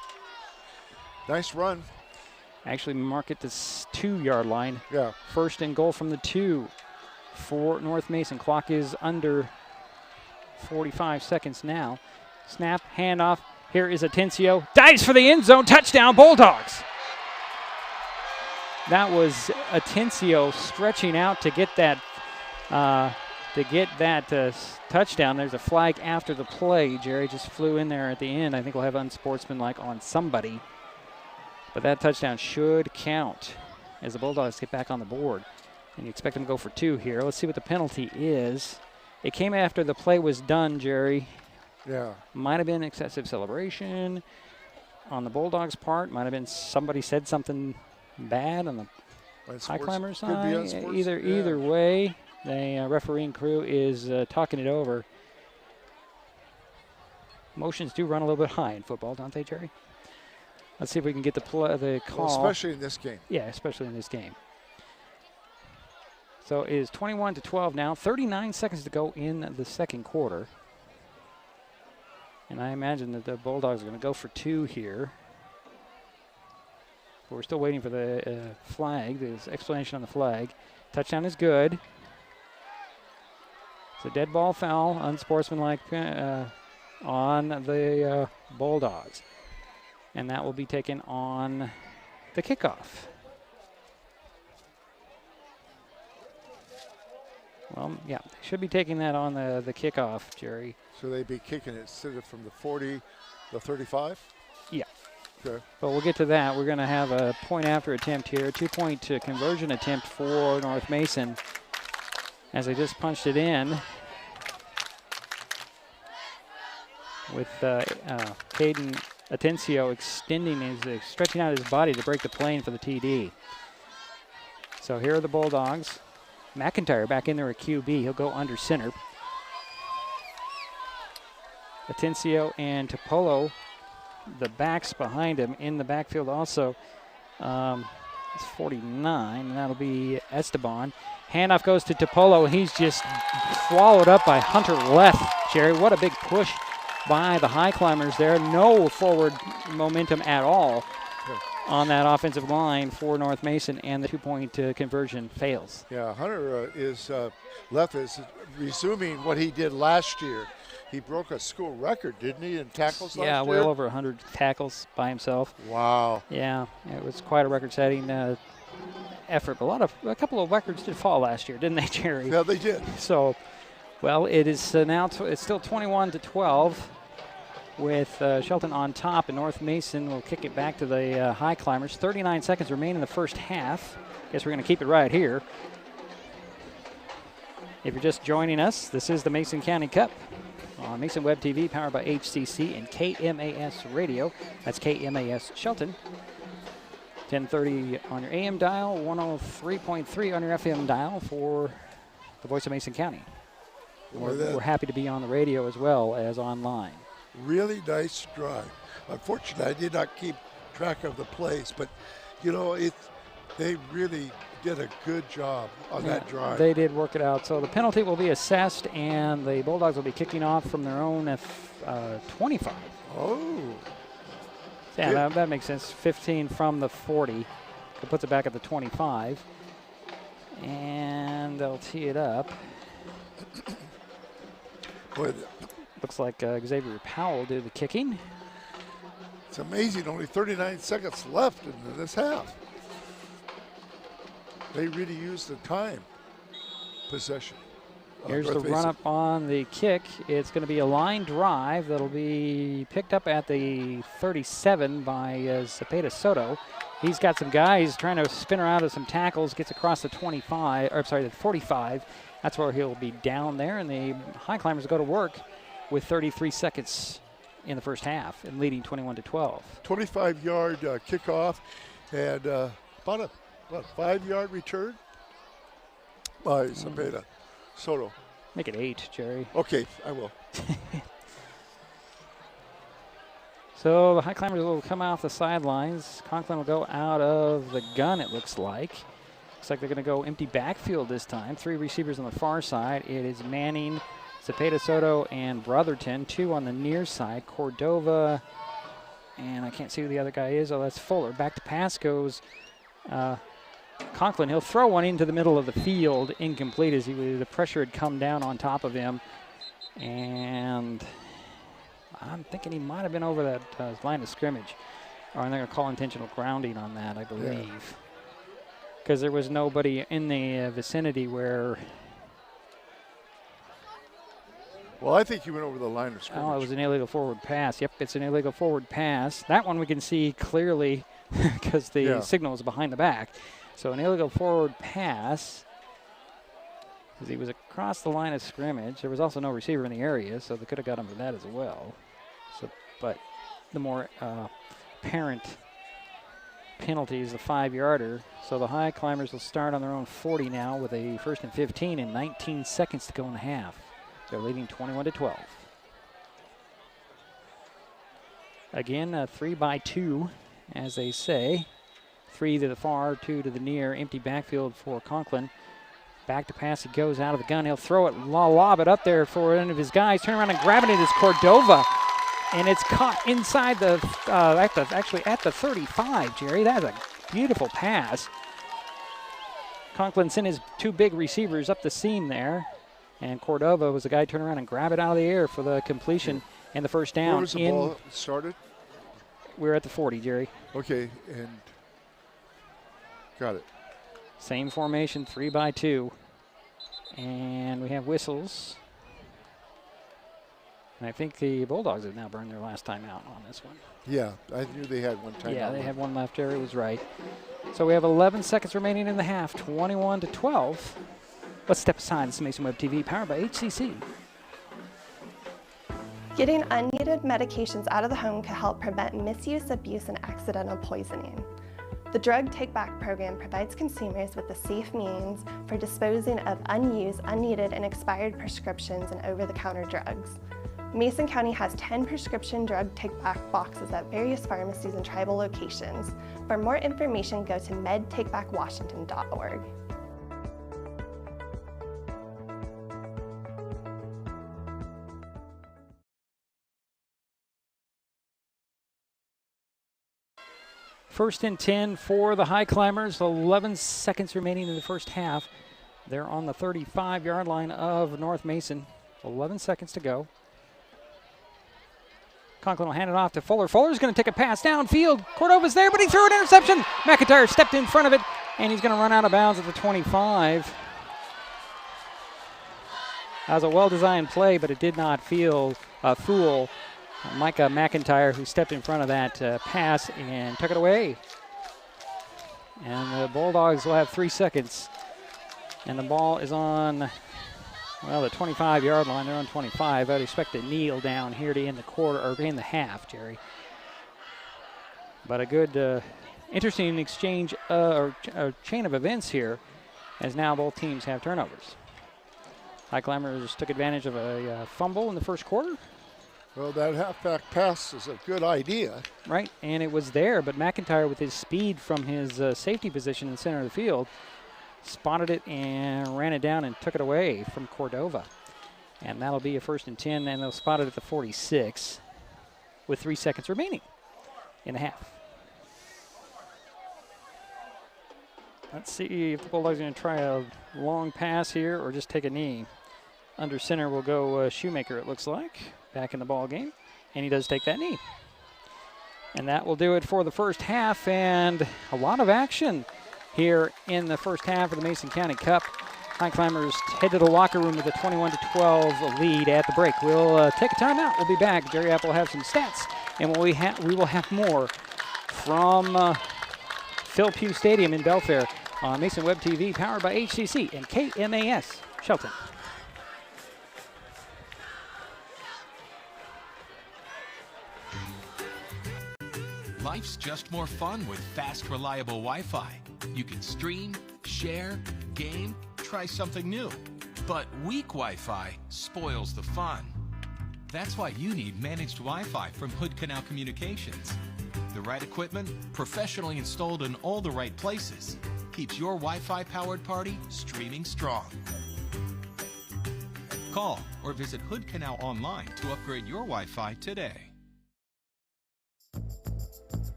Nice run. Actually mark it to 2-yard line. Yeah. 1st and goal from the 2 for North Mason. Clock is under 45 seconds now. Snap, handoff. Here is Atencio. Dives for the end zone. Touchdown, Bulldogs. That was Atencio stretching out to get that touchdown. There's a flag after the play. Jerry just flew in there at the end. I think we'll have unsportsmanlike on somebody. But that touchdown should count as the Bulldogs get back on the board. And you expect them to go for 2 here. Let's see what the penalty is. It came after the play was done, Jerry. Yeah. Might have been excessive celebration on the Bulldogs' part. Might have been somebody said something bad on the Highclimbers side. Either way, the refereeing crew is talking it over. Emotions do run a little bit high in football, don't they, Jerry? Let's see if we can get the call. Well, especially in this game. Yeah, especially in this game. So it is 21-12 now. 39 seconds to go in the second quarter. And I imagine that the Bulldogs are going to go for 2 here. But we're still waiting for the flag, the explanation on the flag. Touchdown is good. It's a dead ball foul, unsportsmanlike on the Bulldogs. And that will be taken on the kickoff. Well, yeah, they should be taking that on the kickoff, Jerry. So they'd be kicking it instead of from the 40, the 35? Yeah. Okay. But we'll get to that. We're going to have a point after attempt here, 2-point conversion attempt for North Mason as they just punched it in with Caden Atencio stretching out his body to break the plane for the TD. So here are the Bulldogs. McIntyre back in there at QB. He'll go under center. Atencio and Topolo, the backs behind him in the backfield also. It's 49, and that'll be Esteban. Handoff goes to Topolo. He's just swallowed up by Hunter Leth. Jerry, what a big push by the Highclimbers there. No forward momentum at all on that offensive line for North Mason, and the 2-point conversion fails. Yeah, Hunter Leth is resuming what he did last year. He broke a school record, didn't he, in tackles last year? Yeah, well over 100 tackles by himself. Wow. Yeah, it was quite a record-setting effort. But a couple of records did fall last year, didn't they, Jerry? Yeah, they did. So, well, it is now it's still 21-12 with Shelton on top, and North Mason will kick it back to the Highclimbers. 39 seconds remain in the first half. Guess we're going to keep it right here. If you're just joining us, this is the Mason County Cup on Mason Web TV, powered by HCC and KMAS Radio. That's KMAS Shelton. 1030 on your AM dial, 103.3 on your FM dial for the voice of Mason County. We're happy to be on the radio as well as online. Really nice drive. Unfortunately, I did not keep track of the plays, but, you know, they really did a good job on that drive. They did work it out. So the penalty will be assessed, and the Bulldogs will be kicking off from their own 25. Oh. Yeah, that makes sense. 15 from the 40. It puts it back at the 25. And they'll tee it up. Boy, looks like Xavier Powell did the kicking. It's amazing. Only 39 seconds left in this half. They really used the time possession. Here's the run-up on the kick. It's going to be a line drive that'll be picked up at the 37 by Zepeda Soto. He's got some guys trying to spin her out of some tackles, gets across the 25, or sorry, the 45. That's where he'll be down there, and the Highclimbers go to work with 33 seconds in the first half and leading 21-12. 25-yard kickoff and about a 5-yard return by Zepeda Soto. Make it 8, Jerry. Okay, I will. So the Highclimbers will come off the sidelines. Conklin will go out of the gun, it looks like. Looks like they're going to go empty backfield this time. 3 receivers on the far side. It is Manning, Zepeda Soto, and Brotherton. 2 on the near side. Cordova, and I can't see who the other guy is. Oh, that's Fuller. Back to pass goes Conklin. He'll throw one into the middle of the field, incomplete as the pressure had come down on top of him. And I'm thinking he might have been over that line of scrimmage. Or they're going to call intentional grounding on that, I believe. Because there was nobody in the vicinity where... Well, I think he went over the line of scrimmage. Oh, it was an illegal forward pass. Yep, it's an illegal forward pass. That one we can see clearly because the signal is behind the back. So an illegal forward pass. Because he was across the line of scrimmage. There was also no receiver in the area, so they could have got him for that as well. So, but the more apparent penalty is the 5-yarder. So the Highclimbers will start on their own 40 now with a 1st and 15 and 19 seconds to go in the half. They're leading 21-12. Again, 3-by-2 as they say. 3 to the far, 2 to the near. Empty backfield for Conklin. Back to pass, he goes out of the gun. He'll throw it, lob it up there for one of his guys. Turn around and grab it. It is Cordova. And it's caught inside the, actually at the 35, Jerry. That's a beautiful pass. Conklin sent his 2 big receivers up the seam there. And Cordova was the guy turn around and grab it out of the air for the completion and the first down. Where was the ball started? We're at the 40, Jerry. Okay, and got it. Same formation, 3 by 2. And we have whistles. And I think the Bulldogs have now burned their last time out on this one. Yeah, I knew they had one time. Yeah, they had one left. Jerry was right. So we have 11 seconds remaining in the half, 21 to 12. Let's step aside. This is Mason Web TV, powered by HCC. Getting unneeded medications out of the home can help prevent misuse, abuse, and accidental poisoning. The Drug Take Back program provides consumers with a safe means for disposing of unused, unneeded, and expired prescriptions and over-the-counter drugs. Mason County has 10 prescription drug take-back boxes at various pharmacies and tribal locations. For more information, go to medtakebackwashington.org. First and 10 for the Highclimbers. 11 seconds remaining in the first half. They're on the 35-yard line of North Mason. 11 seconds to go. Conklin will hand it off to Fuller. Fuller's going to take a pass downfield. Cordova's there, but he threw an interception. McIntyre stepped in front of it, and he's going to run out of bounds at the 25. That was a well-designed play, but it did not fool Micah McIntyre, who stepped in front of that pass and took it away. And the Bulldogs will have 3 seconds. And the ball is on, well, the 25-yard line. They're on 25. I'd expect to kneel down here to end the quarter, or end the half, Jerry. But a good, interesting exchange or chain of events here, as now both teams have turnovers. Highclimbers took advantage of a fumble in the first quarter. Well, that halfback pass is a good idea. Right, and it was there, but McIntyre, with his speed from his safety position in the center of the field, spotted it and ran it down and took it away from Cordova. And that'll be a 1st and 10, and they'll spot it at the 46 with 3 seconds remaining in the half. Let's see if the Bulldogs are going to try a long pass here or just take a knee. Under center will go Shoemaker, it looks like, back in the ball game, and he does take that knee. And that will do it for the first half, and a lot of action here in the first half of the Mason County Cup. Highclimbers head to the locker room with a 21-12 lead at the break. We'll take a timeout. We'll be back. Jerry Apple will have some stats, and we will have more from Phil Pugh Stadium in Belfair on Mason Web TV, powered by HCC and KMAS Shelton. Life's just more fun with fast, reliable Wi-Fi. You can stream, share, game, try something new. But weak Wi-Fi spoils the fun. That's why you need managed Wi-Fi from Hood Canal Communications. The right equipment, professionally installed in all the right places, keeps your Wi-Fi powered party streaming strong. Call or visit Hood Canal online to upgrade your Wi-Fi today.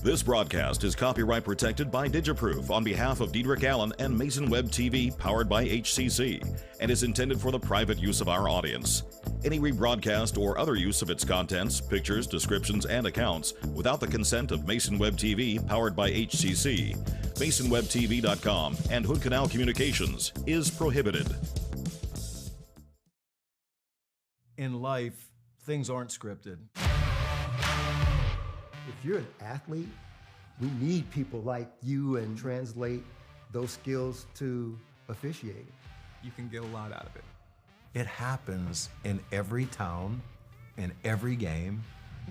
This broadcast is copyright protected by Digiproof on behalf of Diedrich Allen and Mason Web TV, powered by HCC, and is intended for the private use of our audience. Any rebroadcast or other use of its contents, pictures, descriptions, and accounts without the consent of Mason Web TV, powered by HCC, MasonWebTV.com, and Hood Canal Communications is prohibited. In life, things aren't scripted. If you're an athlete, we need people like you and translate those skills to officiating. You can get a lot out of it. It happens in every town, in every game.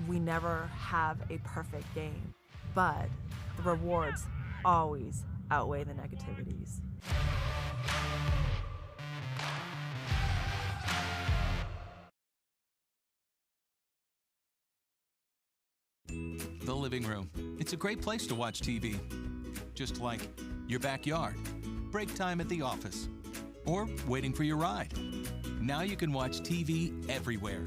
We never have a perfect game, but the rewards always outweigh the negativities. The living room. It's a great place to watch TV. Just like your backyard, break time at the office, or waiting for your ride. Now you can watch TV everywhere.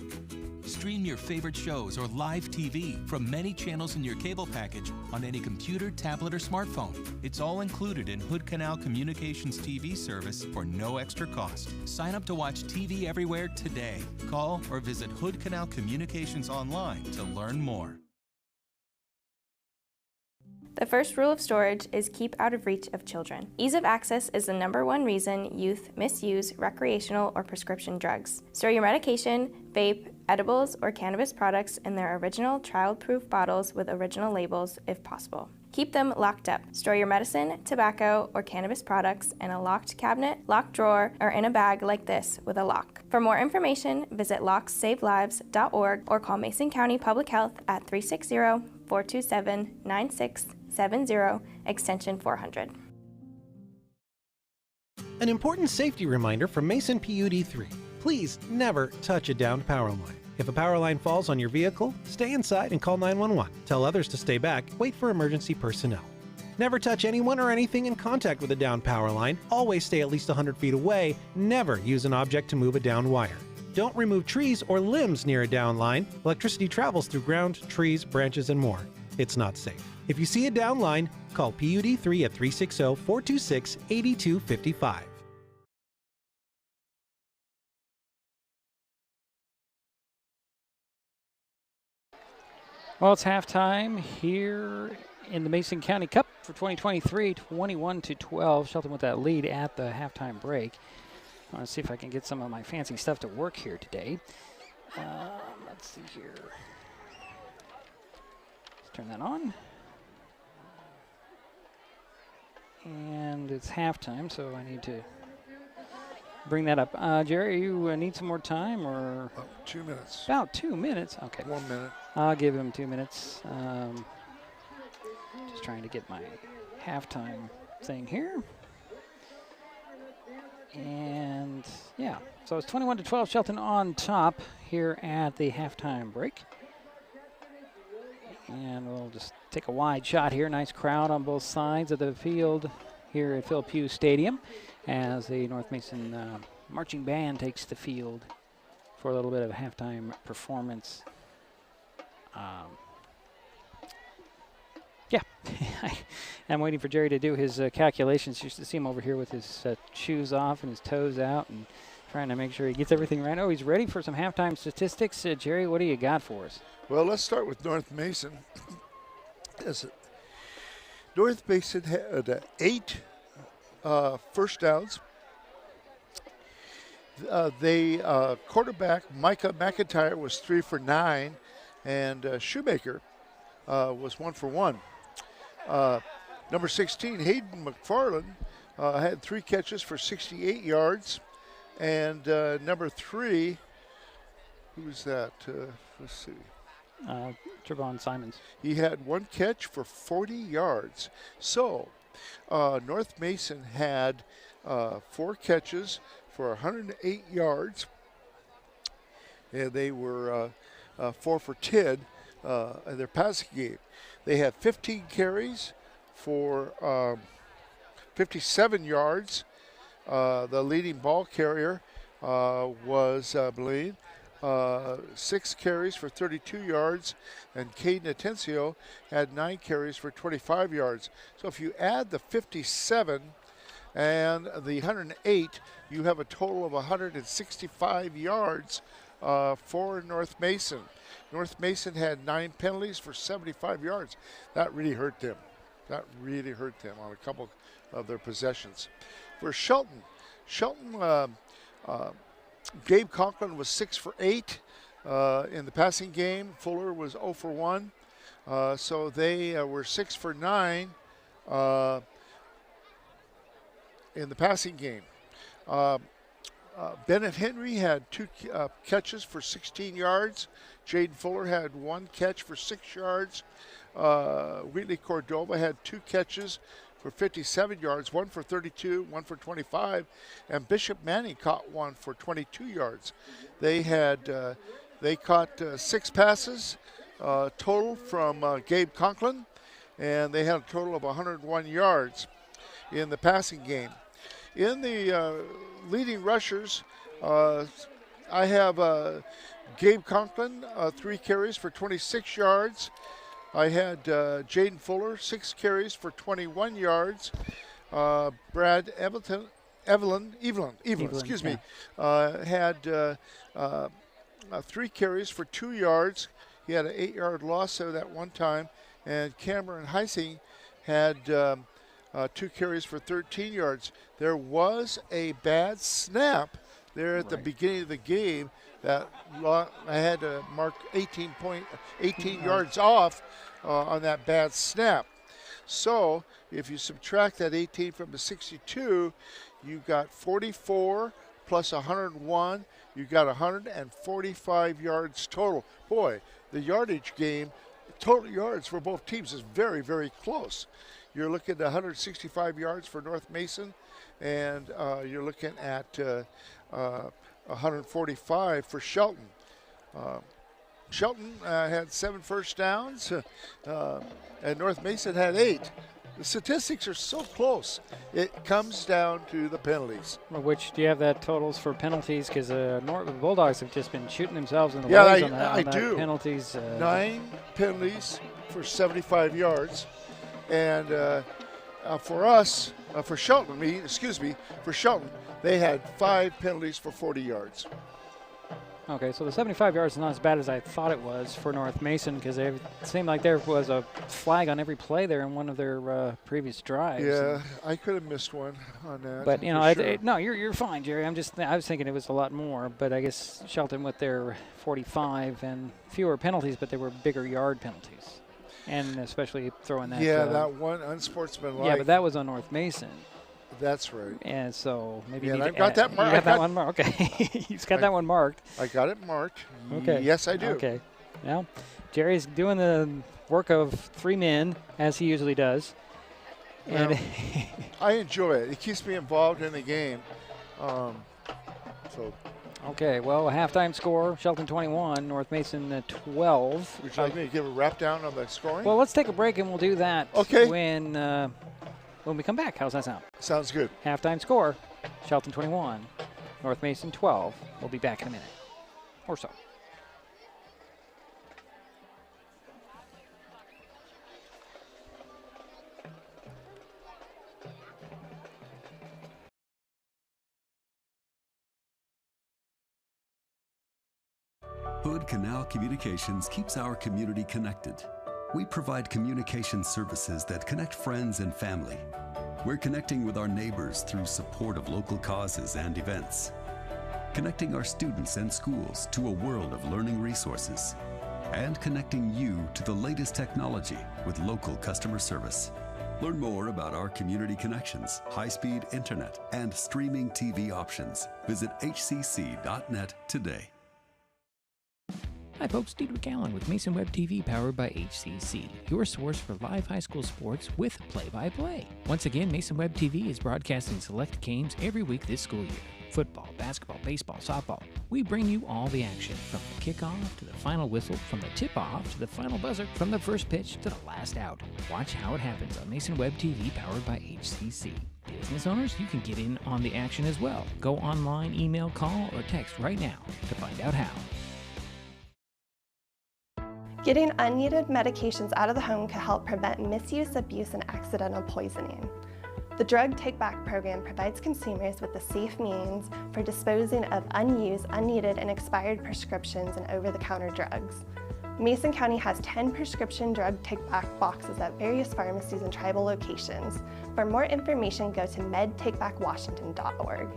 Stream your favorite shows or live TV from many channels in your cable package on any computer, tablet, or smartphone. It's all included in Hood Canal Communications TV service for no extra cost. Sign up to watch TV everywhere today. Call or visit Hood Canal Communications online to learn more. The first rule of storage is keep out of reach of children. Ease of access is the #1 reason youth misuse recreational or prescription drugs. Store your medication, vape, edibles, or cannabis products in their original child-proof bottles with original labels if possible. Keep them locked up. Store your medicine, tobacco, or cannabis products in a locked cabinet, locked drawer, or in a bag like this with a lock. For more information, visit lockssavelives.org or call Mason County Public Health at 360-427-9670, extension 400. An important safety reminder from Mason PUD3. Please never touch a downed power line. If a power line falls on your vehicle, stay inside and call 911. Tell others to stay back, wait for emergency personnel. Never touch anyone or anything in contact with a downed power line. Always stay at least 100 feet away. Never use an object to move a downed wire. Don't remove trees or limbs near a downed line. Electricity travels through ground, trees, branches, and more. It's not safe. If you see a downed line, call PUD3 at 360-426-8255. Well, it's halftime here in the Mason County Cup for 2023, 21-12. Shelton with that lead at the halftime break. I want to see if I can get some of my fancy stuff to work here today. Let's see here. Let's turn that on. And it's halftime, so I need to bring that up. Jerry, you need some more time, or? 2 minutes. About 2 minutes. Okay. 1 minute. I'll give him 2 minutes. Just trying to get my halftime thing here. And yeah, so it's 21-12, Shelton on top here at the halftime break. And we'll just take a wide shot here. Nice crowd on both sides of the field here at Phil Pugh Stadium as the North Mason marching band takes the field for a little bit of a halftime performance. Yeah, I'm waiting for Jerry to do his calculations. You should see him over here with his shoes off and his toes out and trying to make sure he gets everything right. Oh, he's ready for some halftime statistics. Jerry, what do you got for us? Well, let's start with North Mason. North Mason had 8 first downs. Quarterback Micah McIntyre was 3 for 9, and Shoemaker was 1 for 1. Number 16, Hayden McFarland, had 3 catches for 68 yards. And number 3, who was that? Let's see. Trevon Simons. He had 1 catch for 40 yards. So North Mason had 4 catches for 108 yards. And they were 4 for 10 in their passing game. They had 15 carries for 57 yards. The leading ball carrier was Blaine. 6 carries for 32 yards, and Caden Atencio had 9 carries for 25 yards. So if you add the 57 and the 108, you have a total of 165 yards for North Mason. North Mason had 9 penalties for 75 yards. That really hurt them. On a couple of their possessions. For Shelton, Gabe Conklin was 6 for 8 in the passing game. Fuller was 0 for 1. So they were 6 for 9 in the passing game. Bennett Henry had 2 catches for 16 yards. Jaden Fuller had 1 catch for 6 yards. Wheatley Cordova had 2 catches for 57 yards, 1 for 32, 1 for 25, and Bishop Manning caught 1 for 22 yards. They caught 6 passes total from Gabe Conklin, and they had a total of 101 yards in the passing game. In the leading rushers, I have Gabe Conklin, 3 carries for 26 yards. I had Jaden Fuller, 6 carries for 21 yards. Brad Evelyn, excuse me, had 3 carries for 2 yards. He had an 8-yard loss at that one time. And Cameron Heising had 2 carries for 13 yards. There was a bad snap there at the beginning of the game that I had to mark 18 yards off on that bad snap. So if you subtract that 18 from the 62, you got 44 plus 101. You got 145 yards total. Boy, the yardage game, total yards for both teams is very, very close. You're looking at 165 yards for North Mason, and you're looking at 145 for Shelton. Shelton had 7 first downs, and North Mason had 8. The statistics are so close. It comes down to the penalties. Which, do you have that totals for penalties? Because the Bulldogs have just been shooting themselves in the legs on that. I do. Penalties. 9 penalties for 75 yards. And for us, for Shelton, they had 5 penalties for 40 yards. Okay, so the 75 yards is not as bad as I thought it was for North Mason, because it seemed like there was a flag on every play there in one of their previous drives. Yeah, I could have missed one on that. But you know, no, you're fine, Jerry. I was thinking it was a lot more, but I guess Shelton with their 45 and fewer penalties, but they were bigger yard penalties, and especially throwing that. Yeah, that one unsportsmanlike. Yeah, but that was on North Mason. That's right. And so maybe I've got that marked. You got that one marked. Okay, you've got that one marked. I got it marked. Okay. Yes, I do. Okay. Now, Jerry's doing the work of 3 men as he usually does. And I enjoy it. It keeps me involved in the game. Okay. Well, a halftime score: Shelton 21, North Mason 12. Would you like me to give a wrap down on the scoring? Well, let's take a break and we'll do that. Okay. When we come back. How's that sound? Sounds good. Halftime score, Shelton 21, North Mason 12. We'll be back in a minute or so. Hood Canal Communications keeps our community connected. We provide communication services that connect friends and family. We're connecting with our neighbors through support of local causes and events. Connecting our students and schools to a world of learning resources. And connecting you to the latest technology with local customer service. Learn more about our community connections, high-speed internet, and streaming TV options. Visit hcc.net today. Hi folks, Diedrich Allen with Mason Web TV powered by HCC, your source for live high school sports with play-by-play. Once again, Mason Web TV is broadcasting select games every week this school year. Football, basketball, baseball, softball. We bring you all the action, from the kickoff to the final whistle, from the tip-off to the final buzzer, from the first pitch to the last out. Watch how it happens on Mason Web TV powered by HCC. Business owners, you can get in on the action as well. Go online, email, call, or text right now to find out how. Getting unneeded medications out of the home can help prevent misuse, abuse, and accidental poisoning. The Drug Take Back program provides consumers with a safe means for disposing of unused, unneeded, and expired prescriptions and over-the-counter drugs. Mason County has 10 prescription drug take-back boxes at various pharmacies and tribal locations. For more information, go to medtakebackwashington.org.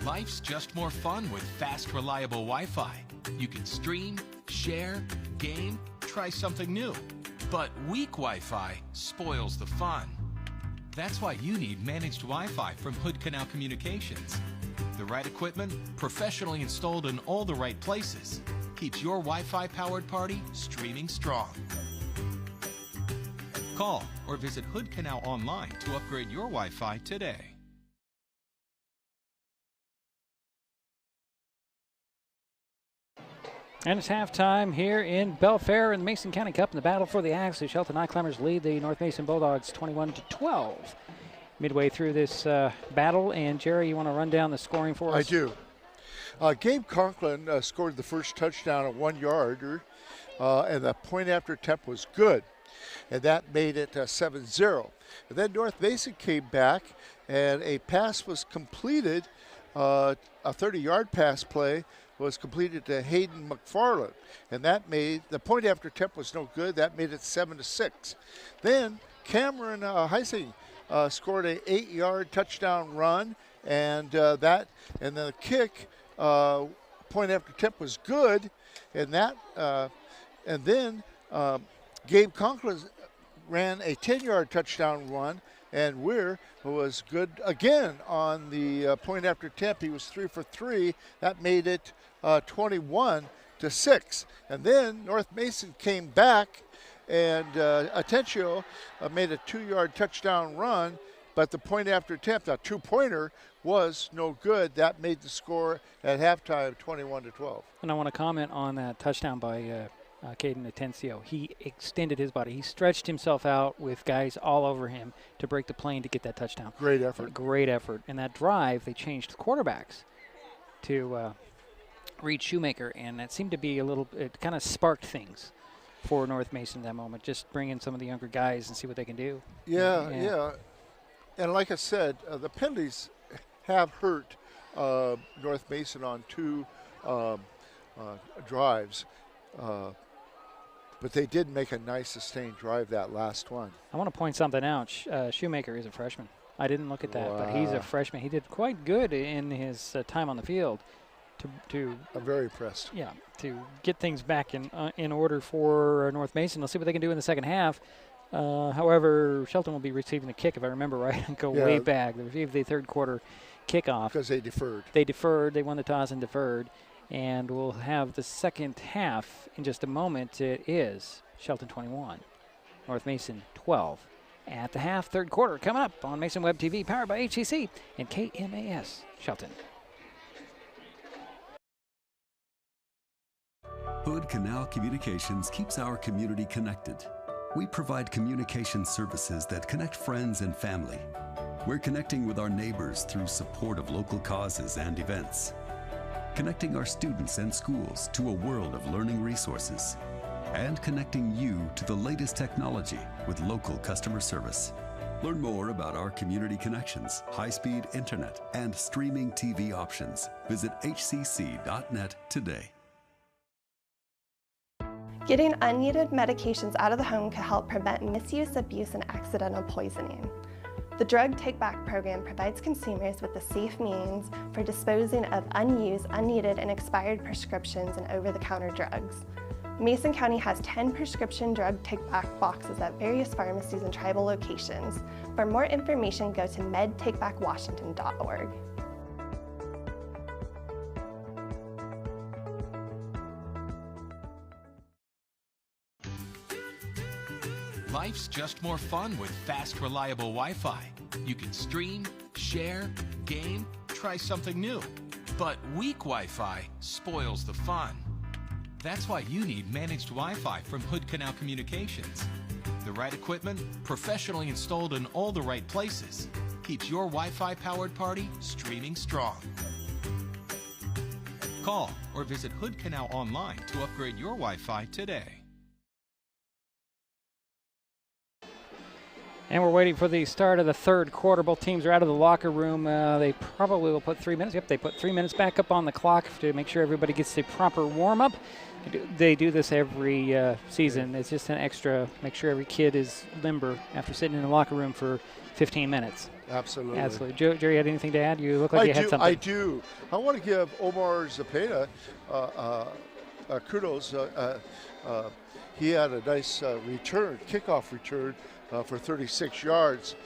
Life's just more fun with fast, reliable Wi-Fi. You can stream, share, game, try something new. But weak Wi-Fi spoils the fun. That's why you need managed Wi-Fi from Hood Canal Communications. The right equipment, professionally installed in all the right places, keeps your Wi-Fi powered party streaming strong. Call or visit Hood Canal online to upgrade your Wi-Fi today. And it's halftime here in Belfair in the Mason County Cup in the battle for the Axe. The Shelton Highclimbers lead the North Mason Bulldogs 21-12. Midway through this battle, and Jerry, you want to run down the scoring for us? I do. Gabe Conklin scored the first touchdown at 1 yard, and the point after attempt was good, and that made it 7-0. And then North Mason came back, and a pass was completed, a 30-yard pass play was completed to Hayden McFarland, and that made the point after attempt was no good. That made it 7-6. Then Cameron Heising scored a 8-yard touchdown run, and then the kick point after attempt was good, and then Gabe Conklin ran a 10-yard touchdown run, and Weir was good again on the point after attempt. He was 3 for 3. That made it 21-6. And then North Mason came back, and Atencio made a 2-yard touchdown run, but the point after attempt, a 2-pointer, was no good. That made the score at halftime 21-12. And I want to comment on that touchdown by Caden Atencio. He extended his body. He stretched himself out with guys all over him to break the plane to get that touchdown. Great effort. Great effort. And that drive, they changed quarterbacks to Reed Shoemaker, and that seemed to be it kind of sparked things for North Mason at that moment. Just bring in some of the younger guys and see what they can do. Yeah. And like I said, the penalties have hurt North Mason on 2 drives. But they did make a nice sustained drive that last one. I want to point something out. Shoemaker is a freshman. I didn't look at that, but he's a freshman. He did quite good in his time on the field. I'm very impressed. Yeah, to get things back in order for North Mason. Let's see what they can do in the second half. However, Shelton will be receiving the kick, if I remember right, and go way back. They received the third quarter kickoff. Because they deferred. They won the toss and deferred. And we'll have the second half in just a moment. It is Shelton 21, North Mason 12. At the half, third quarter coming up on Mason Web TV, powered by HCC and KMAS Shelton. Hood Canal Communications keeps our community connected. We provide communication services that connect friends and family. We're connecting with our neighbors through support of local causes and events. Connecting our students and schools to a world of learning resources, and connecting you to the latest technology with local customer service. Learn more about our community connections, high-speed internet, and streaming TV options. Visit hcc.net today. Getting unneeded medications out of the home can help prevent misuse, abuse, and accidental poisoning. The Drug Take Back program provides consumers with a safe means for disposing of unused, unneeded, and expired prescriptions and over-the-counter drugs. Mason County has 10 prescription drug take-back boxes at various pharmacies and tribal locations. For more information, go to medtakebackwashington.org. Life's just more fun with fast, reliable Wi-Fi. You can stream, share, game, try something new. But weak Wi-Fi spoils the fun. That's why you need managed Wi-Fi from Hood Canal Communications. The right equipment, professionally installed in all the right places, keeps your Wi-Fi powered party streaming strong. Call or visit Hood Canal online to upgrade your Wi-Fi today. And we're waiting for the start of the third quarter. Both teams are out of the locker room. They probably will put 3 minutes. Yep, they put 3 minutes back up on the clock to make sure everybody gets the proper warm-up. They do this every season. It's just an extra, make sure every kid is limber after sitting in the locker room for 15 minutes. Absolutely. Absolutely. Jerry, you had anything to add? You look like you had something. I do. I want to give Omar Zepeda kudos. He had a nice kickoff return for 36 yards.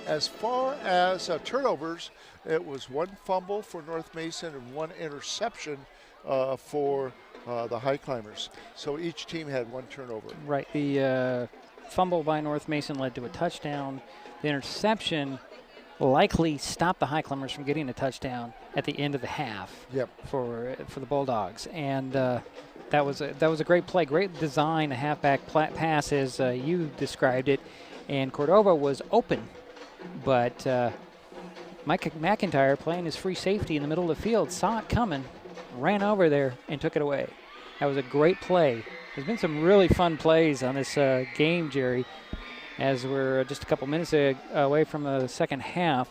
As far as turnovers, it was 1 fumble for North Mason and 1 interception for the Highclimbers. So each team had 1 turnover. Right. The fumble by North Mason led to a touchdown. The interception likely stop the Highclimbers from getting a touchdown at the end of the half. Yep. For the Bulldogs, and that was a great play, great design, a halfback pass as you described it, and Cordova was open, but Mike McIntyre, playing his free safety in the middle of the field, saw it coming, ran over there and took it away. That was a great play. There's been some really fun plays on this game, Jerry, as we're just a couple minutes away from the second half.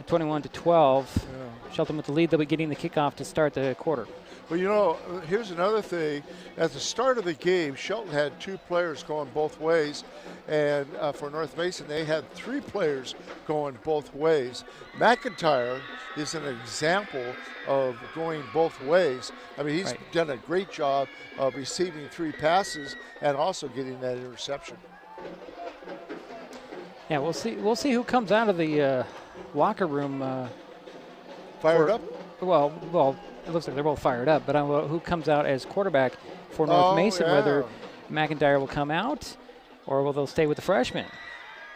21-12. Yeah. Shelton with the lead. They'll be getting the kickoff to start the quarter. Well, you know, here's another thing. At the start of the game, Shelton had 2 players going both ways, and for North Mason, they had 3 players going both ways. McIntyre is an example of going both ways. I mean, he's done a great job of receiving 3 passes and also getting that interception. Yeah, we'll see. We'll see who comes out of the locker room. Fired up? Well, it looks like they're both fired up, but who comes out as quarterback for North Mason, whether McIntyre will come out or will they stay with the freshman?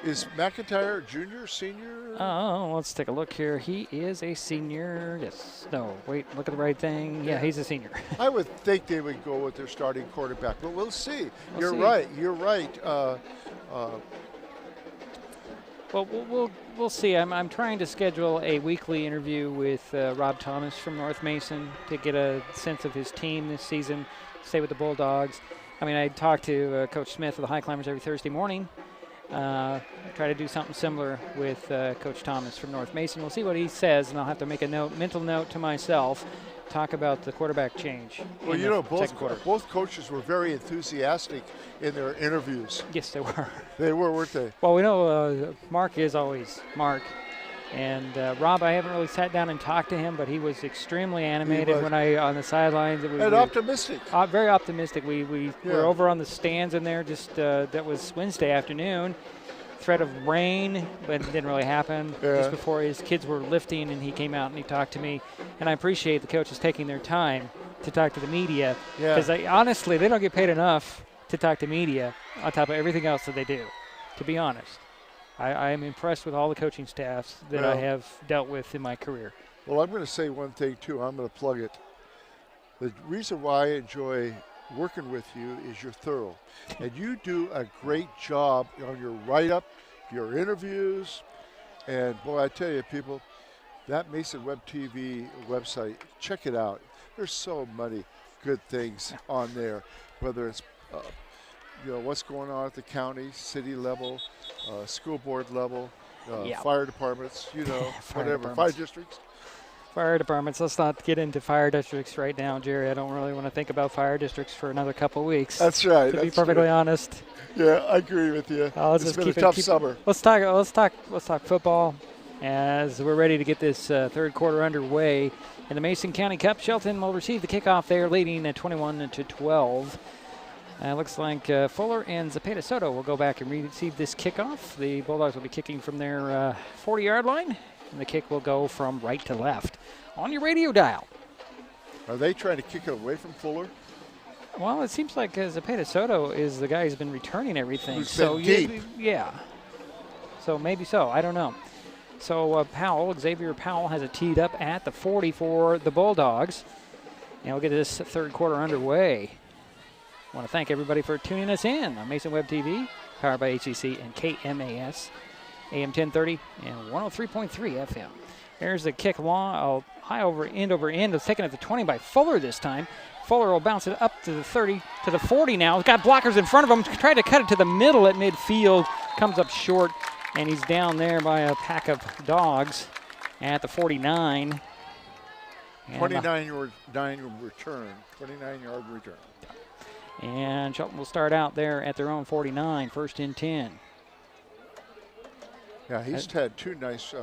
Is McIntyre junior, senior? Oh, let's take a look here. He is a senior. Yes. No, wait, look at the right thing. Yeah, he's a senior. I would think they would go with their starting quarterback, but we'll see. You're right. Well, we'll see. I'm trying to schedule a weekly interview with Rob Thomas from North Mason to get a sense of his team this season, stay with the Bulldogs. I mean, I talk to Coach Smith of the Highclimbers every Thursday morning. I try to do something similar with Coach Thomas from North Mason. We'll see what he says, and I'll have to make a mental note to myself, talk about the quarterback change. Well, you know, both coaches were very enthusiastic in their interviews. Yes, they were. They were, weren't they? Well, we know Mark is always Mark. And Rob, I haven't really sat down and talked to him, but he was extremely animated when on the sidelines. And optimistic. Very optimistic. We were over on the stands in there that was Wednesday afternoon. Threat of rain, but it didn't really happen. Just before his kids were lifting, and he came out and he talked to me. And I appreciate the coaches taking their time to talk to the media. Because honestly, they don't get paid enough to talk to media on top of everything else that they do, to be honest. I am impressed with all the coaching staffs that I have dealt with in my career. Well, I'm going to say one thing, too. I'm going to plug it. The reason why I enjoy working with you is you're thorough. And you do a great job on your write-up, your interviews. And, boy, I tell you, people, that Mason Web TV website, check it out. There's so many good things on there, whether it's what's going on at the county, city level, school board level, fire departments, whatever, fire districts. Fire departments. Let's not get into fire districts right now, Jerry. I don't really want to think about fire districts for another couple of weeks. That's right. To be perfectly honest. Yeah, I agree with you. It's been a tough summer. Let's talk football as we're ready to get this third quarter underway. In the Mason County Cup, Shelton will receive the kickoff there, leading at 21-12. Looks like Fuller and Zapata Soto will go back and receive this kickoff. The Bulldogs will be kicking from their 40-yard line, and the kick will go from right to left on your radio dial. Are they trying to kick it away from Fuller? Well, it seems like Zapata Soto is the guy who's been returning everything. Who's been deep. Yeah. So maybe so. I don't know. So Xavier Powell has it teed up at the 40 for the Bulldogs. And we'll get this third quarter underway. I want to thank everybody for tuning us in on Mason Web TV, powered by HCC and KMAS, AM 1030 and 103.3 FM. There's the kick long, high over end. It's taken at the 20 by Fuller this time. Fuller will bounce it up to the 30, to the 40 now. He's got blockers in front of him. Tried to cut it to the middle at midfield. Comes up short, and he's down there by a pack of dogs at the 49. 29-yard return. And Shelton will start out there at their own 49, first and 10. Yeah, he's had 2 nice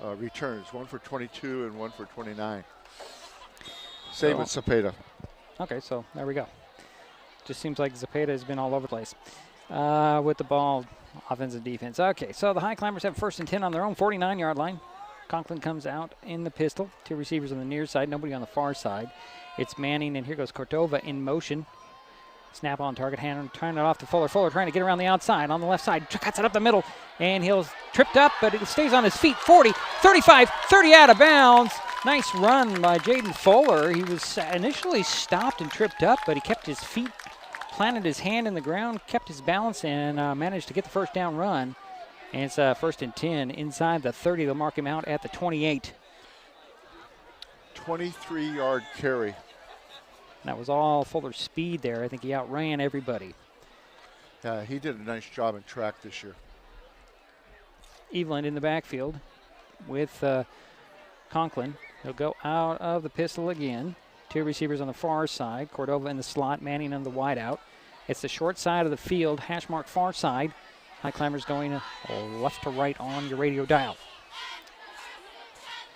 returns, one for 22 and one for 29. Same with Zapata. Okay, so there we go. Just seems like Zapata has been all over the place with the ball, offense and defense. Okay, so the Highclimbers have first and 10 on their own 49-yard line. Conklin comes out in the pistol. 2 receivers on the near side, nobody on the far side. It's Manning, and here goes Cordova in motion. Snap on target, hand turn it off to Fuller. Fuller trying to get around the outside on the left side. Cuts it up the middle, and he'll tripped up, but it stays on his feet. 40, 35, 30 out of bounds. Nice run by Jaden Fuller. He was initially stopped and tripped up, but he kept his feet, planted his hand in the ground, kept his balance, and managed to get the first down run. And it's first and 10 inside the 30. They'll mark him out at the 28. 23-yard carry. That was all Fuller's speed there. I think he outran everybody. Yeah, he did a nice job in track this year. Evelyn in the backfield with Conklin. He'll go out of the pistol again. Two receivers on the far side. Cordova in the slot, Manning on the wideout. It's the short side of the field, hash mark far side. Highclimbers going left to right on your radio dial.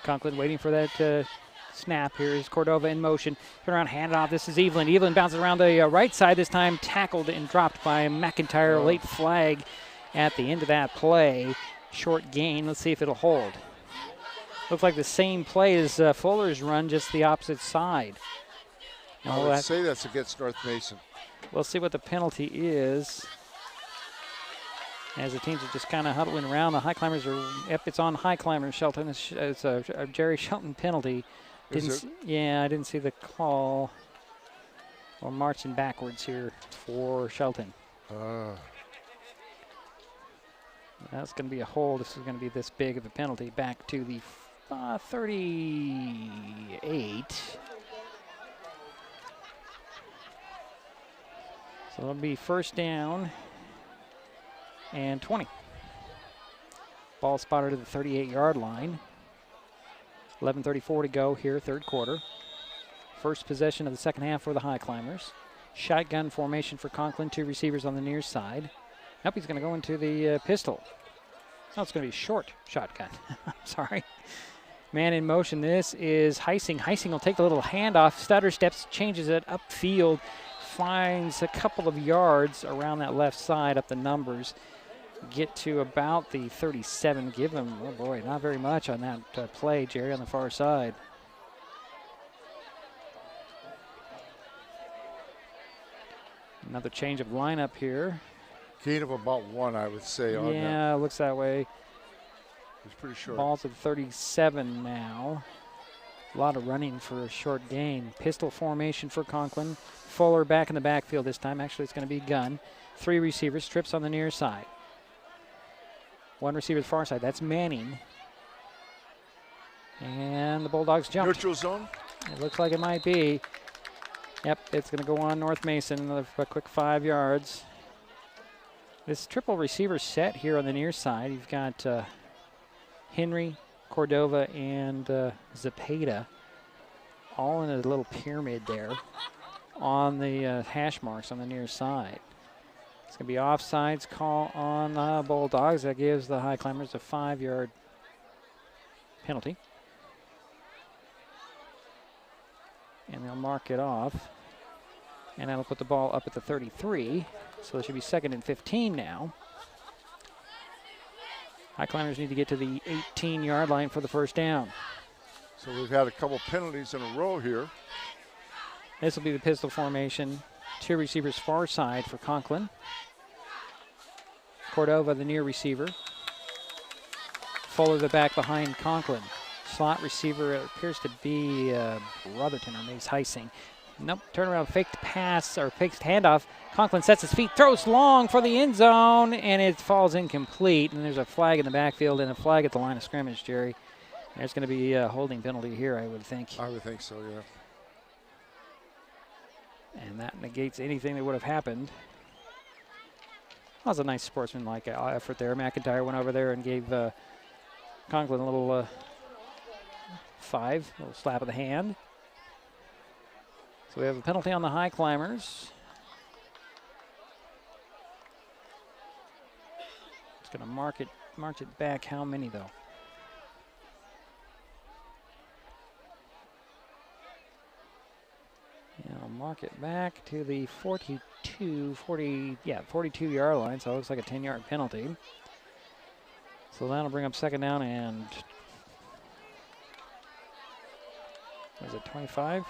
Conklin waiting for that snap. Here's Cordova in motion. Turn around, hand it off. This is Evelyn. Evelyn bounces around the right side, this time tackled and dropped by McIntyre. Late flag at the end of that play. Short gain. Let's see if it'll hold. Looks like the same play as Fuller's run, just the opposite side. I would say that's against North Mason. We'll see what the penalty is. As the teams are just kind of huddling around, the Highclimbers are, yep, it's on Highclimbers. Shelton, it's a Jerry Shelton penalty. Yeah, I didn't see the call. We're marching backwards here for Shelton. That's going to be a hold. This is going to be this big of a penalty. Back to the 38. So it'll be first down and 20. Ball spotted at the 38-yard line. 11:34 to go here, third quarter. First possession of the second half for the Highclimbers. Shotgun formation for Conklin, two receivers on the near side. Nope, he's going to go into the pistol. No, it's going to be short shotgun. I'm sorry. Man in motion. This is Heising. Heising will take the little handoff. Stutter steps, changes it upfield, finds a couple of yards around that left side up the numbers. Get to about the 37. Give him, oh boy, not very much on that play, Jerry, on the far side. Another change of lineup here. Gain of about 1, I would say. On yeah, that. Looks that way. It's pretty short. Ball's at 37 now. A lot of running for a short gain. Pistol formation for Conklin. Fuller back in the backfield this time. Actually, it's going to be Gunn. Three receivers, trips on the near side. One receiver far side. That's Manning. And the Bulldogs jump. Neutral zone? It looks like it might be. Yep, it's going to go on North Mason. A quick 5 yards. This triple receiver set here on the near side. You've got Henry, Cordova, and Zepeda all in a little pyramid there on the hash marks on the near side. It's going to be offsides call on Bulldogs. That gives the Highclimbers a 5-yard penalty. And they'll mark it off. And that'll put the ball up at the 33. So it should be 2nd and 15 now. Highclimbers need to get to the 18-yard line for the first down. So we've had a couple penalties in a row here. This will be the pistol formation. Two receivers far side for Conklin. Cordova, the near receiver. Fuller, the back behind Conklin. Slot receiver appears to be Rutherton or maybe Heising. Nope, turnaround, faked pass or faked handoff. Conklin sets his feet, throws long for the end zone, and it falls incomplete. And there's a flag in the backfield and a flag at the line of scrimmage, Jerry. There's going to be a holding penalty here, I would think. I would think so, yeah. And that negates anything that would have happened. That was a nice sportsmanlike effort there. McIntyre went over there and gave Conklin a little 5, a little slap of the hand. So we have a penalty on the Highclimbers. It's going to march it back. How many, though? I'll mark it back to the 42-yard line, so it looks like a 10-yard penalty. So that'll bring up second down and, was it 25?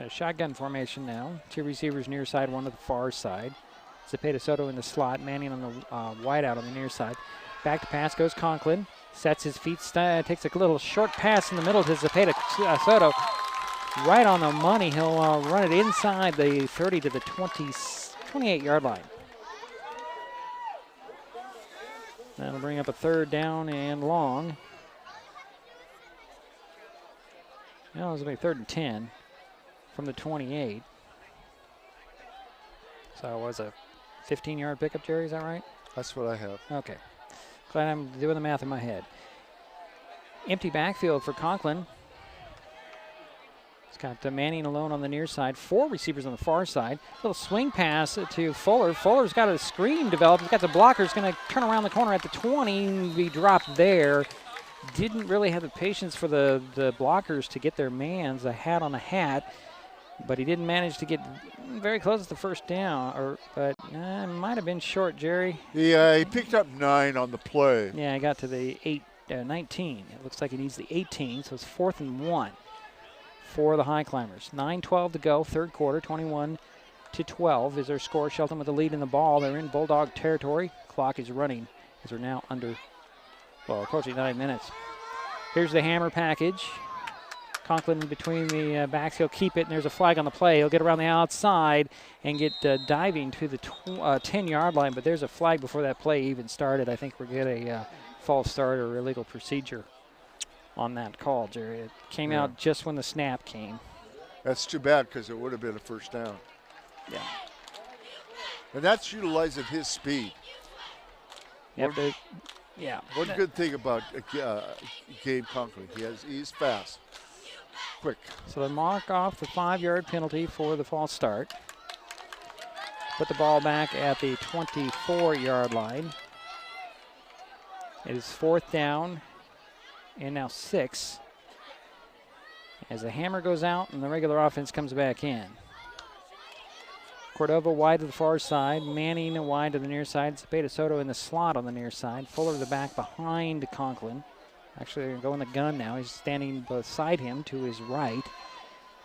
Shotgun formation now. 2 receivers near side, 1 to the far side. Zepeda Soto in the slot, Manning on the wide out on the near side. Back to pass goes Conklin. Sets his feet, takes a little short pass in the middle to Zepeda Soto. Right on the money. He'll run it inside the 30 to the 28-yard line. That'll bring up a 3rd down and long. Now it's going to be 3rd and 10 from the 28. So it was a 15-yard pickup, Jerry, is that right? That's what I have. Okay. Glad I'm doing the math in my head. Empty backfield for Conklin. He's got Manning alone on the near side. 4 receivers on the far side. Little swing pass to Fuller. Fuller's got a screen developed. He's got the blockers. Going to turn around the corner at the 20. Be dropped there. Didn't really have the patience for the blockers to get their mans, a hat on a hat. But he didn't manage to get very close to the 1st down. But it might have been short, Jerry. Yeah, he picked up 9 on the play. Yeah, he got to the 19. It looks like he needs the 18, so it's 4th and 1 for the Highclimbers. 9:12 to go, 3rd quarter, 21-12 is their score. Shelton with the lead in the ball. They're in Bulldog territory. Clock is running as we're now approaching 9 minutes. Here's the hammer package. Conklin between the backs. He'll keep it, and there's a flag on the play. He'll get around the outside and get diving to the 10-yard line, but there's a flag before that play even started. I think we're getting a false start or illegal procedure on that call, Jerry. It came out just when the snap came. That's too bad because it would have been a 1st down. Yeah. And that's utilizing his speed. Yep, One good thing about Gabe Conklin, he's fast, quick. So they mark off the 5-yard penalty for the false start. Put the ball back at the 24-yard line. It is 4th down and now 6 as the hammer goes out and the regular offense comes back in. Cordova wide to the far side, Manning wide to the near side, Zepeda Soto in the slot on the near side, Fuller the back behind Conklin. Actually, they're going the gun now. He's standing beside him to his right,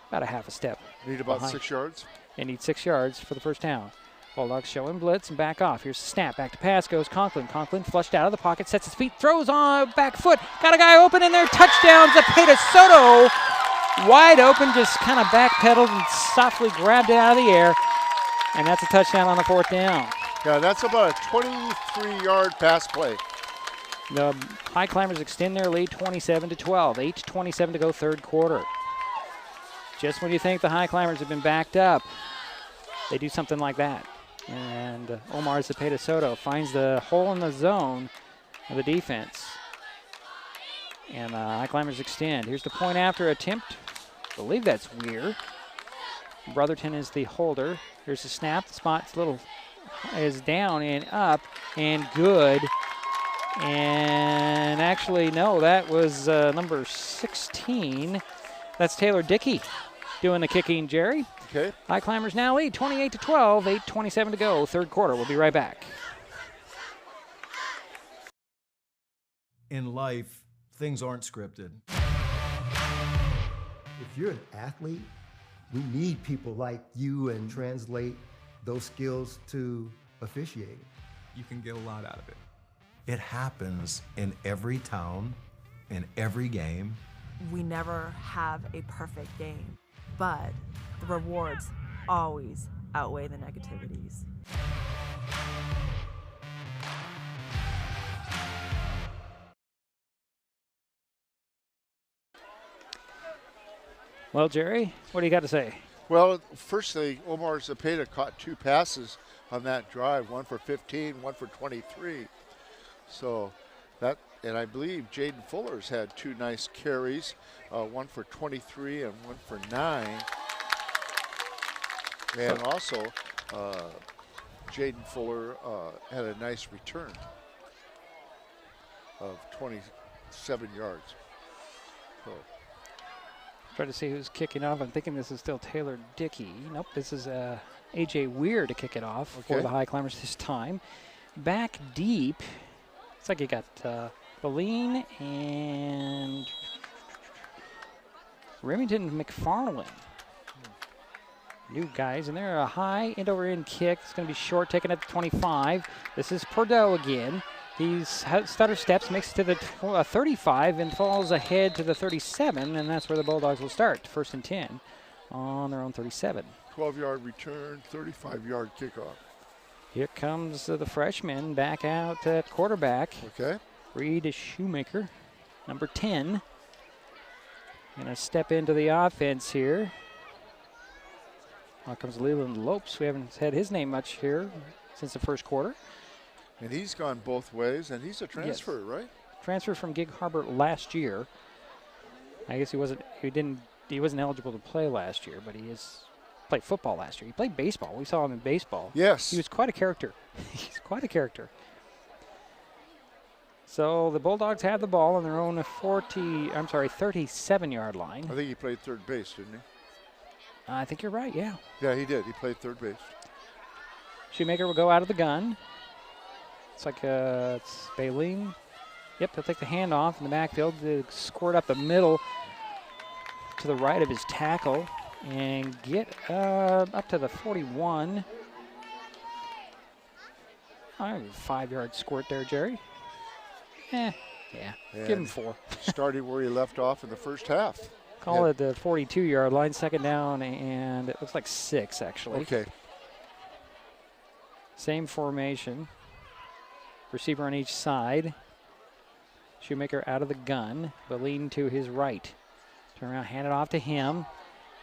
about a half a step. Need about behind. 6 yards? They need 6 yards for the 1st down. Bulldogs showing blitz and back off. Here's the snap. Back to pass goes Conklin. Conklin flushed out of the pocket, sets his feet, throws on back foot. Got a guy open in there. Touchdown, Zepeda Soto. Wide open, just kind of backpedaled and softly grabbed it out of the air. And that's a touchdown on the 4th down. Yeah, that's about a 23-yard pass play. The Highclimbers extend their lead 27-12. 8:27 to go, 3rd quarter. Just when you think the Highclimbers have been backed up, they do something like that. And Omar Zepeda Soto finds the hole in the zone of the defense. And Highclimbers extend. Here's the point after attempt. I believe that's Weir. Brotherton is the holder. Here's the snap. The spot's is down and up and good. And actually, no, that was number 16. That's Taylor Dickey doing the kicking, Jerry. Okay. Highclimbers now lead 28-12, 8:27 to go, 3rd quarter. We'll be right back. In life, things aren't scripted. If you're an athlete, we need people like you and translate those skills to officiating. You can get a lot out of it. It happens in every town, in every game. We never have a perfect game, but the rewards always outweigh the negativities. Well, Jerry, what do you got to say? Well, firstly, Omar Zepeda caught 2 passes on that drive, 1 for 15, 1 for 23. So that, and I believe Jaden Fuller's had 2 nice carries, 1 for 23 and 1 for 9. And also, Jaden Fuller had a nice return of 27 yards. So. Try to see who's kicking off. I'm thinking this is still Taylor Dickey. Nope, this is A.J. Weir to kick it off for the Highclimbers this time. Back deep, looks like you got Boleen and Remington McFarland. new guys, and they're a high end-over-end kick. It's going to be short, taken at the 25. This is Perdot again. He's stutter steps, makes it to the 35, and falls ahead to the 37, and that's where the Bulldogs will start. 1st and 10 on their own 37. 12-yard return, 35-yard kickoff. Here comes the freshman back out at quarterback. Okay. Reed Shoemaker, number 10. Going to step into the offense here. Out comes Leland Lopes. We haven't had his name much here since the first quarter. And he's gone both ways, and he's a transfer, Yes. right? Transfer from Gig Harbor last year. I guess he wasn't eligible to play last year, but he played football last year. He played baseball. We saw him in baseball. Yes. He was quite a character. He's quite a character. So the Bulldogs have the ball on their own 37-yard line. I think he played third base, didn't he? I think you're right, yeah. Yeah, he did. He played third base. Shoemaker will go out of the gun. It's like it's Baleen. Yep, he'll take the handoff in the backfield to squirt up the middle to the right of his tackle and get up to the 41. Oh, 5-yard squirt there, Jerry. Yeah, give him 4. Starting where he left off in the first half. Call it the 42-yard line, 2nd down, and it looks like 6, actually. Okay. Same formation. Receiver on each side. Shoemaker out of the gun, but lean to his right. Turn around, hand it off to him.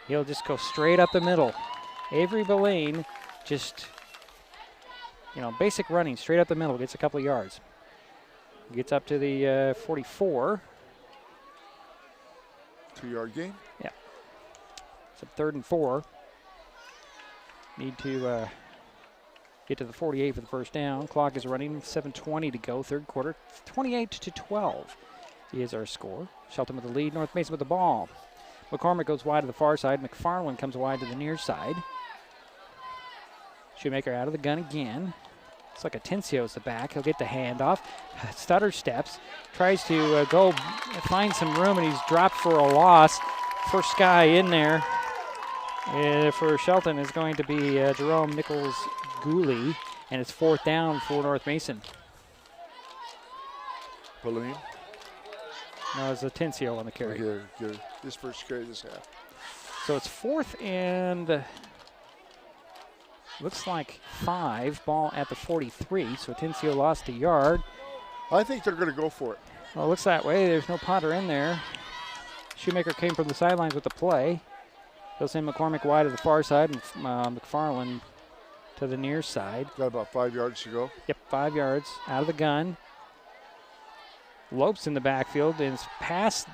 He'll just go straight up the middle. Avery Baleen just, basic running, straight up the middle, gets a couple of yards. Gets up to the 44. 2-yard gain? Yeah. So 3rd and 4. Need to get to the 48 for the first down. Clock is running, 7:20 to go, 3rd quarter. 28-12 is our score. Shelton with the lead, North Mason with the ball. McCormick goes wide to the far side. McFarland comes wide to the near side. Shoemaker out of the gun again. It's like Atencio's the back. He'll get the handoff. Stutter steps. Tries to go find some room, and he's dropped for a loss. First guy in there for Shelton is going to be Jerome Nichols-Gooley, and it's 4th down for North Mason. Baleen? No, it's Atencio on the carry. Good. His first carry this half. So it's 4th and looks like 5. Ball at the 43. So Atencio lost a yard. I think they're going to go for it. Well, it looks that way. There's no punter in there. Shoemaker came from the sidelines with the play. He'll send McCormick wide to the far side and McFarland to the near side. Got about 5 yards to go. Yep, 5 yards out of the gun. Lopes in the backfield, and it's past.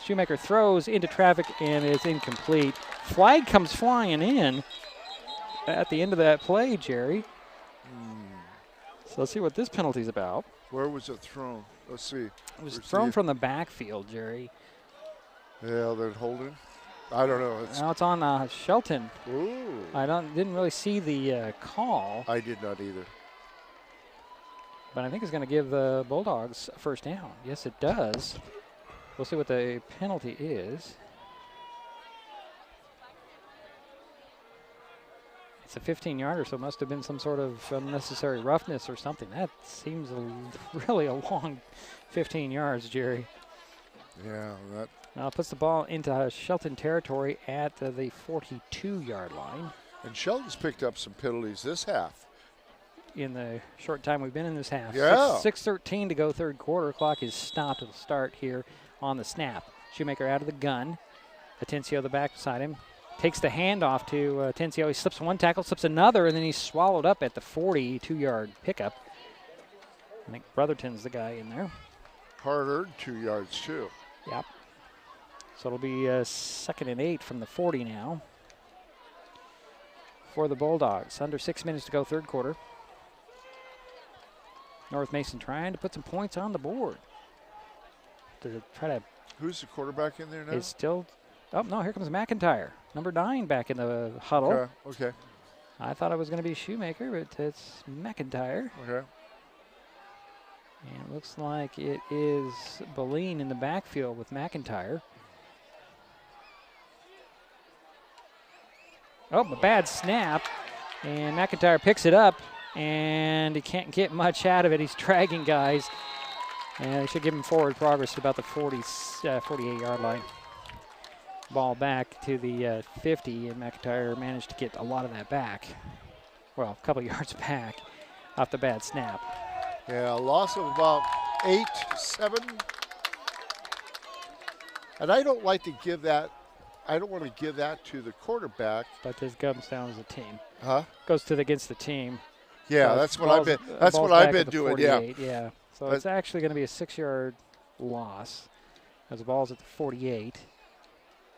Shoemaker throws into traffic and is incomplete. Flag comes flying in at the end of that play, Jerry. So let's see what this penalty's about. Where was it thrown? Let's see. It was thrown from the backfield, Jerry. Yeah, they're holding. I don't know. Now it's on Shelton. Ooh. I didn't really see the call. I did not either. But I think it's going to give the Bulldogs a first down. Yes, it does. We'll see what the penalty is. It's a 15-yarder, so it must have been some sort of unnecessary roughness or something. That seems really a long 15 yards, Jerry. Yeah, that. Now it puts the ball into Shelton territory at the 42-yard line. And Shelton's picked up some penalties this half. In the short time we've been in this half. Yeah. 6:13 to go, 3rd quarter. Clock is stopped. It'll start here on the snap. Shoemaker out of the gun. Atencio the back beside him. Takes the handoff to Atencio. He slips one tackle, slips another, and then he's swallowed up at the 42-yard pickup. I think Brotherton's the guy in there. Hard-earned 2 yards, too. Yep. So it'll be 2nd and 8 from the 40 now for the Bulldogs. Under 6 minutes to go, 3rd quarter. North Mason trying to put some points on the board. To try to. Who's the quarterback in there now? It's still. Oh, no, here comes McIntyre. Number 9 back in the huddle. Okay. I thought it was going to be Shoemaker, but it's McIntyre. Okay. And it looks like it is Baleen in the backfield with McIntyre. Oh, a bad snap. And McIntyre picks it up, and he can't get much out of it. He's dragging guys. And they should give him forward progress to about the 48-yard line. Ball back to the 50, and McIntyre managed to get a lot of that back. Well, a couple yards back off the bad snap. Yeah, a loss of about 8, 7. And I don't like to give that. I don't want to give that to the quarterback. But this comes down as a team. Huh? Goes against the team. Yeah, so that's what I've been. That's what I've been doing. Yeah. So it's actually going to be a 6-yard loss as the ball's at the 48.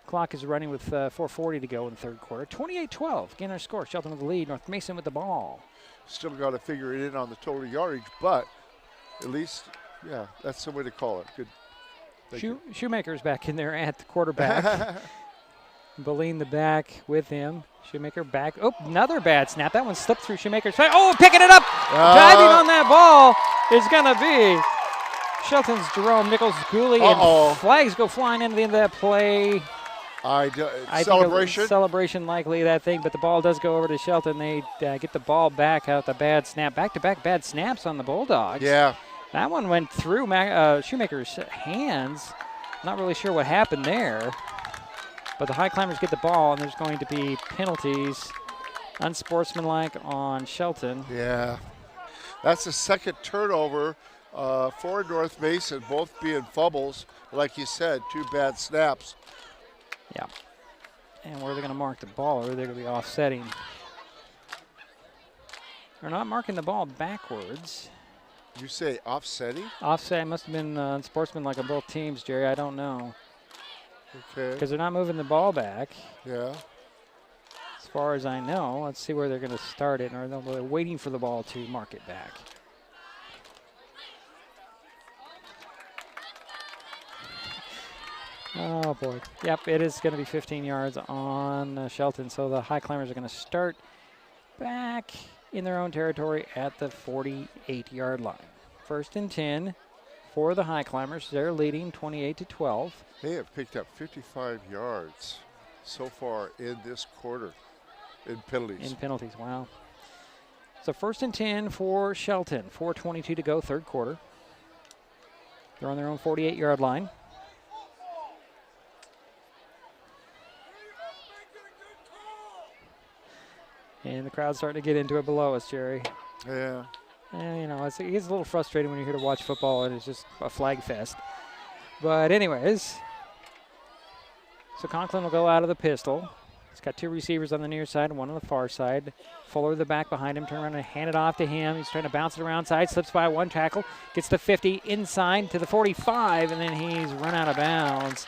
Clock is running with 4:40 to go in the third quarter. 28-12. Again, our score. Shelton with the lead. North Mason with the ball. Still got to figure it in on the total yardage, but at least, yeah, that's the way to call it. Good. Shoemaker's back in there at the quarterback. Boleen the back with him. Shoemaker back. Oh, another bad snap. That one slipped through Shoemaker's face. Oh, picking it up. Diving on that ball is going to be Shelton's Jerome Nichols-Gooley. And flags go flying into the end of that play. Celebration? Celebration likely, that thing, but the ball does go over to Shelton. They get the ball back out the bad snap. Back-to-back bad snaps on the Bulldogs. Yeah. That one went through Shoemaker's hands. Not really sure what happened there. But the Highclimbers get the ball, and there's going to be penalties. Unsportsmanlike on Shelton. Yeah. That's the second turnover for North Mason, both being fumbles. Like you said, 2 bad snaps. Yeah. And where are they going to mark the ball? Or are they going to be offsetting? They're not marking the ball backwards. You say offsetting? Offset must have been unsportsmanlike on both teams, Jerry. I don't know. Okay. Because they're not moving the ball back. Yeah. As far as I know. Let's see where they're going to start it. Or they're waiting for the ball to mark it back. Oh, boy. Yep, it is going to be 15 yards on Shelton. So the Highclimbers are going to start back in their own territory at the 48-yard line. 1st and 10 for the Highclimbers. They're leading 28-12. They have picked up 55 yards so far in this quarter in penalties. In penalties, wow. So 1st and 10 for Shelton. 4:22 to go, third quarter. They're on their own 48-yard line. And the crowd's starting to get into it below us, Jerry. Yeah. And, you know, it gets a little frustrating when you're here to watch football and it's just a flag fest. But anyways, so Conklin will go out of the pistol. He's got 2 receivers on the near side and 1 on the far side. Fuller the back behind him, turn around and hand it off to him. He's trying to bounce it around side, slips by 1 tackle, gets the 50 inside to the 45, and then he's run out of bounds.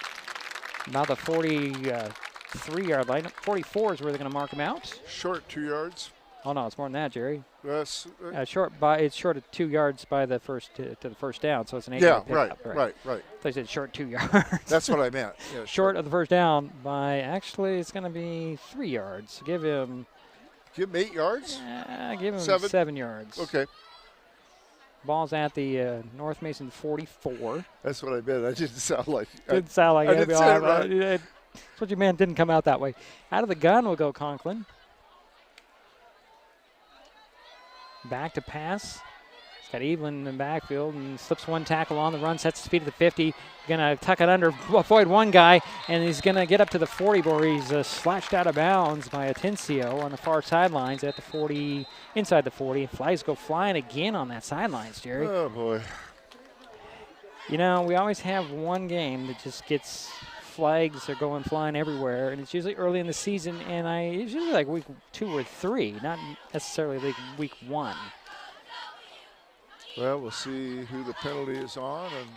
About the 43-yard line. 44 is where they're going to mark him out. Short 2 yards. Oh no, it's more than that, Jerry. Yes. It's short of 2 yards by the first to the first down, so it's an 8-yard pickup. pickup. Right. They said short 2 yards. That's what I meant. Yeah, short of the first down by actually it's going to be 3 yards. Give him 8 yards. Give him 7 yards. Okay. Ball's at the North Mason 44. That's what I meant. I didn't sound like. Didn't sound like I didn't say it right. That's what you meant. Didn't come out that way. Out of the gun will go Conklin. Back to pass. He's got Evelyn in the backfield and slips 1 tackle on the run, sets his feet at the 50. Going to tuck it under, avoid 1 guy, and he's going to get up to the 40 where he's slashed out of bounds by Atencio on the far sidelines at the 40, inside the 40. Flags go flying again on that sidelines, Jerry. Oh, boy. You know, we always have one game that just gets flags are going flying everywhere, and it's usually early in the season, and it's usually like week 2 or 3, not necessarily like week 1. Well, we'll see who the penalty is on, and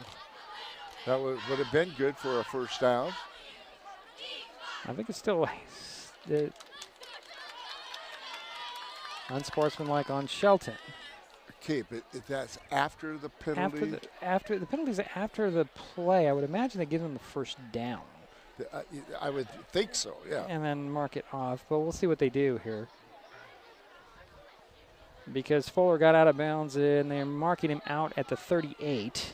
that would have been good for a first down. I think it's still unsportsmanlike on Shelton. Okay, but if that's after the penalty? After the penalties after the play, I would imagine they give them the first down. I would think so, yeah. And then mark it off, but we'll see what they do here. Because Fuller got out of bounds and they're marking him out at the 38.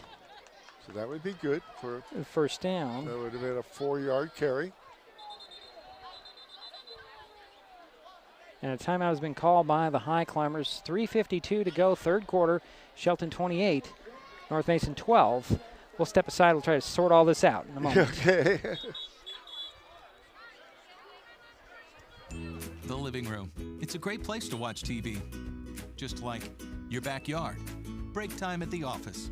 So that would be good for the first down. That would have been a 4-yard carry. And a timeout has been called by the Highclimbers. 3:52 to go, third quarter. Shelton 28, North Mason 12. We'll step aside. We'll try to sort all this out in a moment. Okay. The living room. It's a great place to watch TV. Just like your backyard, break time at the office,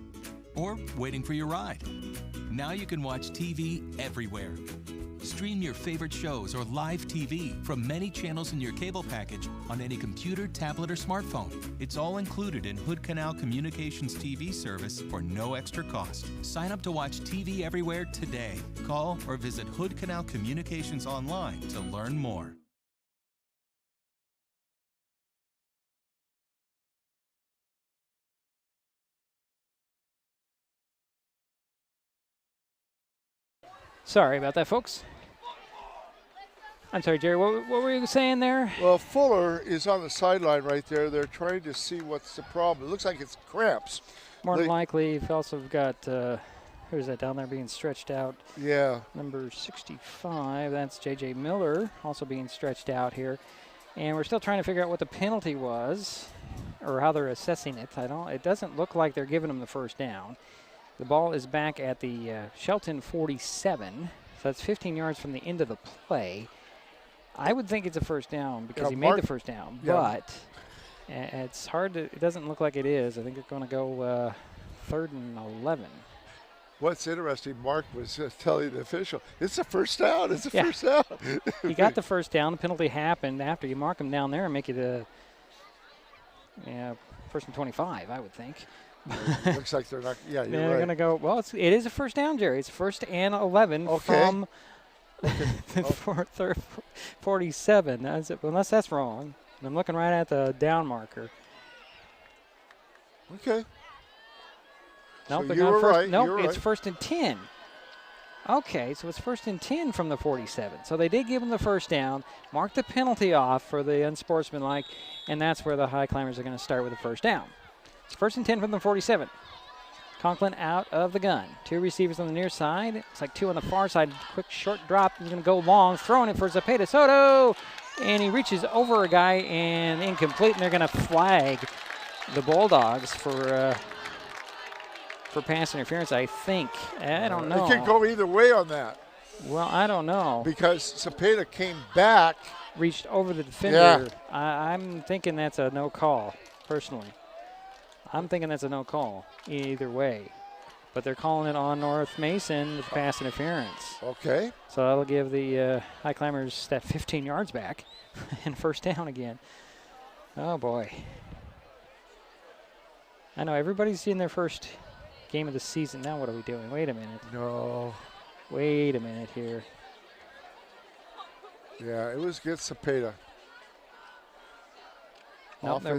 or waiting for your ride. Now you can watch TV everywhere. Stream your favorite shows or live TV from many channels in your cable package on any computer, tablet, or smartphone. It's all included in Hood Canal Communications TV service for no extra cost. Sign up to watch TV everywhere today. Call or visit Hood Canal Communications online to learn more. Sorry about that, folks. I'm sorry, Jerry. What were you saying there? Well, Fuller is on the sideline right there. They're trying to see what's the problem. It looks like it's cramps. More than likely, you've also got, who's that down there being stretched out? Yeah. Number 65, that's J.J. Miller, also being stretched out here. And we're still trying to figure out what the penalty was or how they're assessing it. It doesn't look like they're giving them the first down. The ball is back at the Shelton 47, so that's 15 yards from the end of the play. I would think it's a first down because he made the first down, but it's hard to, it doesn't look like it is. I think they're going to go 3rd and 11. What's interesting, Mark was telling the official, it's a first down, it's a first down. He got the first down. The penalty happened after you mark him down there and make it a 1st and 25, I would think. Looks like they're not, you're they're right. going to go, well, it is a first down, Jerry. It's 1st and 11 from 47. Unless that's wrong. I'm looking right at the down marker. Okay. Nope, so you were right. Nope, it's 1st and 10. Okay, so it's 1st and 10 from the 47. So they did give them the first down, mark the penalty off for the unsportsmanlike, and that's where the Highclimbers are going to start with the first down. It's 1st and 10 from the 47. Conklin out of the gun. 2 receivers on the near side. Looks like 2 on the far side. Quick short drop. He's going to go long. Throwing it for Zepeda Soto. And he reaches over a guy and incomplete. And they're going to flag the Bulldogs for pass interference, I think. I don't know. It could go either way on that. Well, I don't know. Because Zepeda came back. Reached over the defender. Yeah. I'm thinking that's a no call, personally. I'm thinking that's a no call either way. But they're calling it on North Mason with pass interference. Okay. So that'll give the Highclimbers that 15 yards back and first down again. Oh, boy. I know everybody's in their first game of the season. Now what are we doing? Wait a minute. No. Wait a minute here. Yeah, it was against Zepeda. Nope, they're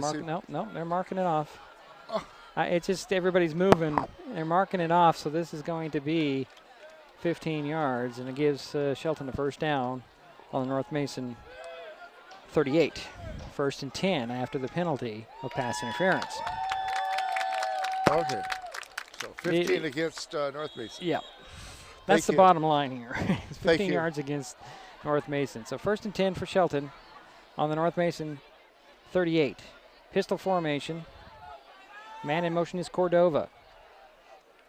marking it off. It's just everybody's moving. They're marking it off, so this is going to be 15 yards, and it gives Shelton the first down on the North Mason 38. 1st and 10 after the penalty of pass interference. Okay. So 15 against North Mason. Yeah. That's the bottom line here. It's 15 yards against North Mason. So 1st and 10 for Shelton on the North Mason 38. Pistol formation. Man in motion is Cordova.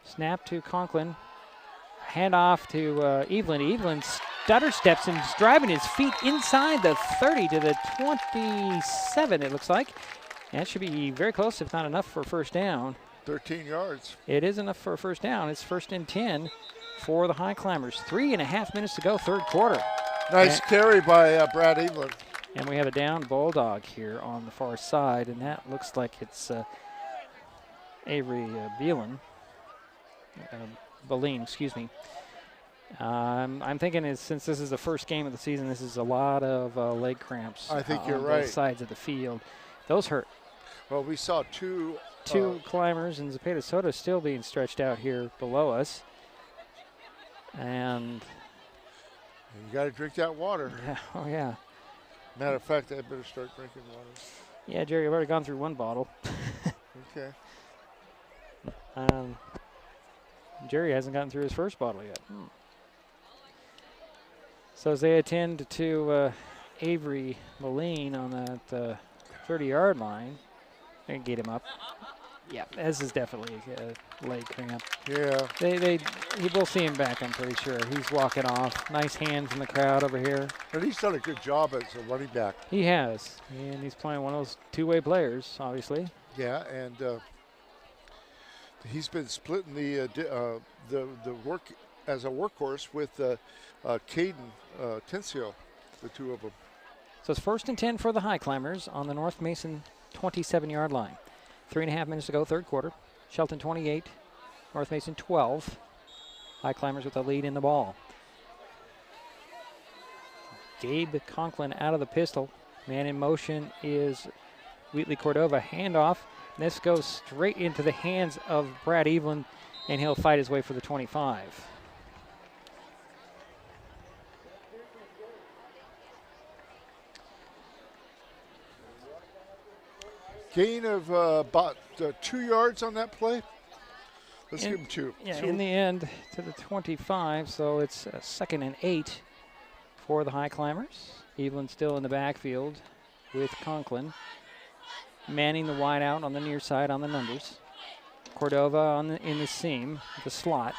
Snap to Conklin. Handoff to Evelyn. Evelyn stutter steps and is driving his feet inside the 30 to the 27, it looks like. That should be very close, if not enough for first down. 13 yards. It is enough for a first down. It's 1st and 10 for the Highclimbers. 3.5 minutes to go, third quarter. Nice carry by Brad Evelyn. And we have a down Bulldog here on the far side, and that looks like it's Avery Boleen, excuse me. I'm thinking since this is the first game of the season, this is a lot of leg cramps. I think you're on right. Both sides of the field. Those hurt. Well, we saw two climbers, and Zepeda Soto still being stretched out here below us. And you got to drink that water. Yeah, oh yeah. Matter of fact, I better start drinking water. Yeah, Jerry, I've already gone through one bottle. Okay. Jerry hasn't gotten through his first bottle yet. So as they attend to Avery Moline on that 30-yard line. They get him up. Yeah, this is definitely a leg cramp. Yeah. We'll see him back, I'm pretty sure. He's walking off. Nice hand from the crowd over here. And he's done a good job as a running back. He has, and he's playing one of those two-way players, obviously. Yeah, and he's been splitting the work as a workhorse with Caden Tencio, the two of them. So it's 1st and 10 for the Highclimbers on the North Mason 27-yard line. 3.5 minutes to go, third quarter. Shelton 28, North Mason 12. Highclimbers with the lead in the ball. Gabe Conklin out of the pistol. Man in motion is Wheatley Cordova. Handoff. This goes straight into the hands of Brad Evelyn, and he'll fight his way for the 25. Gain of about 2 yards on that play. Let's give him 2. Yeah, in the end to the 25, so it's 2nd and 8 for the Highclimbers. Evelyn still in the backfield with Conklin. Manning the wide out on the near side on the numbers. Cordova in the seam, the slot.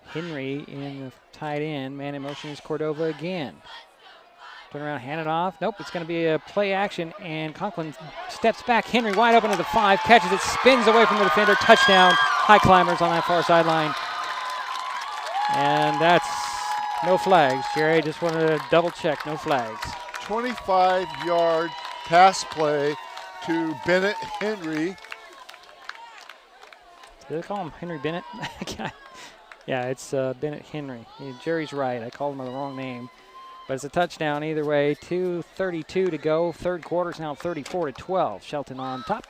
Henry in the tight end. Man in motion is Cordova again. Turn around, hand it off. Nope, it's going to be a play action, and Conklin steps back. Henry wide open to the 5, catches it, spins away from the defender. Touchdown, Highclimbers on that far sideline. And that's no flags. Jerry just wanted to double check, no flags. 25-yard pass play to Bennett Henry. Did they call him Henry Bennett? Yeah, it's Bennett Henry. Jerry's right. I called him the wrong name. But it's a touchdown either way. 2:32 to go. Third quarter's now 34-12. Shelton on top.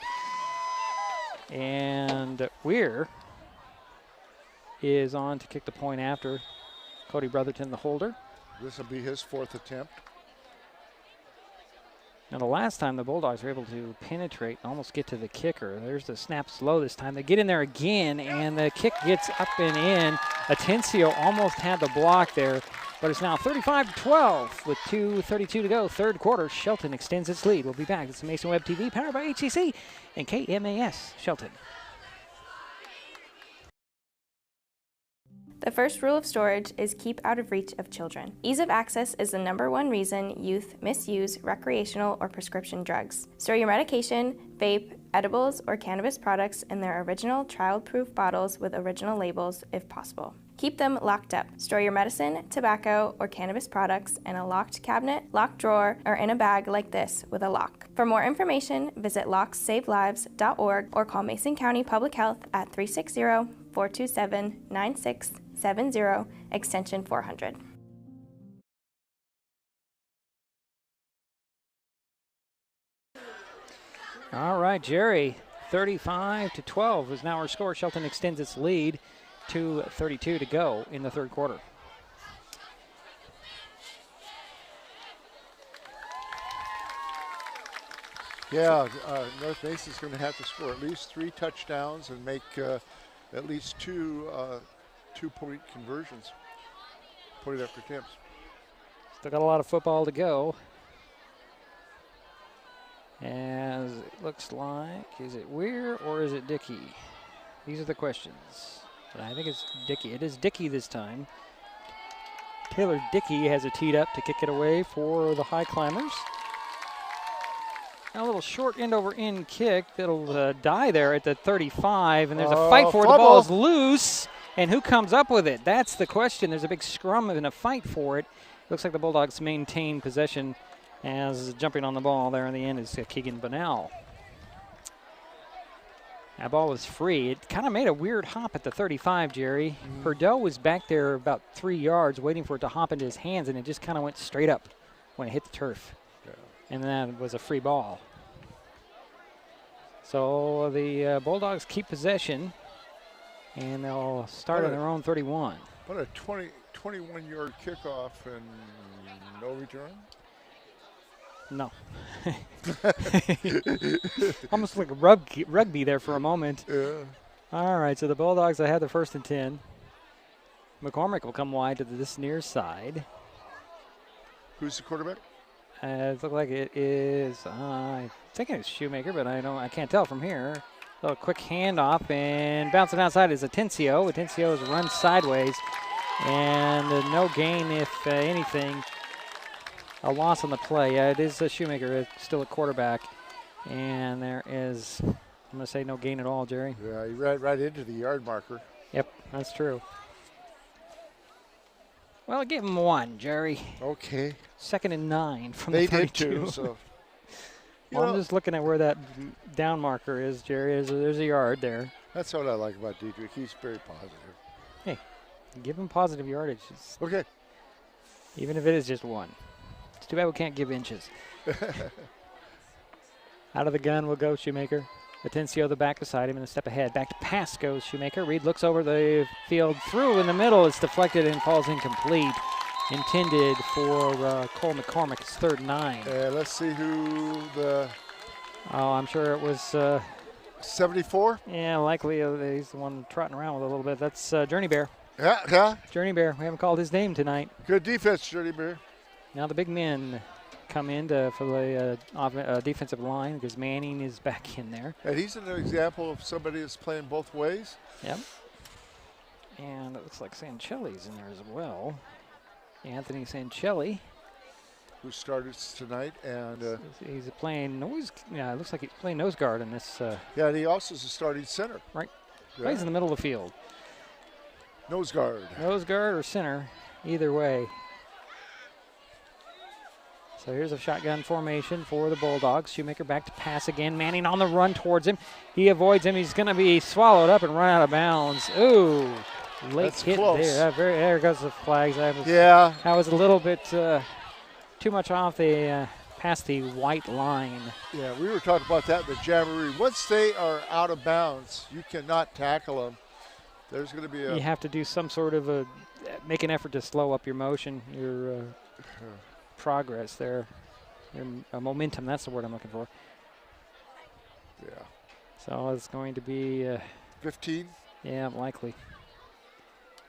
And Weir is on to kick the point after. Cody Brotherton, the holder. This will be his 4th attempt. Now, the last time the Bulldogs were able to penetrate and almost get to the kicker. There's the snap slow this time. They get in there again, and the kick gets up and in. Atencio almost had the block there, but it's now 35-12 with 2:32 to go. Third quarter, Shelton extends its lead. We'll be back. It's Mason Web TV, powered by HCC and KMAS Shelton. The first rule of storage is keep out of reach of children. Ease of access is the #1 reason youth misuse recreational or prescription drugs. Store your medication, vape, edibles, or cannabis products in their original child-proof bottles with original labels if possible. Keep them locked up. Store your medicine, tobacco, or cannabis products in a locked cabinet, locked drawer, or in a bag like this with a lock. For more information, visit lockssavelives.org or call Mason County Public Health at 360-427-9670, extension 400. All right, Jerry, 35-12 is now our score. Shelton extends its lead. 2:32 to go in the third quarter. Yeah, North Mason's going to have to score at least 3 touchdowns and make at least 2 two-point conversions, point after attempts. Still got a lot of football to go. As it looks like, is it Weir or is it Dickey? These are the questions. But I think it's Dickey. It is Dickey this time. Taylor Dickey has it teed up to kick it away for the Highclimbers. Now a little short end-over-end kick that'll die there at the 35, and there's a fight for it. The ball is loose, and who comes up with it? That's the question. There's a big scrum and a fight for it. Looks like the Bulldogs maintain possession as jumping on the ball there in the end is Keegan Bunnell. That ball was free. It kind of made a weird hop at the 35, Jerry. Perdot was back there about 3 yards waiting for it to hop into his hands, and it just kind of went straight up when it hit the turf. Yeah. And that was a free ball. So the Bulldogs keep possession, and they'll start on their own 31. What a 21-yard kickoff and no return? No. Almost like rugby there for a moment. Yeah. All right, so the Bulldogs, I had the 1st and 10. McCormick will come wide to this near side. Who's the quarterback? It looks like it is, I think it's Shoemaker, but I can't tell from here. A little quick handoff, and bouncing outside is Atencio. Atencio is run sideways, and no gain, if anything. A loss on the play. Yeah, it is a Shoemaker. It's still a quarterback. And there is, I'm going to say no gain at all, Jerry. Yeah, he ran right into the yard marker. Yep, that's true. Well, give him 1, Jerry. Okay. 2nd and 9 from they the 32. They did too, so. Well, I'm just looking at where that down marker is, Jerry. There's a yard there. That's what I like about Dietrich. He's very positive. Hey, give him positive yardage. Okay. Even if it is just 1. It's too bad we can't give inches. Out of the gun will go Shoemaker. Atencio the back beside him and a step ahead. Back to pass goes Shoemaker. Reed looks over the field, through in the middle. It's deflected and falls incomplete. Intended for Cole McCormick. It's 3rd and 9. Let's see who the... Oh, I'm sure it was... 74? Yeah, likely he's the one trotting around with a little bit. That's Journey Bear. Yeah. Journey Bear. We haven't called his name tonight. Good defense, Journey Bear. Now the big men come in for the defensive line because Manning is back in there. And he's an example of somebody that's playing both ways. Yep. And it looks like Sancelli's in there as well. Anthony Sancelli. Who started tonight, and he's playing nose. Yeah, it looks like he's playing nose guard in this. Yeah, and he also is a starting center. Right. Yeah. Plays in the middle of the field. Nose guard. Nose guard or center, either way. So here's a shotgun formation for the Bulldogs. Shoemaker back to pass again. Manning on the run towards him. He avoids him. He's going to be swallowed up and run out of bounds. Ooh, late That's hit close. there. There goes the flags. That was a little bit too much off the past the white line. Yeah, we were talking about that in the jamboree. Once they are out of bounds, you cannot tackle them. There's going to be You have to do some sort of make an effort to slow up your motion, your progress there. Your momentum, that's the word I'm looking for. Yeah. So it's going to be 15? Yeah, likely.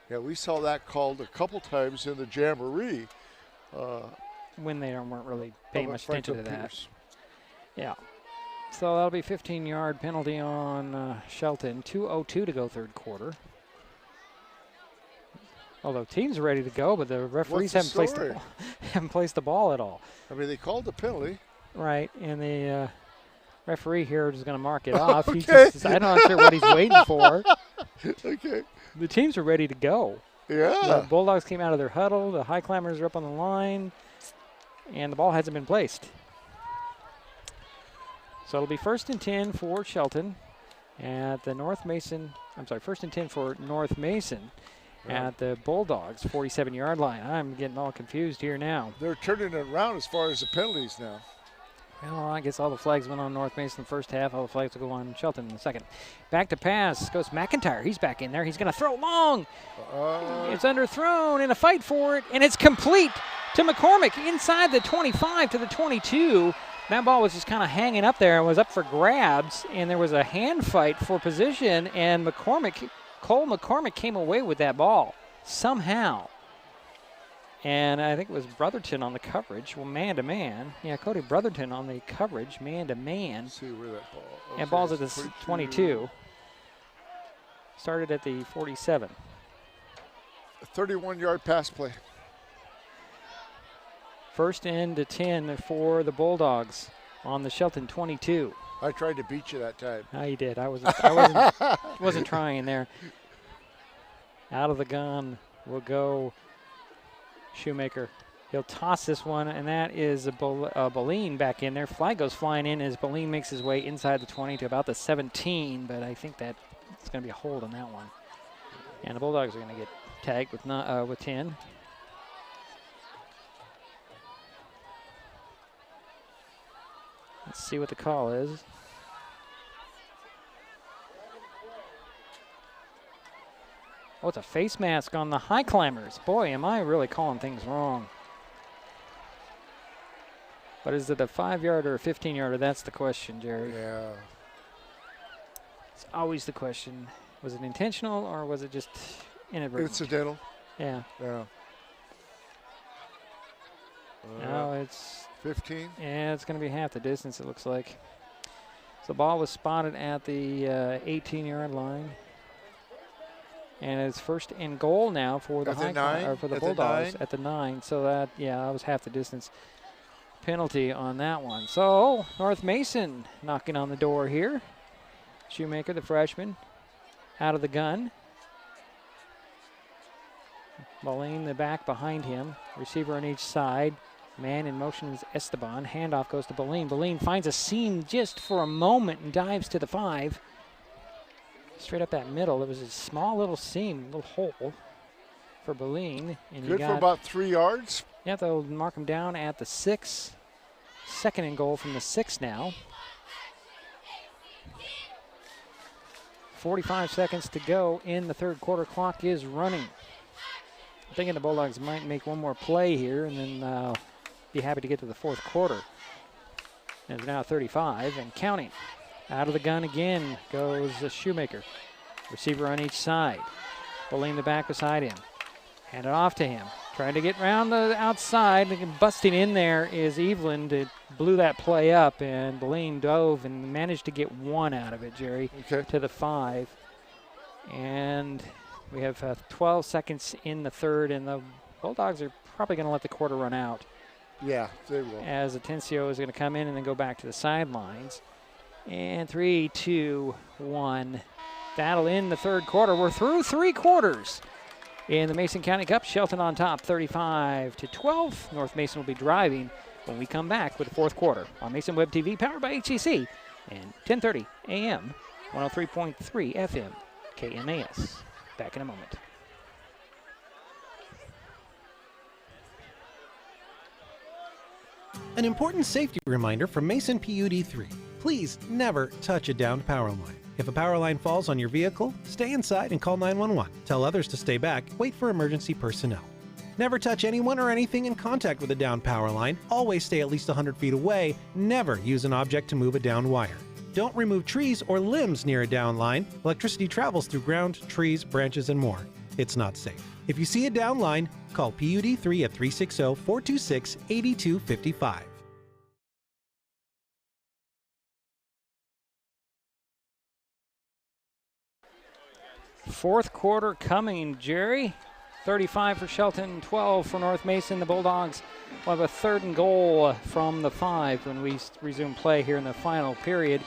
Yeah, we saw that called a couple times in the jamboree. When they weren't really paying much attention to that. Pierce. Yeah. So that'll be 15-yard penalty on Shelton. 2:02 to go third quarter. Although teams are ready to go, but the referees haven't placed the ball at all. I mean, they called the penalty. Right, and the referee here is going to mark it off. Okay. I'm not sure what he's waiting for. Okay. The teams are ready to go. Yeah. The Bulldogs came out of their huddle. The Highclimbers are up on the line, and the ball hasn't been placed. So it'll be 1st and 10 for Shelton at the first and 10 for North Mason. At the Bulldogs' 47-yard line. I'm getting all confused here now. They're turning it around as far as the penalties now. Well, I guess all the flags went on North Mason in the first half. All the flags will go on Shelton in the second. Back to pass goes McIntyre. He's back in there. He's going to throw long. It's underthrown in a fight for it, and it's complete to McCormick inside the 25 to the 22. That ball was just kind of hanging up there and was up for grabs, and there was a hand fight for position, and Cole McCormick came away with that ball somehow. And I think it was Brotherton on the coverage. Well, man-to-man. Yeah, Cody Brotherton on the coverage, man-to-man. Let's see where that ball. Okay, and ball's at the 22. Started at the 47. A 31-yard pass play. 1st and 10 for the Bulldogs on the Shelton 22. I tried to beat you that time. Oh, you did. I wasn't trying there. Out of the gun will go Shoemaker. He'll toss this one, and that is Boleen back in there. Flag goes flying in as Boleen makes his way inside the 20 to about the 17, but I think that it's going to be a hold on that one. And the Bulldogs are going to get tagged with 10. Let's see what the call is. Oh, it's a face mask on the Highclimbers. Boy, am I really calling things wrong. But is it a 5-yard or a 15-yarder? That's the question, Jerry. Yeah. It's always the question. Was it intentional or was it just inadvertent? Incidental. Yeah. Yeah. Now it's 15. Yeah, it's going to be half the distance, it looks like. So the ball was spotted at the 18-yard line. And it's first and goal now for the Bulldogs at the 9. So that was half the distance. Penalty on that one. So North Mason knocking on the door here. Shoemaker, the freshman, out of the gun. Moline, the back behind him. Receiver on each side. Man in motion is Esteban. Handoff goes to Boline. Boline finds a seam just for a moment and dives to the 5. Straight up that middle. There was a small little seam, little hole for Boline. And good for about 3 yards. Yeah, they'll mark him down at the 6. Second and goal from the 6 now. 45 seconds to go in the third quarter. Clock is running. I'm thinking the Bulldogs might make one more play here and then be happy to get to the fourth quarter. And it's now 35 and counting. Out of the gun again goes Shoemaker. Receiver on each side. Boline the back beside him. Hand it off to him. Trying to get around the outside. Busting in there is Evelyn. It blew that play up, and Boline dove and managed to get one out of it, Jerry, to the 5. And we have 12 seconds in the third, and the Bulldogs are probably going to let the quarter run out. Yeah, they will. As Atencio is going to come in and then go back to the sidelines. And 3, 2, 1. That'll end the third quarter. We're through 3 quarters. In the Mason County Cup, Shelton on top, 35-12. North Mason will be driving when we come back with the fourth quarter on Mason Web TV, powered by HCC, and 10:30 a.m., 103.3 FM, KMAS. Back in a moment. An important safety reminder from Mason PUD 3. Please never touch a downed power line. If a power line falls on your vehicle, stay inside and call 911. Tell others to stay back. Wait for emergency personnel. Never touch anyone or anything in contact with a downed power line. Always stay at least 100 feet away. Never use an object to move a downed wire. Don't remove trees or limbs near a downed line. Electricity travels through ground, trees, branches, and more. It's not safe. If you see a downed line, call PUD 3 at 360-426-8255. Fourth quarter coming, Jerry. 35 for Shelton, 12 for North Mason. The Bulldogs will have a third and goal from the 5 when we resume play here in the final period.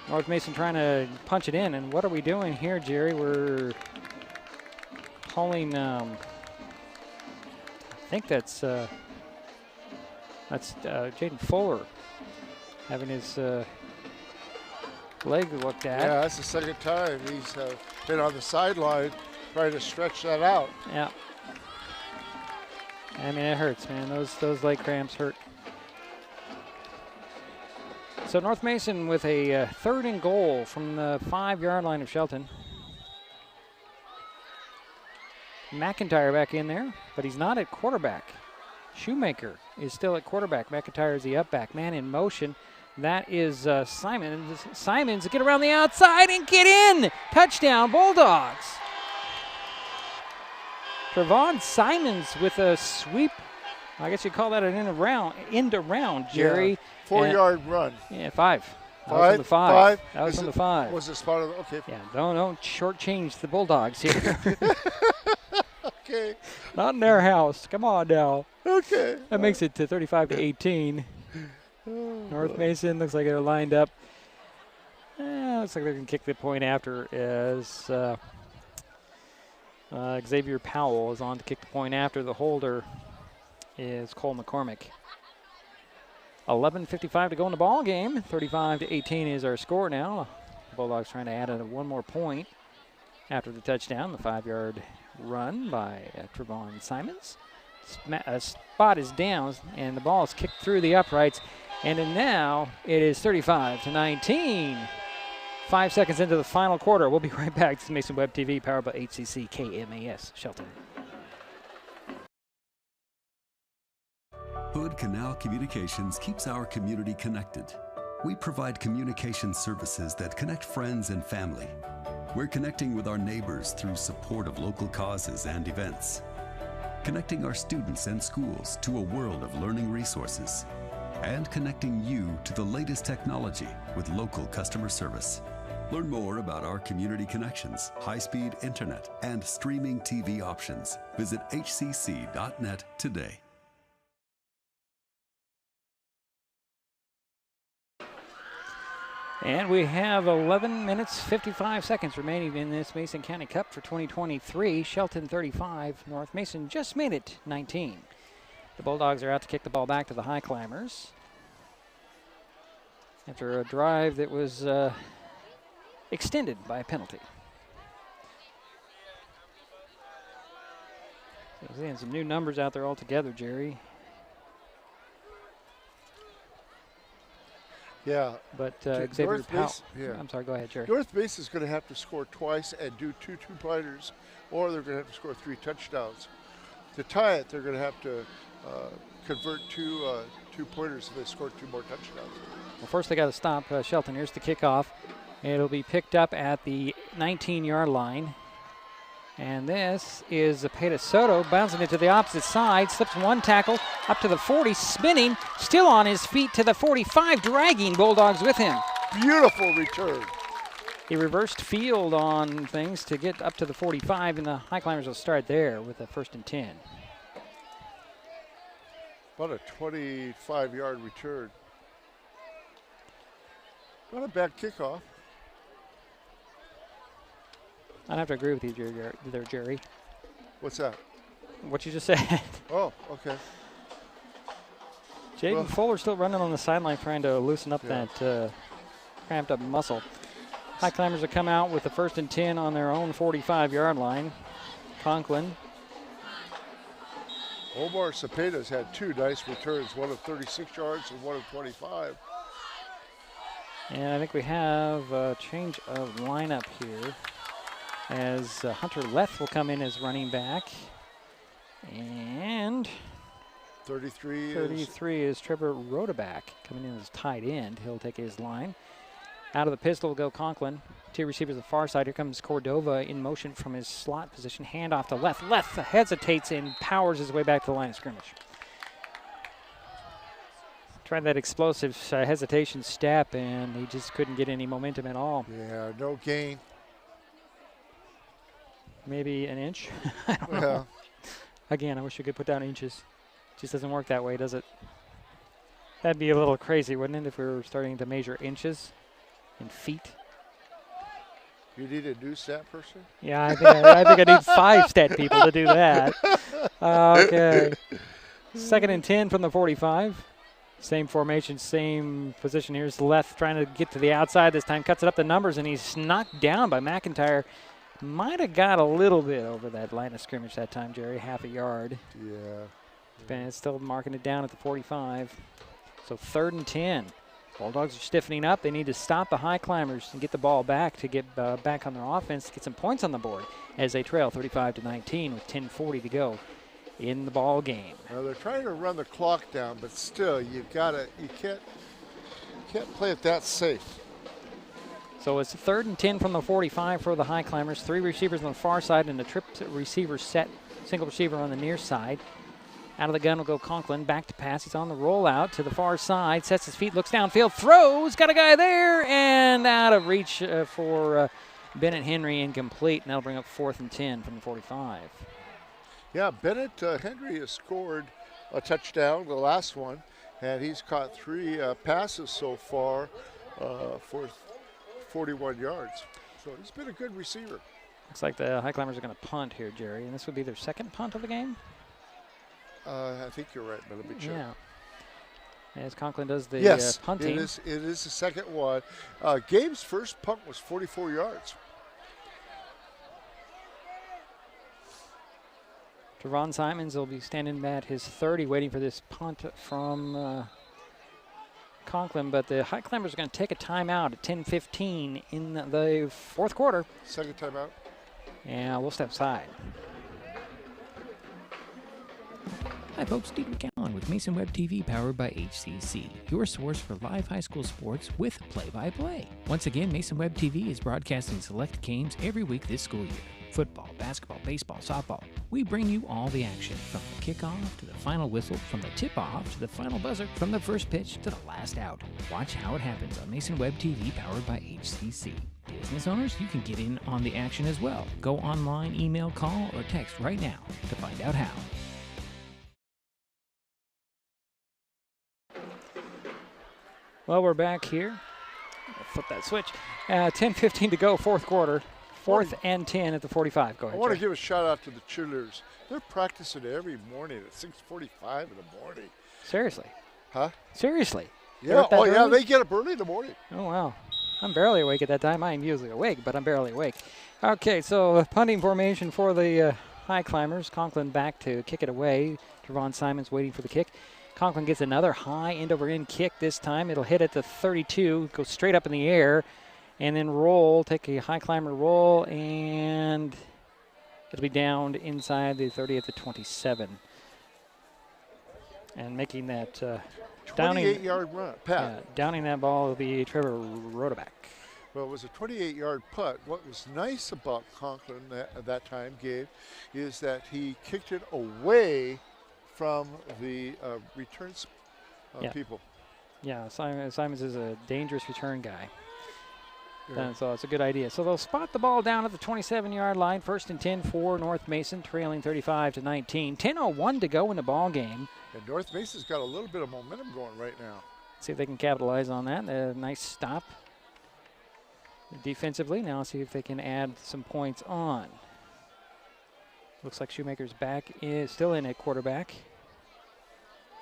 North Mason trying to punch it in, and what are we doing here, Jerry? We're calling, I think that's Jaden Fuller having his leg looked at. Yeah, that's the second time he's been on the sideline trying to stretch that out. Yeah. I mean, it hurts, man. Those leg cramps hurt. So North Mason with a third and goal from the 5-yard line of Shelton. McIntyre back in there, but he's not at quarterback. Shoemaker is still at quarterback. McIntyre is the up back. Man in motion. That is Simons. Simons get around the outside and get in. Touchdown, Bulldogs. Trevon Simons with a sweep. I guess you call that an end around, Jerry. Yeah, 4-yard run. Yeah, 5. That was 5? on the 5. 5? That was on the 5. Was it spot of the, okay. Yeah, don't shortchange the Bulldogs here. Okay. Not in their house. Come on now. Okay. That makes it to 35-18. North Mason looks like they're lined up. Looks like they can kick the point after as Xavier Powell is on to kick the point after. The holder is Cole McCormick. 11:55 to go in the ball game. 35-18 is our score now. Bulldogs trying to add one more point after the touchdown. The 5-yard run by Trevon Simons. Spot is down, and the ball is kicked through the uprights. And now it is 35-19. 5 seconds into the final quarter. We'll be right back. This is Mason Web TV, powered by HCC KMAS Shelton. Hood Canal Communications keeps our community connected. We provide communication services that connect friends and family. We're connecting with our neighbors through support of local causes and events. connecting our students and schools to a world of learning resources, and connecting you to the latest technology with local customer service. Learn more about our community connections, high-speed internet, and streaming TV options. Visit hcc.net today. And we have 11 minutes, 55 seconds remaining in this Mason County Cup for 2023. Shelton 35, North Mason just made it 19. The Bulldogs are out to kick the ball back to the Highclimbers after a drive that was extended by a penalty. So seeing some new numbers out there altogether, Jerry. Yeah. But Xavier Powell. Yeah. I'm sorry, go ahead, Jerry. North Mason is going to have to score twice and do two two-pointers, or they're going to have to score 3 touchdowns. To tie it, they're going to have to convert two-pointers if they score 2 more touchdowns. Well, first they got to stop Shelton. Here's the kickoff. It'll be picked up at the 19-yard line. And this is Zepeda Soto bouncing it to the opposite side, slips one tackle up to the 40, spinning, still on his feet to the 45, dragging Bulldogs with him. Beautiful return. He reversed field on things to get up to the 45, and the Highclimbers will start there with a 1st and 10. About a 25-yard return. Not a bad kickoff. I'd have to agree with you there, Jerry. What's that? What you just said. Oh, okay. Jaden Fuller's still running on the sideline trying to loosen up that cramped up muscle. Highclimbers have come out with the 1st and 10 on their own 45-yard line. Conklin. Omar Cepeda's had 2 nice returns, one of 36 yards and one of 25. And I think we have a change of lineup here, as Hunter Leth will come in as running back. And 33 is Trevor Rodeback coming in as tight end. He'll take his line. Out of the pistol will go Conklin. 2 receivers on the far side. Here comes Cordova in motion from his slot position. Hand off to Leth. Leth hesitates and powers his way back to the line of scrimmage. Tried that explosive hesitation step, and he just couldn't get any momentum at all. Yeah, no gain. Maybe an inch. I don't know. Again, I wish we could put down inches. It just doesn't work that way, does it? That'd be a little crazy, wouldn't it, if we were starting to measure inches and feet? You need a new stat person? Yeah, I think I need 5 stat people to do that. Okay. 2nd and 10 from the 45. Same formation, same position. Here's Leth trying to get to the outside this time. Cuts it up the numbers, and he's knocked down by McIntyre. Might have got a little bit over that line of scrimmage that time, Jerry, half a yard. Yeah. Ben still marking it down at the 45. So 3rd and 10. Bulldogs are stiffening up. They need to stop the Highclimbers and get the ball back to get back on their offense, to get some points on the board as they trail 35-19 with 10:40 to go in the ball game. Well, they're trying to run the clock down, but still, you can't play it that safe. So it's 3rd and 10 from the 45 for the Highclimbers. 3 receivers on the far side and a triple receiver set, single receiver on the near side. Out of the gun will go Conklin, back to pass. He's on the rollout to the far side, sets his feet, looks downfield, throws, got a guy there, and out of reach for Bennett Henry, incomplete, and that'll bring up 4th and 10 from the 45. Yeah, Bennett Henry has scored a touchdown, the last one, and he's caught 3 passes so far for 41 yards. So he's been a good receiver. Looks like the Highclimbers are going to punt here, Jerry, and this would be their 2nd punt of the game? I think you're right, but let me check. Yeah. As Conklin does the punting. It is the 2nd one. Gabe's first punt was 44 yards. Teron Simons will be standing at his 30 waiting for this punt from Conklin, but the Highclimbers are going to take a timeout at 10:15 in the 4th quarter. 2nd timeout. Yeah, we'll step aside. Hi folks, Diedrich Allen with Mason Web TV powered by HCC, your source for live high school sports with play-by-play. Once again, Mason Web TV is broadcasting select games every week this school year. Football, basketball, baseball, softball, We bring you all the action, from the kickoff to the final whistle, from the tip-off to the final buzzer, from the first pitch to the last out. Watch how it happens on Mason Web TV, powered by HCC. Business owners, you can get in on the action as well. Go online, email, call, or text right now to find out how. Well, we're back here. I'll flip that switch. 10:15 to go, fourth quarter. 4th and 10 at the 45. Go ahead, I want to Jerry. give a shout out to the cheerleaders. They're practicing every morning at 6:45 in the morning. Seriously? Huh? Seriously? Yeah. Oh, yeah. They get up early in the morning. Oh, wow. I'm barely awake at that time. I'm usually awake, but I'm barely awake. Okay, so punting formation for the Highclimbers. Conklin back to kick it away. Trevon Simons waiting for the kick. Conklin gets another high end-over-end kick this time. It'll hit at the 32, go straight up in the air, and then roll, take a Highclimber roll, and it'll be downed inside the 30 at the 27. And making that 28-yard run, Pat. Downing that ball will be Trevor Rodeback. Well, it was a 28-yard putt. What was nice about Conklin at that time, Gabe, is that he kicked it away from the returns people. Yeah, Simons is a dangerous return guy. Yeah. So it's a good idea. So they'll spot the ball down at the 27-yard line. 1st and 10 for North Mason, trailing 35-19. 10:01 to go in the ball game. And North Mason's got a little bit of momentum going right now. See if they can capitalize on that. A nice stop defensively. Now see if they can add some points on. Looks like Shoemaker's back is still in at quarterback.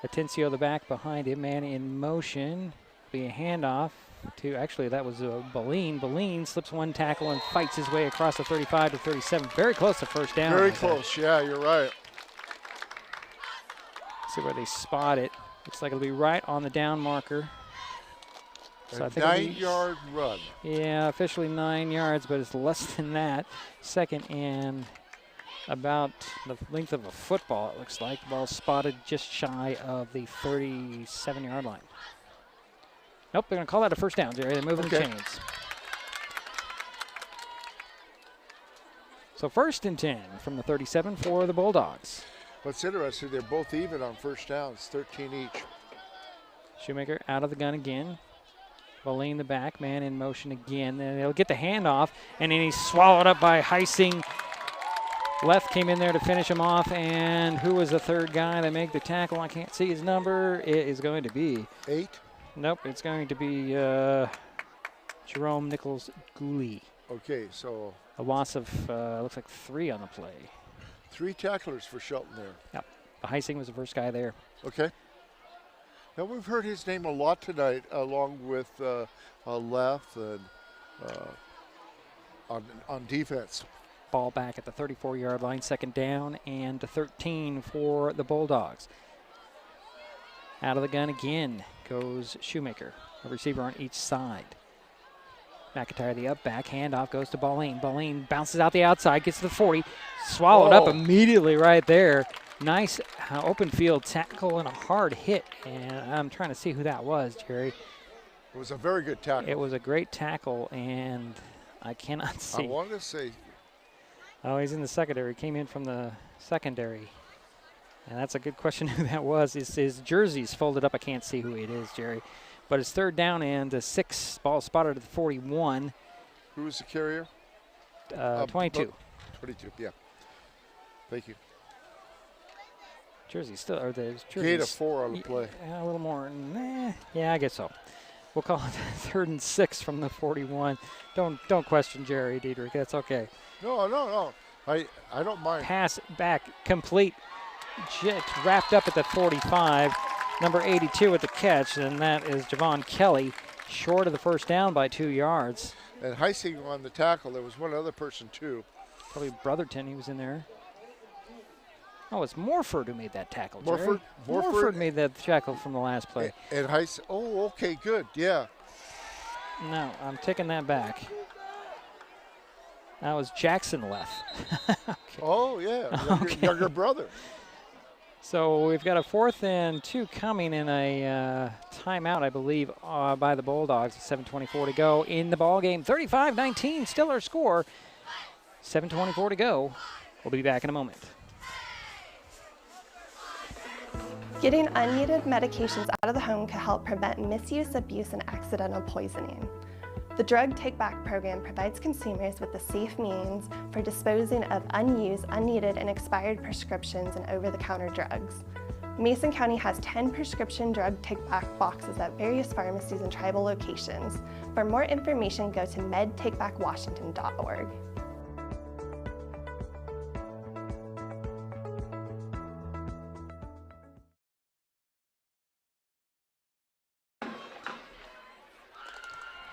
Atencio the back behind him, man in motion. Be a handoff to, actually that was Boleen. Boleen slips one tackle and fights his way across the 35 to 37. Very close to first down. Very close, yeah, you're right. See where they spot it. Looks like it'll be right on the down marker. So a 9-yard run. Yeah, officially 9 yards, but it's less than that. 2nd and about the length of a football, it looks like. Ball spotted just shy of the 37-yard line. Nope, they're going to call that a first down, Jerry. They're moving the chains. So 1st and 10 from the 37 for the Bulldogs. What's interesting, they're both even on first downs, 13 each. Shoemaker out of the gun again. Boleen the back, man in motion again. Then they'll get the handoff, and then he's swallowed up by Heising. Left came in there to finish him off, and who was the third guy to make the tackle? I can't see his number. It is going to be 8. Nope, it's going to be Jerome Nichols-Gooley. Okay, so a loss of looks like 3 on the play. 3 tacklers for Shelton there. Yep, Heising was the first guy there. Okay. Now we've heard his name a lot tonight, along with Left and on defense. Ball back at the 34-yard line, 2nd down and 13 for the Bulldogs. Out of the gun again goes Shoemaker, a receiver on each side. McIntyre the up back, handoff goes to Boleen. Boleen bounces out the outside, gets to the 40, swallowed up immediately right there. Nice open field tackle and a hard hit, and I'm trying to see who that was, Jerry. It was a very good tackle. It was a great tackle, and I cannot see. I wanted to say. Oh, he's in the secondary. Came in from the secondary. And that's a good question who that was. His jersey's folded up. I can't see who it is, Jerry. But it's 3rd down and 6. Ball spotted at the 41. Who was the carrier? 22. 22, yeah. Thank you. Jersey still, or the jersey. Gate of 4 on the play. A little more. Yeah, I guess so. We'll call it 3rd and 6 from the 41. Don't question Jerry Diedrich. That's okay. No. I don't mind. Pass back, complete. Wrapped up at the 45. Number 82 at the catch, and that is Javon Kelly, short of the first down by 2 yards. And Heising on the tackle. There was one other person too. Probably Brotherton. He was in there. Oh, it's Morford who made that tackle, Jerry. Morford made that tackle from the last play. And Heising. Oh, okay, good. Yeah. No, I'm taking that back. That was Jackson left. Okay. Oh, yeah, younger brother. So we've got a 4th and 2 coming in a timeout, I believe, by the Bulldogs. 7:24 to go in the ball game. 35-19, still our score. 7:24 to go. We'll be back in a moment. Getting unneeded medications out of the home can help prevent misuse, abuse, and accidental poisoning. The Drug Take Back program provides consumers with a safe means for disposing of unused, unneeded, and expired prescriptions and over-the-counter drugs. Mason County has 10 prescription drug take-back boxes at various pharmacies and tribal locations. For more information, go to medtakebackwashington.org.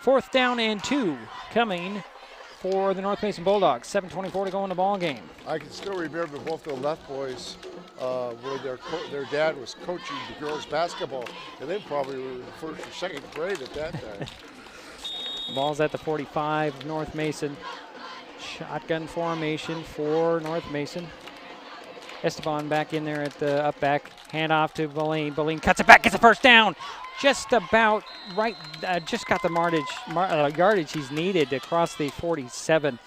Fourth down and 2 coming for the North Mason Bulldogs. 7:24 to go in the ball game. I can still remember both the left boys where their dad was coaching the girls basketball, and they probably were in first or second grade at that time. Ball's at the 45 of North Mason. Shotgun formation for North Mason. Esteban back in there at the up back. Hand off to Boline. Boline cuts it back, gets a first down. Just about right, just got the yardage he's needed to cross the 47.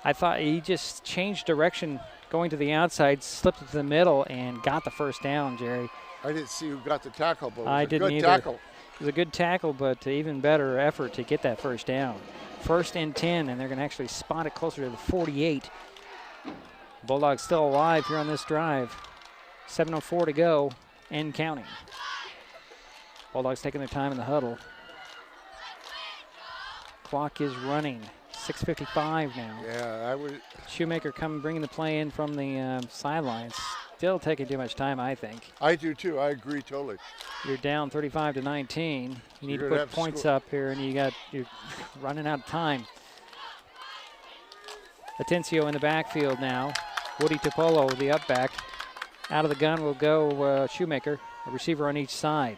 I thought he just changed direction going to the outside, slipped it to the middle, and got the first down, Jerry. I didn't see who got the tackle, but it was I a didn't good either. tackle. It was a good tackle, but even better effort to get that first down. First and 10, and they're going to actually spot it closer to the 48. Bulldogs still alive here on this drive. 7:04 to go and counting. Bulldogs taking their time in the huddle. Clock is running. 6:55 now. Yeah, I would. Shoemaker bringing the play in from the sidelines. Still taking too much time, I think. I do too. I agree totally. You're down 35-19. You need to put points up here, and you're running out of time. Atencio in the backfield now. Woody Topolo, the up back. Out of the gun will go Shoemaker, a receiver on each side.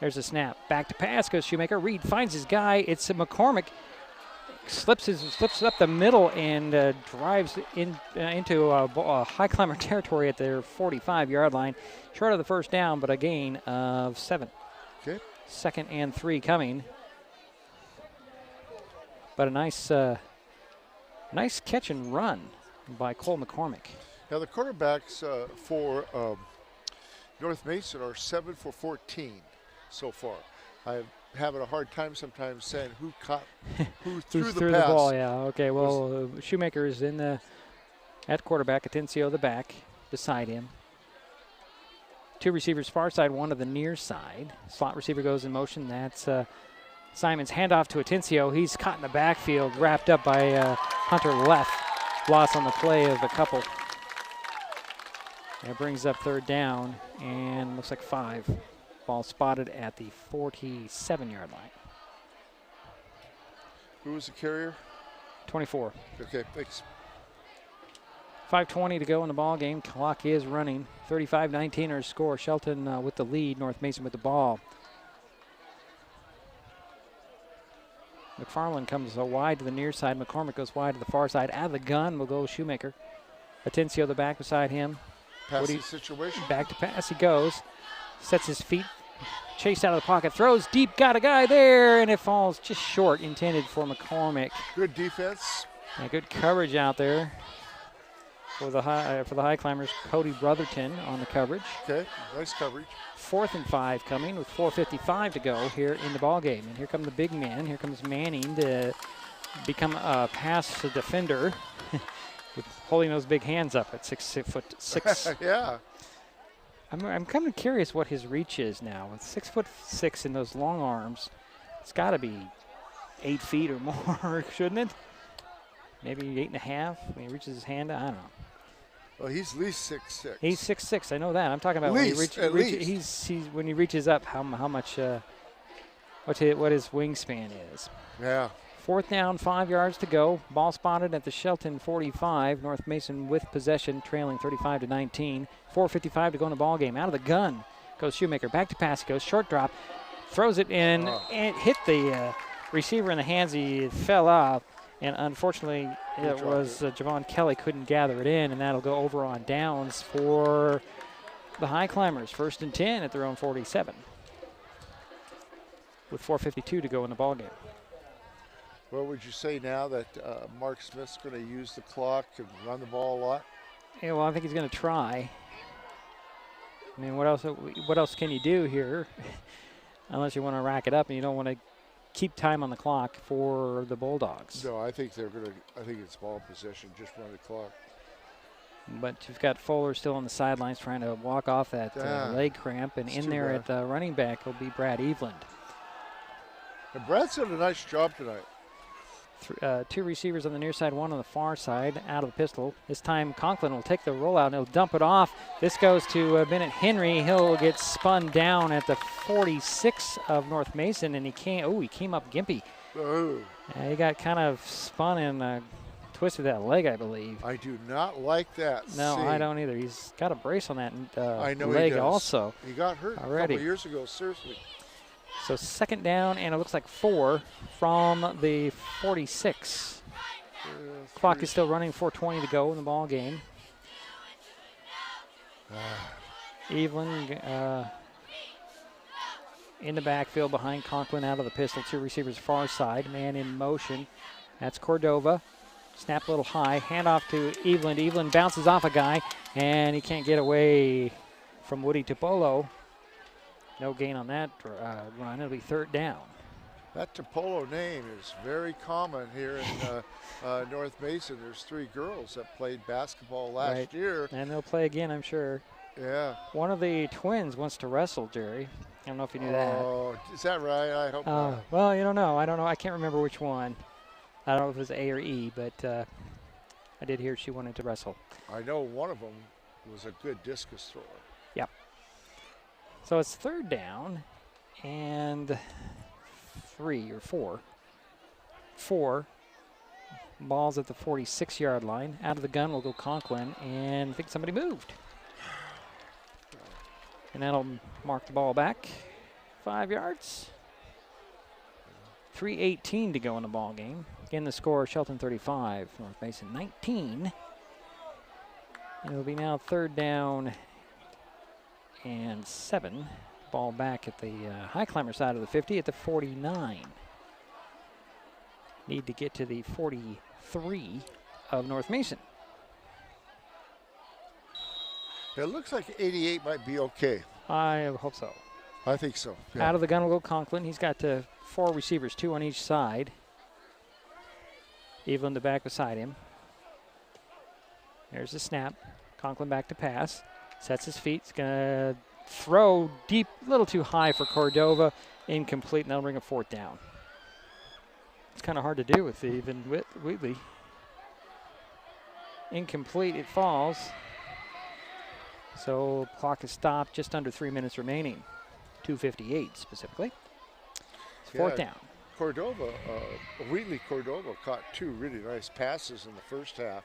There's a snap. Back to pass goes Shoemaker. Reed finds his guy. It's McCormick. Slips up the middle and drives into Highclimber territory at their 45-yard line. Short of the first down, but a gain of 7. Okay. 2nd and 3 coming. But a nice catch and run by Cole McCormick. Now the quarterbacks for North Mason are 7 for 14 so far. I'm having a hard time sometimes saying who threw the pass. The ball. Yeah. Okay. Well, Shoemaker is at quarterback. Atencio the back beside him. 2 receivers far side, 1 to the near side. Slot receiver goes in motion. That's Simon's handoff to Atencio. He's caught in the backfield, wrapped up by Hunter Leff. Loss on the play of a couple. That brings up 3rd down and looks like 5. Ball spotted at the 47-yard line. Who was the carrier? 24. Okay, thanks. 5:20 to go in the ball game. Clock is running. 35-19 our score. Shelton with the lead. North Mason with the ball. McFarland comes wide to the near side. McCormick goes wide to the far side. Out of the gun will go Shoemaker. Atencio the back beside him. Passing situation. Back to pass he goes. Sets his feet. Chased out of the pocket. Throws deep. Got a guy there. And it falls just short. Intended for McCormick. Good defense. And good coverage out there for the Highclimbers. Cody Brotherton on the coverage. Okay. Nice coverage. 4th and 5 coming with 4:55 to go here in the ball game. And here come the big man. Here comes Manning to become a pass defender with holding those big hands up at 6'6". Yeah. I'm kind of curious what his reach is now. With 6'6" in those long arms, it's got to be 8 feet or more, shouldn't it? Maybe 8.5 when he reaches his hand. I don't know. Well, he's at least 6'6". He's 6'6". I know that. I'm talking about when he reaches up. How much? What his wingspan is. Yeah. 4th down, 5 yards to go. Ball spotted at the Shelton 45. North Mason with possession, trailing 35-19. 4:55 to go in the ball game. Out of the gun goes Shoemaker. Back to pass. He goes short drop, throws it in, and hit the receiver in the hands. He fell off, and unfortunately, it was Javon Kelly couldn't gather it in, and that'll go over on downs for the Highclimbers. 1st and 10 at their own 47. With 4:52 to go in the ball game. Well, would you say now that Mark Smith's going to use the clock and run the ball a lot? Yeah, well, I think he's going to try. I mean, what else can you do here unless you want to rack it up and you don't want to keep time on the clock for the Bulldogs? No, I think it's ball possession, just run the clock. But you've got Fuller still on the sidelines trying to walk off that leg cramp, and in there at the running back will be Brad Eveland. And Brad's done a nice job tonight. Two receivers on the near side, one on the far side, out of the pistol. This time Conklin will take the rollout and he'll dump it off. This goes to Bennett Henry. He'll get spun down at the 46 of North Mason, and he came up gimpy. Oh. He got kind of spun and twisted that leg, I believe. I do not like that. No, I don't either. He's got a brace on that I know leg he does. also. He got hurt already. a couple of years ago, seriously. So second down, and it looks like 4 from the 46. Clock is still running, 4:20 to go in the ball game. Evelyn in the backfield behind Conklin, out of the pistol. Two receivers far side, man in motion. That's Cordova. Snap a little high, handoff to Evelyn. Evelyn bounces off a guy, and he can't get away from Woody Topolo. No gain on that run. It'll be third down. That Topolo name is very common here in North Mason. There's 3 girls that played basketball last year. And they'll play again, I'm sure. Yeah. One of the twins wants to wrestle, Jerry. I don't know if you knew that. Oh, is that right? I hope not. Well, you don't know. I don't know. I can't remember which one. I don't know if it was A or E, but I did hear she wanted to wrestle. I know one of them was a good discus thrower. Yep. So it's third down and 3 or 4. 4 balls at the 46-yard line. Out of the gun will go Conklin, and I think somebody moved. And that'll mark the ball back 5 yards. 3:18 to go in the ball game. Again, the score, Shelton 35, North Mason 19. And it'll be now third down and 7. Ball back at the Highclimber side of the 50 at the 49. Need to get to the 43 of North Mason. It looks like 88 might be okay. I hope so. I think so. Yeah. Out of the gun will go Conklin. He's got 4 receivers, 2 on each side. Evelyn the back beside him. There's the snap. Conklin back to pass. Sets his feet. He's going to throw deep, a little too high for Cordova. Incomplete, and that'll bring a 4th down. It's kind of hard to do with even Wheatley. Incomplete, it falls. So clock is stopped, just under 3 minutes remaining. 2:58 specifically. It's 4th down. Wheatley Cordova caught 2 really nice passes in the first half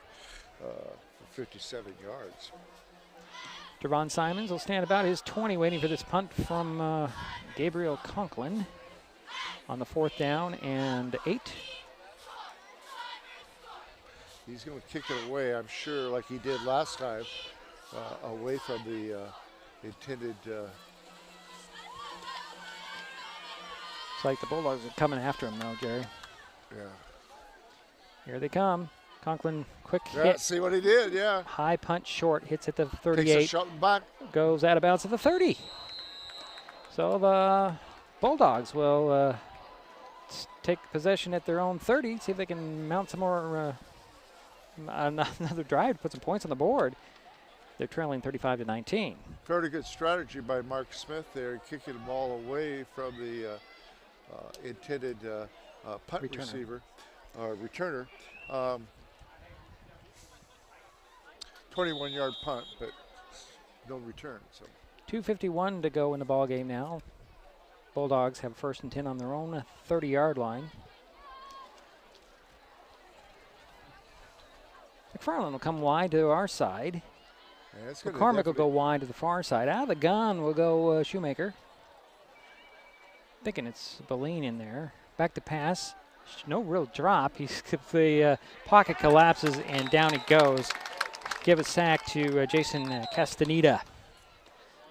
for 57 yards. Devon Simons will stand about his 20, waiting for this punt from Gabriel Conklin on the 4th down and 8. He's going to kick it away, I'm sure, like he did last time, away from the intended. It's like the Bulldogs are coming after him now, Jerry. Yeah. Here they come. Conklin, quick Yeah, hit. see what he did, yeah. High punch short, hits at the Takes 38. a Shelton back. Goes out of bounds at the 30. So the Bulldogs will take possession at their own 30, see if they can mount some more, another drive to put some points on the board. They're trailing 35-19. Very good strategy by Mark Smith there, kicking the ball away from the intended punt returner. 21-yard punt, but no return. So 2:51 to go in the ball game now. Bulldogs have 1st and 10 on their own 30-yard line. McFarland will come wide to our side. Yeah, McCormick will go wide to the far side. Out of the gun will go Shoemaker. Thinking it's Beline in there. Back to pass. No real drop. The pocket collapses and down it goes. Give a sack to Jason Castaneda.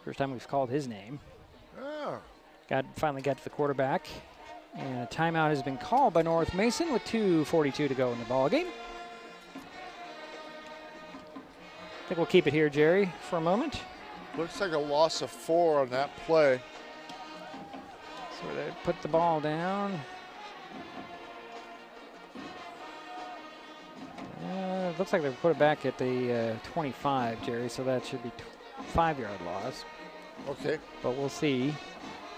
First time we've called his name. Oh. Finally got to the quarterback. And a timeout has been called by North Mason with 2:42 to go in the ball game. I think we'll keep it here, Jerry, for a moment. Looks like a loss of 4 on that play. So they put the ball down. It looks like they put it back at the 25, Jerry, so that should be 5-yard loss. Okay. But we'll see.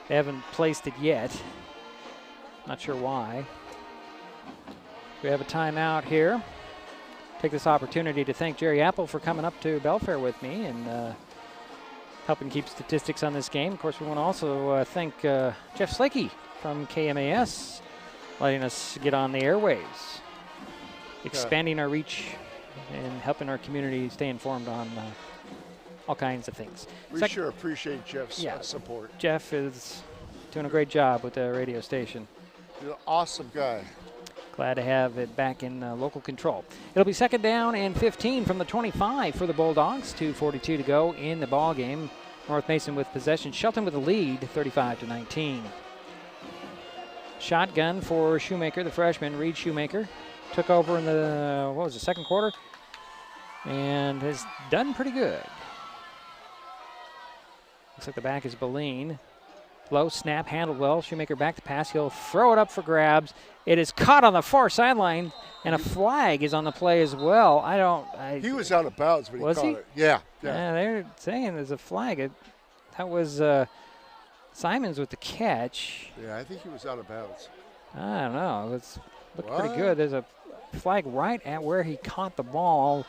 They haven't placed it yet. Not sure why. We have a timeout here. Take this opportunity to thank Jerry Apple for coming up to Belfair with me and helping keep statistics on this game. Of course, we want to also thank Jeff Slakey from KMAS letting us get on the airwaves, expanding our reach and helping our community stay informed on all kinds of things. We sure appreciate Jeff's support. Jeff is doing a great job with the radio station. He's an awesome guy. Glad to have it back in local control. It'll be 2nd down and 15 from the 25 for the Bulldogs. 2:42 to go in the ball game. North Mason with possession. Shelton with the lead, 35-19. Shotgun for Shoemaker, the freshman, Reed Shoemaker. Took over in the, second quarter? And has done pretty good. Looks like the back is Beline. Low snap, handled well. Shoemaker back to pass. He'll throw it up for grabs. It is caught on the far sideline, and a flag is on the play as well. He was out of bounds when he caught it. Yeah. They're saying there's a flag. That was Simons with the catch. Yeah, I think he was out of bounds. I don't know. It looked pretty good. There's a flag right at where he caught the ball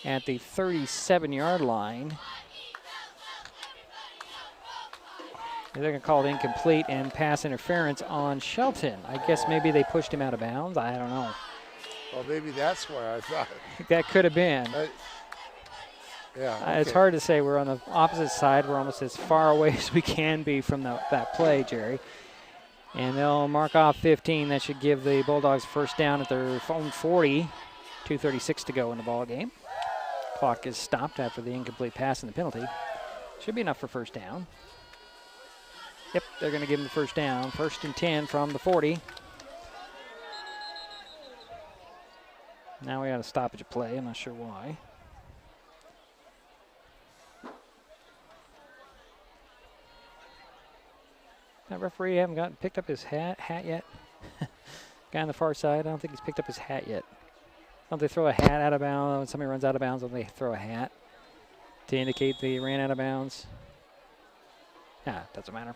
at the 37-yard line. They're going to call it incomplete and pass interference on Shelton. I guess maybe they pushed him out of bounds. I don't know. Well, maybe that's why I thought. That could have been. Okay. It's hard to say. We're on the opposite side. We're almost as far away as we can be from that play, Jerry. And they'll mark off 15. That should give the Bulldogs first down at their own 40. 2:36 to go in the ball game. Clock is stopped after the incomplete pass and the penalty. Should be enough for first down. Yep, they're going to give him the first down. 1st and 10 from the 40. Now we got a stoppage of play. I'm not sure why. That referee haven't picked up his hat yet. Guy on the far side, I don't think he's picked up his hat yet. Don't they throw a hat out of bounds? When somebody runs out of bounds, don't they throw a hat to indicate they ran out of bounds? Doesn't matter.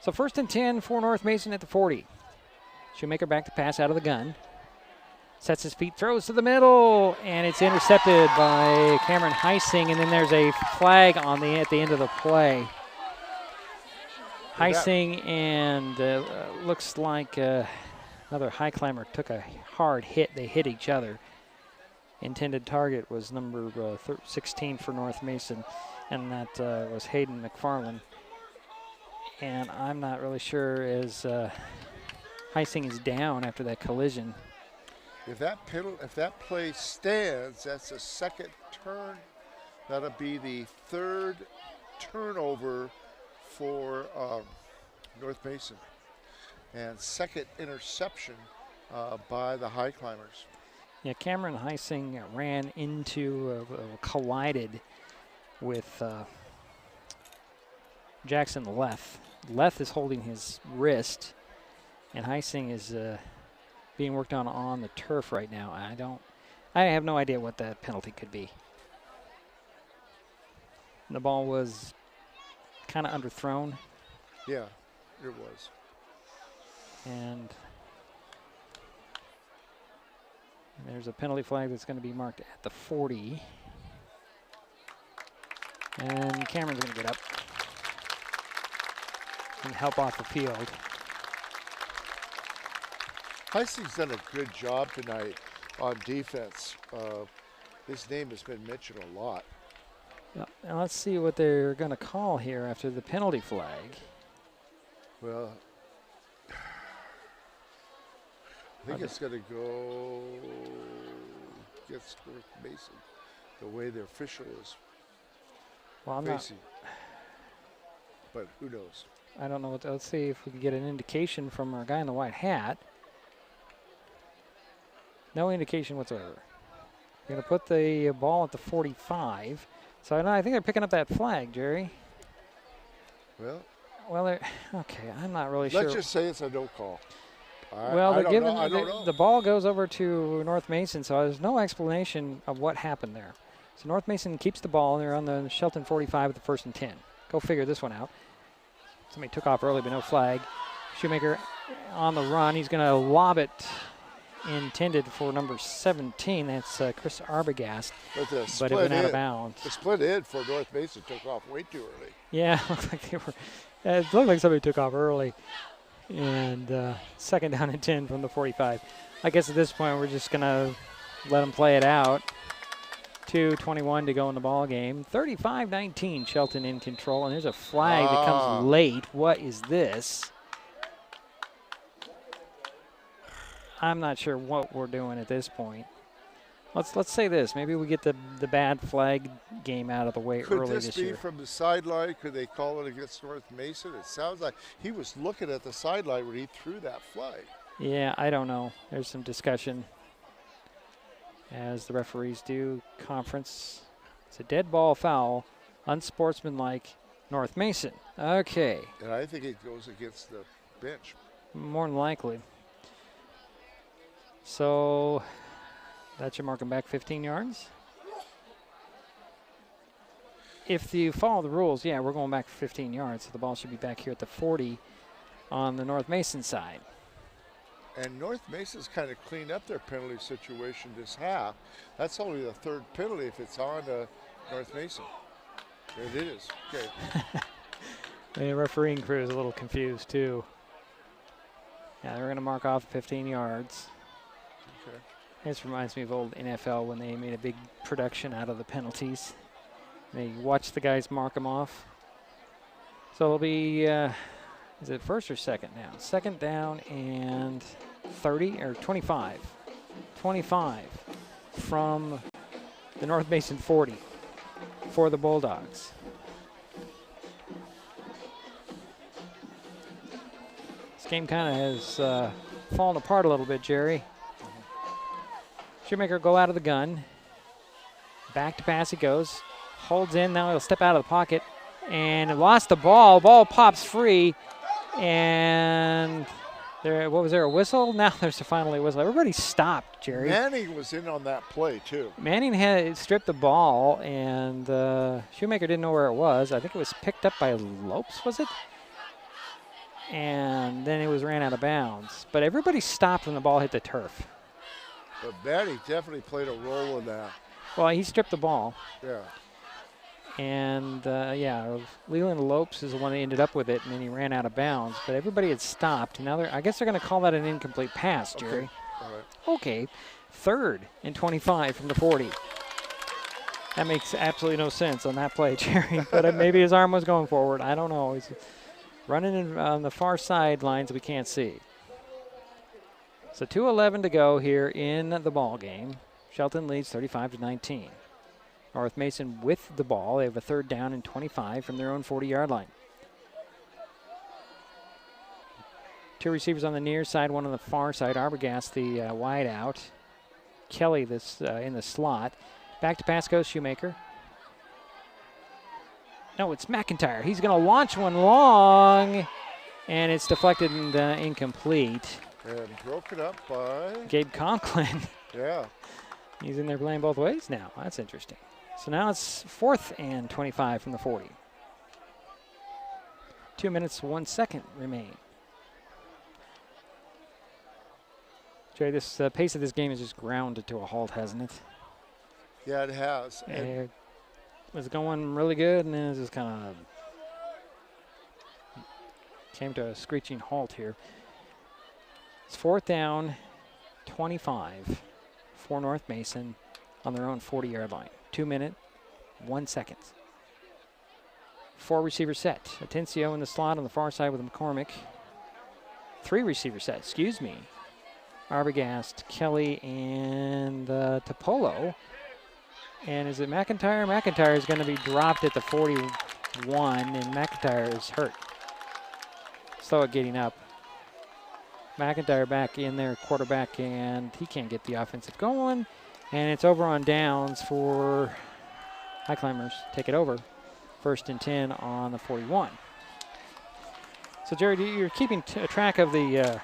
So 1st and 10 for North Mason at the 40. Shoemaker back to pass out of the gun. Sets his feet, throws to the middle, and it's intercepted by Cameron Heising, and then there's a flag at the end of the play. Heising and looks like another Highclimber took a hard hit. They hit each other. Intended target was number 16 for North Mason, and that was Hayden McFarland. And I'm not really sure as Heising is down after that collision. If that play stands, that's a second turn. That'll be the 3rd turnover for North Mason, and 2nd interception by the Highclimbers. Yeah, Cameron Heising ran into, collided with Jackson Leth. Leth is holding his wrist, and Heising is being worked on the turf right now. I have no idea what that penalty could be. The ball was kind of underthrown. Yeah, it was. And there's a penalty flag that's going to be marked at the 40. And Cameron's going to get up and help off the field. Heising's done a good job tonight on defense. His name has been mentioned a lot. Now let's see what they're going to call here after the penalty flag. Well, I think it's going to go against North Mason, the way their official is facing. But who knows? I don't know. Let's see if we can get an indication from our guy in the white hat. No indication whatsoever. We're going to put the ball at the 45. So no, I think they're picking up that flag, Jerry. Well, okay, I'm not really sure. Let's just say it's a no call. Well, I they're don't know. I don't know. the ball goes over to North Mason, so there's no explanation of what happened there. So North Mason keeps the ball, and they're on the Shelton 45 with the 1st and 10. Go figure this one out. Somebody took off early, but no flag. Shoemaker on the run. He's going to lob it, intended for number 17. That's Chris Arbogast, but it went out of bounds. The split in for North Mason took off way too early. Yeah, it looked like it looked like somebody took off early. And 2nd down and 10 from the 45. I guess at this point we're just going to let them play it out. 2:21 to go in the ball game. 35-19, Shelton in control. And there's a flag that comes late. What is this? I'm not sure what we're doing at this point. Let's say this. Maybe we get the bad flag game out of the way early this year. Could this be from the sideline? Could they call it against North Mason? It sounds like he was looking at the sideline when he threw that flag. Yeah, I don't know. There's some discussion as the referees do conference. It's a dead ball foul, unsportsmanlike, North Mason. Okay. And I think it goes against the bench. More than likely. So that should mark him back 15 yards. If you follow the rules, yeah, we're going back 15 yards. So the ball should be back here at the 40 on the North Mason side. And North Mason's kind of cleaned up their penalty situation this half. That's only the 3rd penalty if it's on North Mason. It is. Okay. The refereeing crew is a little confused, too. Yeah, they're going to mark off 15 yards. Okay. This reminds me of old NFL when they made a big production out of the penalties. They watched the guys mark them off. So it'll be, is it 1st or 2nd now? 2nd down and 30 or 25. 25 from the North Mason 40 for the Bulldogs. This game kind of has fallen apart a little bit, Jerry. Shoemaker go out of the gun. Back to pass he goes. Holds in, now he'll step out of the pocket. And lost the ball. Ball pops free. And there, what was there, a whistle? Now there's finally a whistle. Everybody stopped, Jerry. Manning was in on that play, too. Manning had stripped the ball, and Shoemaker didn't know where it was. I think it was picked up by Lopes, was it? And then it was ran out of bounds. But everybody stopped when the ball hit the turf. But Manning definitely played a role in that. Well, he stripped the ball. Yeah. And, Leland Lopes is the one that ended up with it, and then he ran out of bounds. But everybody had stopped. Now I guess they're going to call that an incomplete pass, Jerry. Okay. All right. Okay. 3rd and 25 from the 40. That makes absolutely no sense on that play, Jerry. But maybe his arm was going forward. I don't know. He's running on the far sidelines we can't see. So 2:11 to go here in the ball game. Shelton leads 35-19. North Mason with the ball. They have a 3rd down and 25 from their own 40-yard line. 2 receivers on the near side, 1 on the far side. Arbogast, the wide out. Kelly in the slot. Back to pass goes Shoemaker. No, it's McIntyre. He's going to launch one long, and it's deflected and incomplete. And broken up by Gabe Conklin. Yeah. He's in there playing both ways now. That's interesting. So now it's 4th and 25 from the 40. 2 minutes, 1 second remain. Jay, this pace of this game has just grounded to a halt, hasn't it? Yeah, it has. It was going really good, and then it just kind of came to a screeching halt here. It's 4th down, 25 for North Mason on their own 40-yard line. 2 minute, 1 second. 4 receiver set. Atencio in the slot on the far side with McCormick. 3 receiver set, excuse me. Arbogast, Kelly, and Topolo. And is it McIntyre? McIntyre is going to be dropped at the 41, and McIntyre is hurt. Slow at getting up. McIntyre back in there, quarterback, and he can't get the offensive going. And it's over on downs for Highclimbers take it over. 1st and 10 on the 41. So, Jerry, you're keeping track of the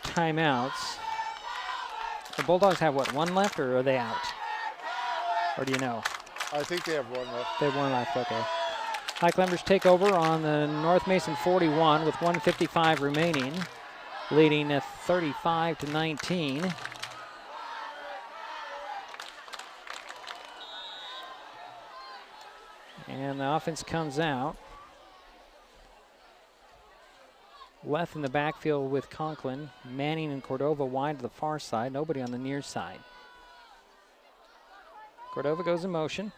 timeouts. The Bulldogs have, what, 1 left, or are they out? Or do you know? I think they have 1 left. They have 1 left, okay. Highclimbers take over on the North Mason 41 with 1:55 remaining, leading at 35-19. And the offense comes out. Left in the backfield with Conklin. Manning and Cordova wide to the far side. Nobody on the near side. Cordova goes in motion.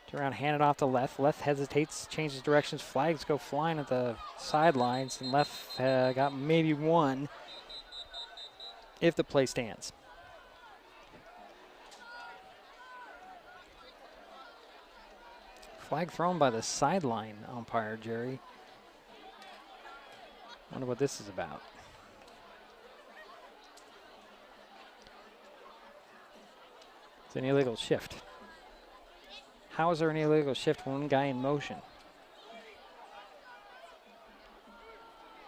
Turn around, hand it off to Left. Left hesitates, changes directions. Flags go flying at the sidelines. And Left got maybe 1 if the play stands. Flag thrown by the sideline umpire, Jerry. Wonder what this is about. It's an illegal shift. How is there an illegal shift when 1 guy in motion?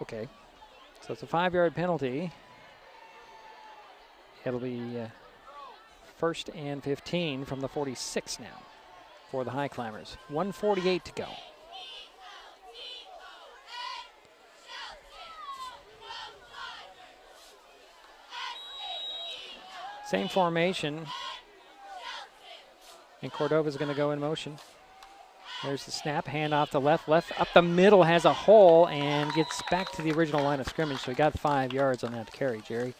Okay, so it's a 5-yard penalty. It'll be 1st and 15 from the 46 now for the Highclimbers. 1:48 to go. Same formation. And Cordova's going to go in motion. There's the snap, hand off to Left. Left up the middle, has a hole, and gets back to the original line of scrimmage. So he got 5 yards on that carry, Jerry.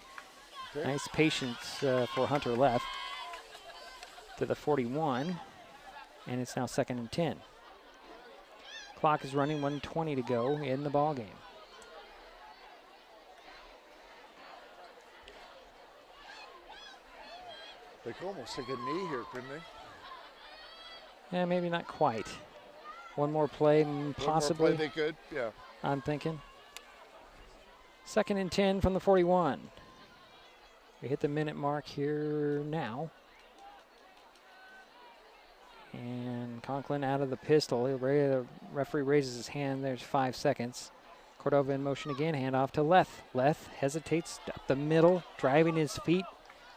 Okay. Nice patience for Hunter Left to the 41. And it's now 2nd and 10. Clock is running, 1:20 to go in the ball game. They could almost take a knee here, couldn't they? Yeah, maybe not quite. 1 more play, possibly. 1 more play they could, yeah. I'm thinking. 2nd and 10 from the 41. We hit the minute mark here now. And Conklin out of the pistol. The referee raises his hand. There's 5 seconds. Cordova in motion again. Hand off to Left. Left hesitates up the middle, driving his feet,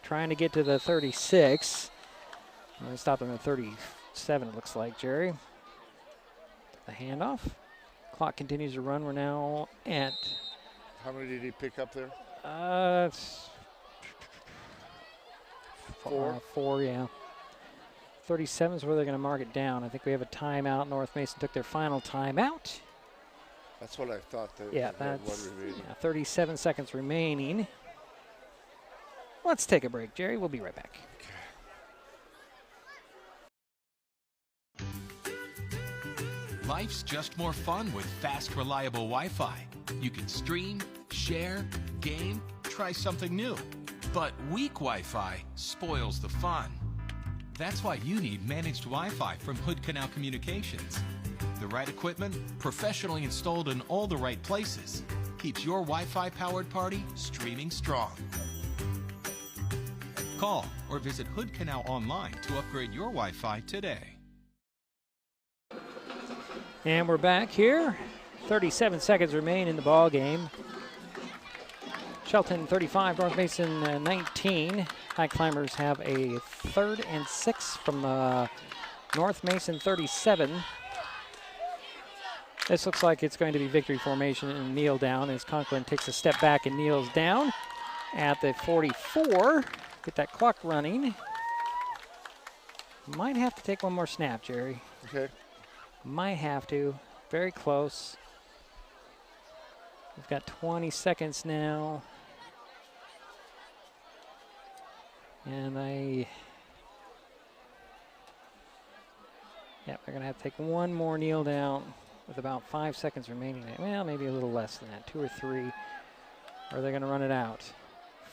trying to get to the 36. And they stopped him at 37, it looks like, Jerry. The handoff. Clock continues to run. We're now at... How many did he pick up there? It's 4? 4, yeah. 37 is where they're going to mark it down. I think we have a timeout. North Mason took their final timeout. That's what I thought. Yeah, that's 37 seconds remaining. Let's take a break, Jerry. We'll be right back. Life's just more fun with fast, reliable Wi-Fi. You can stream, share, game, try something new. But weak Wi-Fi spoils the fun. That's why you need managed Wi-Fi from Hood Canal Communications. The right equipment, professionally installed in all the right places, keeps your Wi-Fi powered party streaming strong. Call or visit Hood Canal online to upgrade your Wi-Fi today. And we're back here. 37 seconds remain in the ball game. Shelton 35, North Mason 19. Highclimbers have a 3rd and 6 from the North Mason 37. This looks like it's going to be victory formation and kneel down as Conklin takes a step back and kneels down at the 44. Get that clock running. Might have to take 1 more snap, Jerry. Okay. Might have to. Very close. We've got 20 seconds now. And they're going to have to take 1 more kneel down with about 5 seconds remaining. Well, maybe a little less than that, 2 or 3. Or they're going to run it out.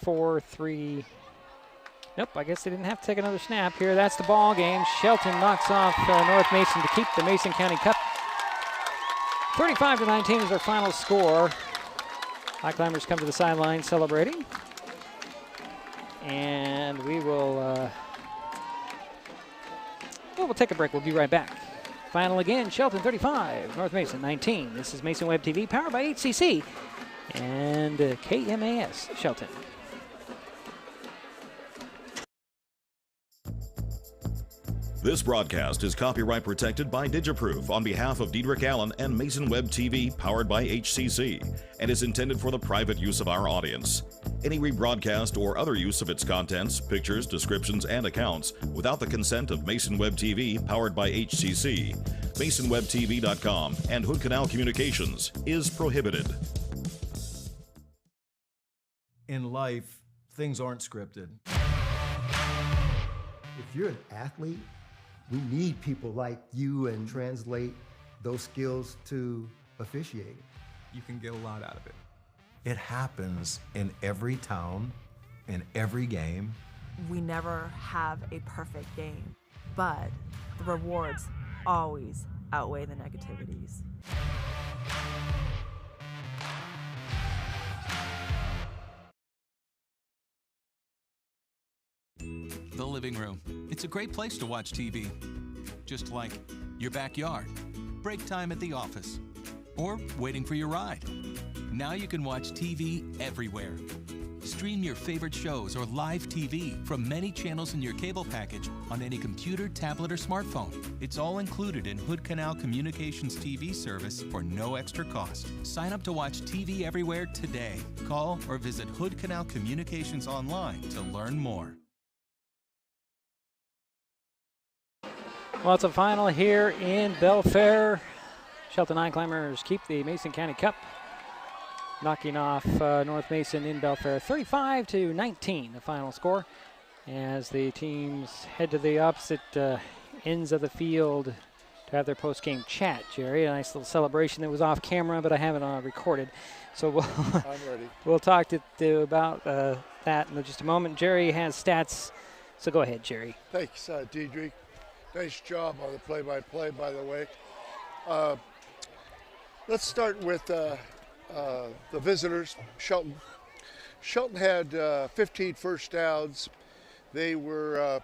4, 3. Nope, I guess they didn't have to take another snap here. That's the ball game. Shelton knocks off North Mason to keep the Mason County Cup. 35-19 is our final score. Highclimbers come to the sideline celebrating. And we will Well, we'll take a break. We'll be right back. Final again, Shelton 35, North Mason 19. This is Mason Web TV, powered by HCC and KMAS Shelton. This broadcast is copyright protected by DigiProof on behalf of Diedrich Allen and Mason Web TV, powered by HCC, and is intended for the private use of our audience. Any rebroadcast or other use of its contents, pictures, descriptions, and accounts without the consent of Mason Web TV, powered by HCC, MasonWebTV.com, and Hood Canal Communications is prohibited. In life, things aren't scripted. If you're an athlete, we need people like you and translate those skills to officiating. You can get a lot out of it. It happens in every town, in every game. We never have a perfect game, but the rewards always outweigh the negativities. The living room. It's a great place to watch TV. Just like your backyard, break time at the office, or waiting for your ride. Now you can watch TV everywhere. Stream your favorite shows or live TV from many channels in your cable package on any computer, tablet, or smartphone. It's all included in Hood Canal Communications TV service for no extra cost. Sign up to watch TV everywhere today. Call or visit Hood Canal Communications online to learn more. Well, it's a final here in Belfair. Shelton Highclimbers keep the Mason County Cup, knocking off North Mason in Belfair 35-19, the final score, as the teams head to the opposite ends of the field to have their post-game chat. Jerry, a nice little celebration that was off camera, but I have it recorded. So I'm ready. We'll talk to about that in just a moment. Jerry has stats, so go ahead, Jerry. Thanks, Diedrich. Nice job on the play-by-play, by the way. Let's start with the visitors, Shelton. Shelton had 15 first downs. They were,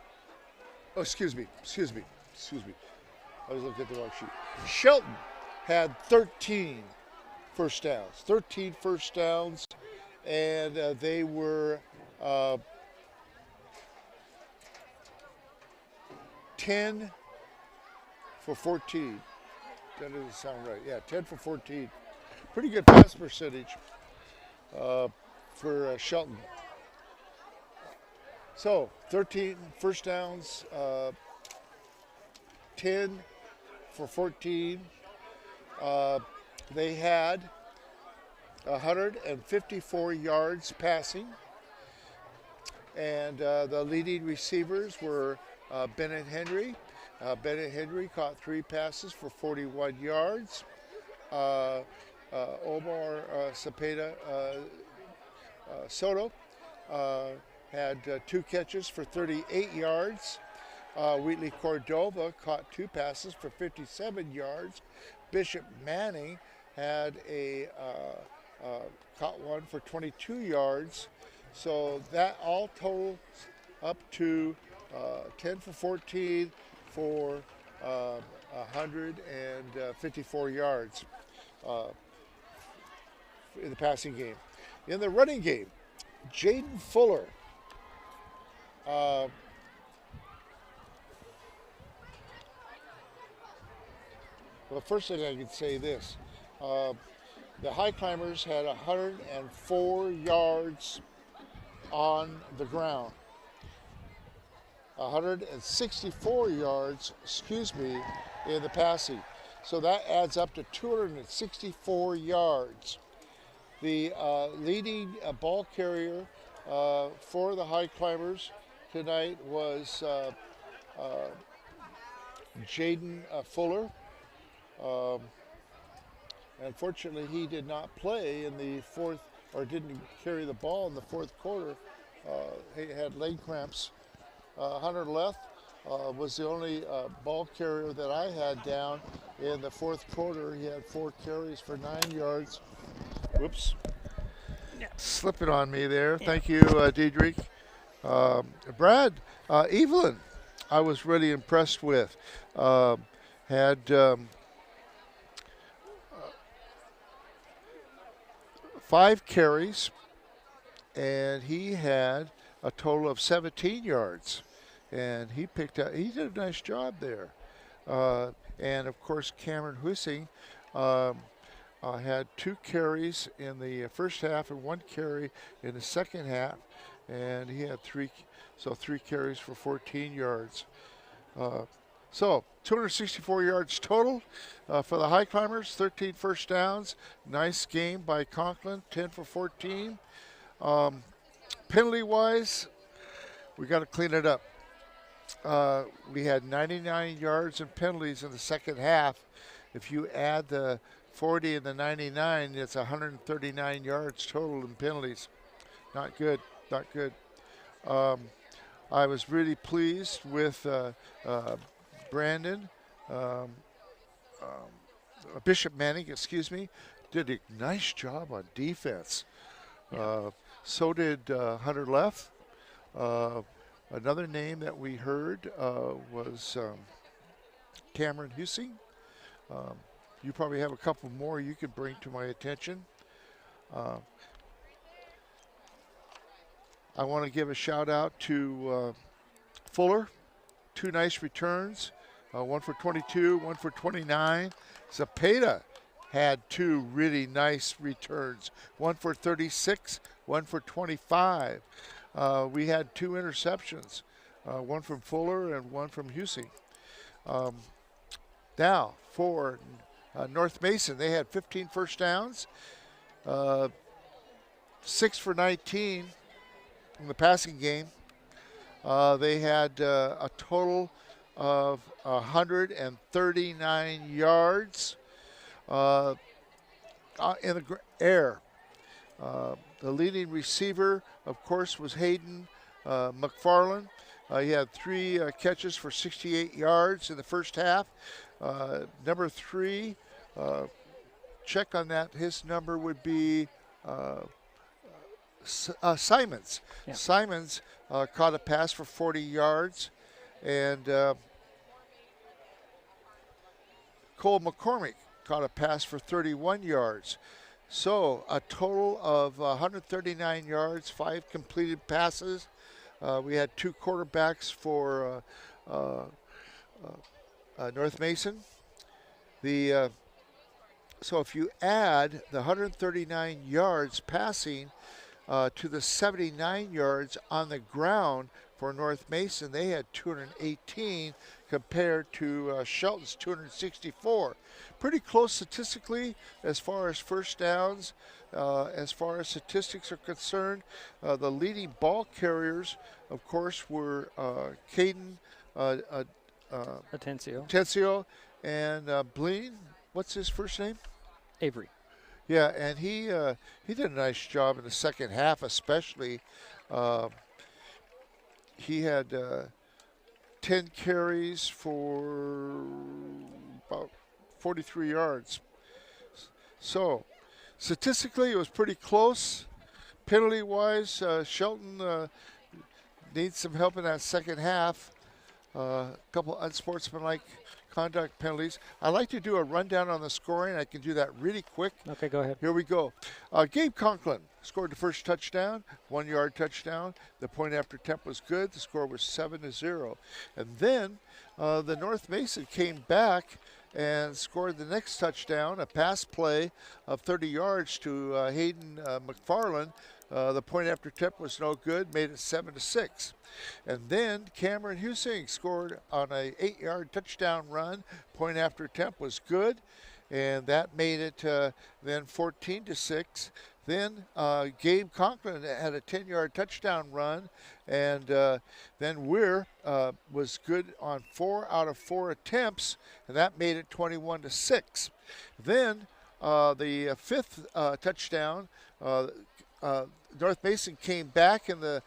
excuse me. I was looking at the wrong sheet. Shelton had 13 first downs, and they were 10 for 14. That doesn't sound right. Yeah, 10 for 14. Pretty good pass percentage for Shelton. So 13 first downs, 10 for 14. They had 154 yards passing, and the leading receivers were Bennett Henry. Bennett Henry caught 3 passes for 41 yards. Omar Cepeda Soto had 2 catches for 38 yards. Wheatley Cordova caught 2 passes for 57 yards. Bishop Manning had caught 1 for 22 yards. So that all totals up to 10 for 14 for 154 yards in the passing game. In the running game, Jaden Fuller well, first thing I could say this. The Highclimbers had 104 yards on the ground. 164 yards, in the passing. So that adds up to 264 yards. The leading ball carrier for the Highclimbers tonight was Jaden Fuller. Unfortunately, he did not play in the fourth, or didn't carry the ball in the fourth quarter. He had leg cramps. Hunter Leth was the only ball carrier that I had down in the fourth quarter. He had 4 carries for 9 yards. Whoops. Yeah. Slipping on me there. Yeah. Thank you, Diedrich. Brad Evelyn I was really impressed with. Had 5 carries, and he had a total of 17 yards. And he did a nice job there. And of course, Cameron Hussing had 2 carries in the first half and 1 carry in the second half. And he had 3 carries for 14 yards. So 264 yards total for the Highclimbers, 13 first downs. Nice game by Conklin, 10 for 14. Penalty-wise, we got to clean it up. We had 99 yards in penalties in the second half. If you add the 40 and the 99, it's 139 yards total in penalties. Not good, not good. I was really pleased with Brandon, Bishop Manning, did a nice job on defense. So did Hunter Leff. Another name that we heard was Cameron Hussing. You probably have a couple more you could bring to my attention. I want to give a shout out to Fuller. 2 nice returns, 1 for 22, 1 for 29. Zapata had 2 really nice returns, 1 for 36, 1 for 25. We had 2 interceptions, 1 from Fuller and 1 from Hussing. Now for North Mason, they had 15 first downs, 6 for 19 in the passing game. They had a total of 139 yards in the air. The leading receiver, of course, was Hayden McFarland. He had 3 catches for 68 yards in the first half. Number 3, check on that. His number would be Simons. Yeah. Simons caught a pass for 40 yards, and Cole McCormick caught a pass for 31 yards. So a total of 139 yards, 5 completed passes. We had 2 quarterbacks for North Mason. So if you add the 139 yards passing to the 79 yards on the ground for North Mason, they had 218 compared to Shelton's 264. Pretty close statistically as far as first downs. As far as statistics are concerned, the leading ball carriers, of course, were Caden Atencio and Bleen. What's his first name? Avery. Yeah, and he did a nice job in the second half, especially. He had 10 carries for about 43 yards. So, statistically, it was pretty close. Penalty-wise, Shelton needs some help in that second half. A couple unsportsmanlike conduct penalties. I like to do a rundown on the scoring. I can do that really quick. Okay, go ahead. Here we go. Gabe Conklin scored the first touchdown, 1-yard touchdown. The point after attempt was good. The score was 7-0. And then the North Mason came back and scored the next touchdown, a pass play of 30 yards to Hayden McFarland. The point after attempt was no good, made it 7-6. And then Cameron Hussing scored on a 8-yard touchdown run. Point after attempt was good, and that made it then 14-6. Then Gabe Conklin had a 10-yard touchdown run, and then Weir was good on 4 out of 4 attempts, and that made it 21-6. Then the 5th touchdown, North Mason came back in the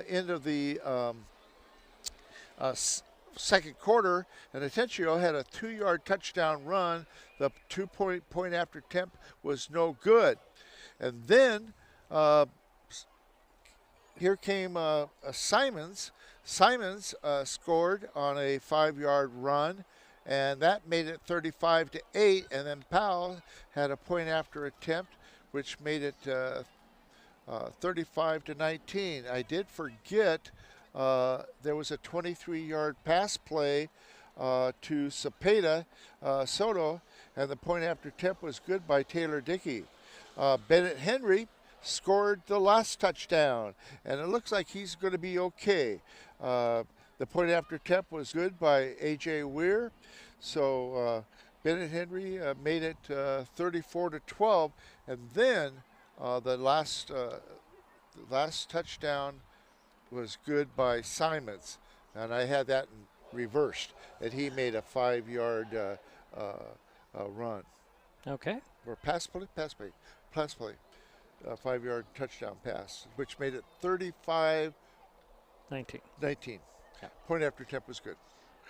end of the second quarter, and Atencio had a 2-yard touchdown run. The 2-point after attempt was no good. And then here came Simons. Simons scored on a 5-yard run, and that made it 35-8. And then Powell had a point after attempt, which made it 35-19. I did forget there was a 23-yard pass play to Cepeda Soto, and the point after attempt was good by Taylor Dickey. Bennett Henry scored the last touchdown, and it looks like he's going to be okay. The point after attempt was good by A.J. Weir, so Bennett Henry made it 34-12, and then the last touchdown was good by Simons, and I had that reversed, and he made a 5-yard run. Okay. Or pass play. 5-yard touchdown pass, which made it 35-19. 19. Yeah. Point after attempt was good.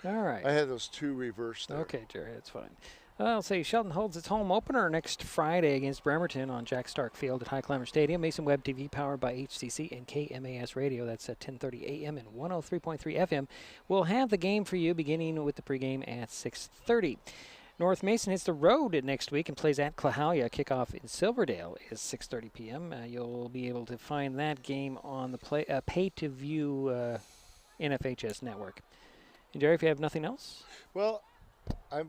All right. I had those two reversed there. Okay, Jerry, that's fine. I'll say Shelton holds its home opener next Friday against Bremerton on Jack Stark Field at Highclimbers Stadium. Mason Web TV powered by HCC and KMAS Radio. That's at 10:30 a.m. and 103.3 FM. We'll have the game for you beginning with the pregame at 6:30. North Mason hits the road next week and plays at Clahalia. Kickoff in Silverdale is 6:30 p.m. You'll be able to find that game on the pay-to-view NFHS network. And Jerry, if you have nothing else? Well, it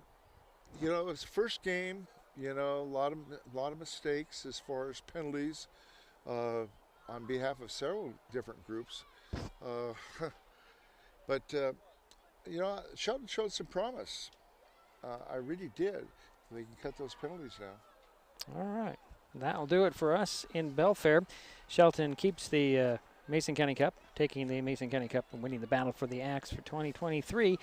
was the first game. A lot of mistakes as far as penalties on behalf of several different groups. But Shelton showed some promise. I really did. They can cut those penalties now. All right. That'll do it for us in Belfair. Shelton keeps the Mason County Cup, taking the Mason County Cup and winning the battle for the Axe for 2023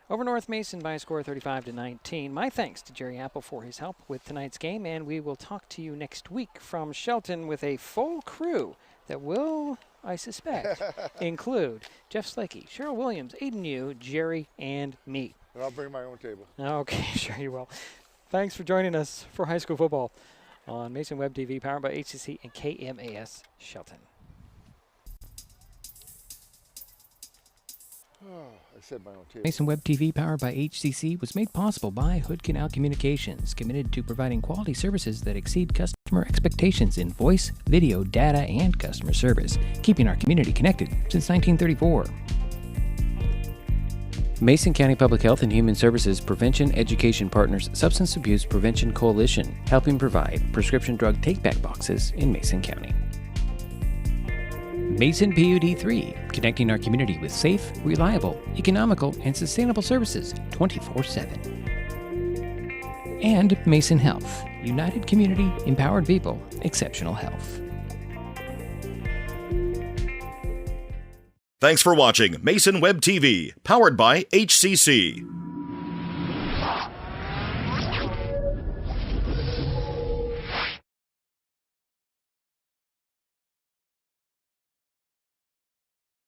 over North Mason by a score of 35-19. My thanks to Jerry Apple for his help with tonight's game, and we will talk to you next week from Shelton with a full crew that will, I suspect, include Jeff Slakey, Cheryl Williams, Aiden Yu, Jerry, and me. And I'll bring my own table. Okay, sure you will. Thanks for joining us for high school football on Mason Web TV, powered by HCC and KMAS Shelton. I said my own table. Mason Web TV, powered by HCC, was made possible by Hood Canal Communications, committed to providing quality services that exceed customer expectations in voice, video, data, and customer service, keeping our community connected since 1934. Mason County Public Health and Human Services Prevention Education Partners Substance Abuse Prevention Coalition, helping provide prescription drug take-back boxes in Mason County. Mason PUD 3, connecting our community with safe, reliable, economical, and sustainable services 24/7. And Mason Health, united community, empowered people, exceptional health. Thanks for watching Mason Web TV, powered by HCC.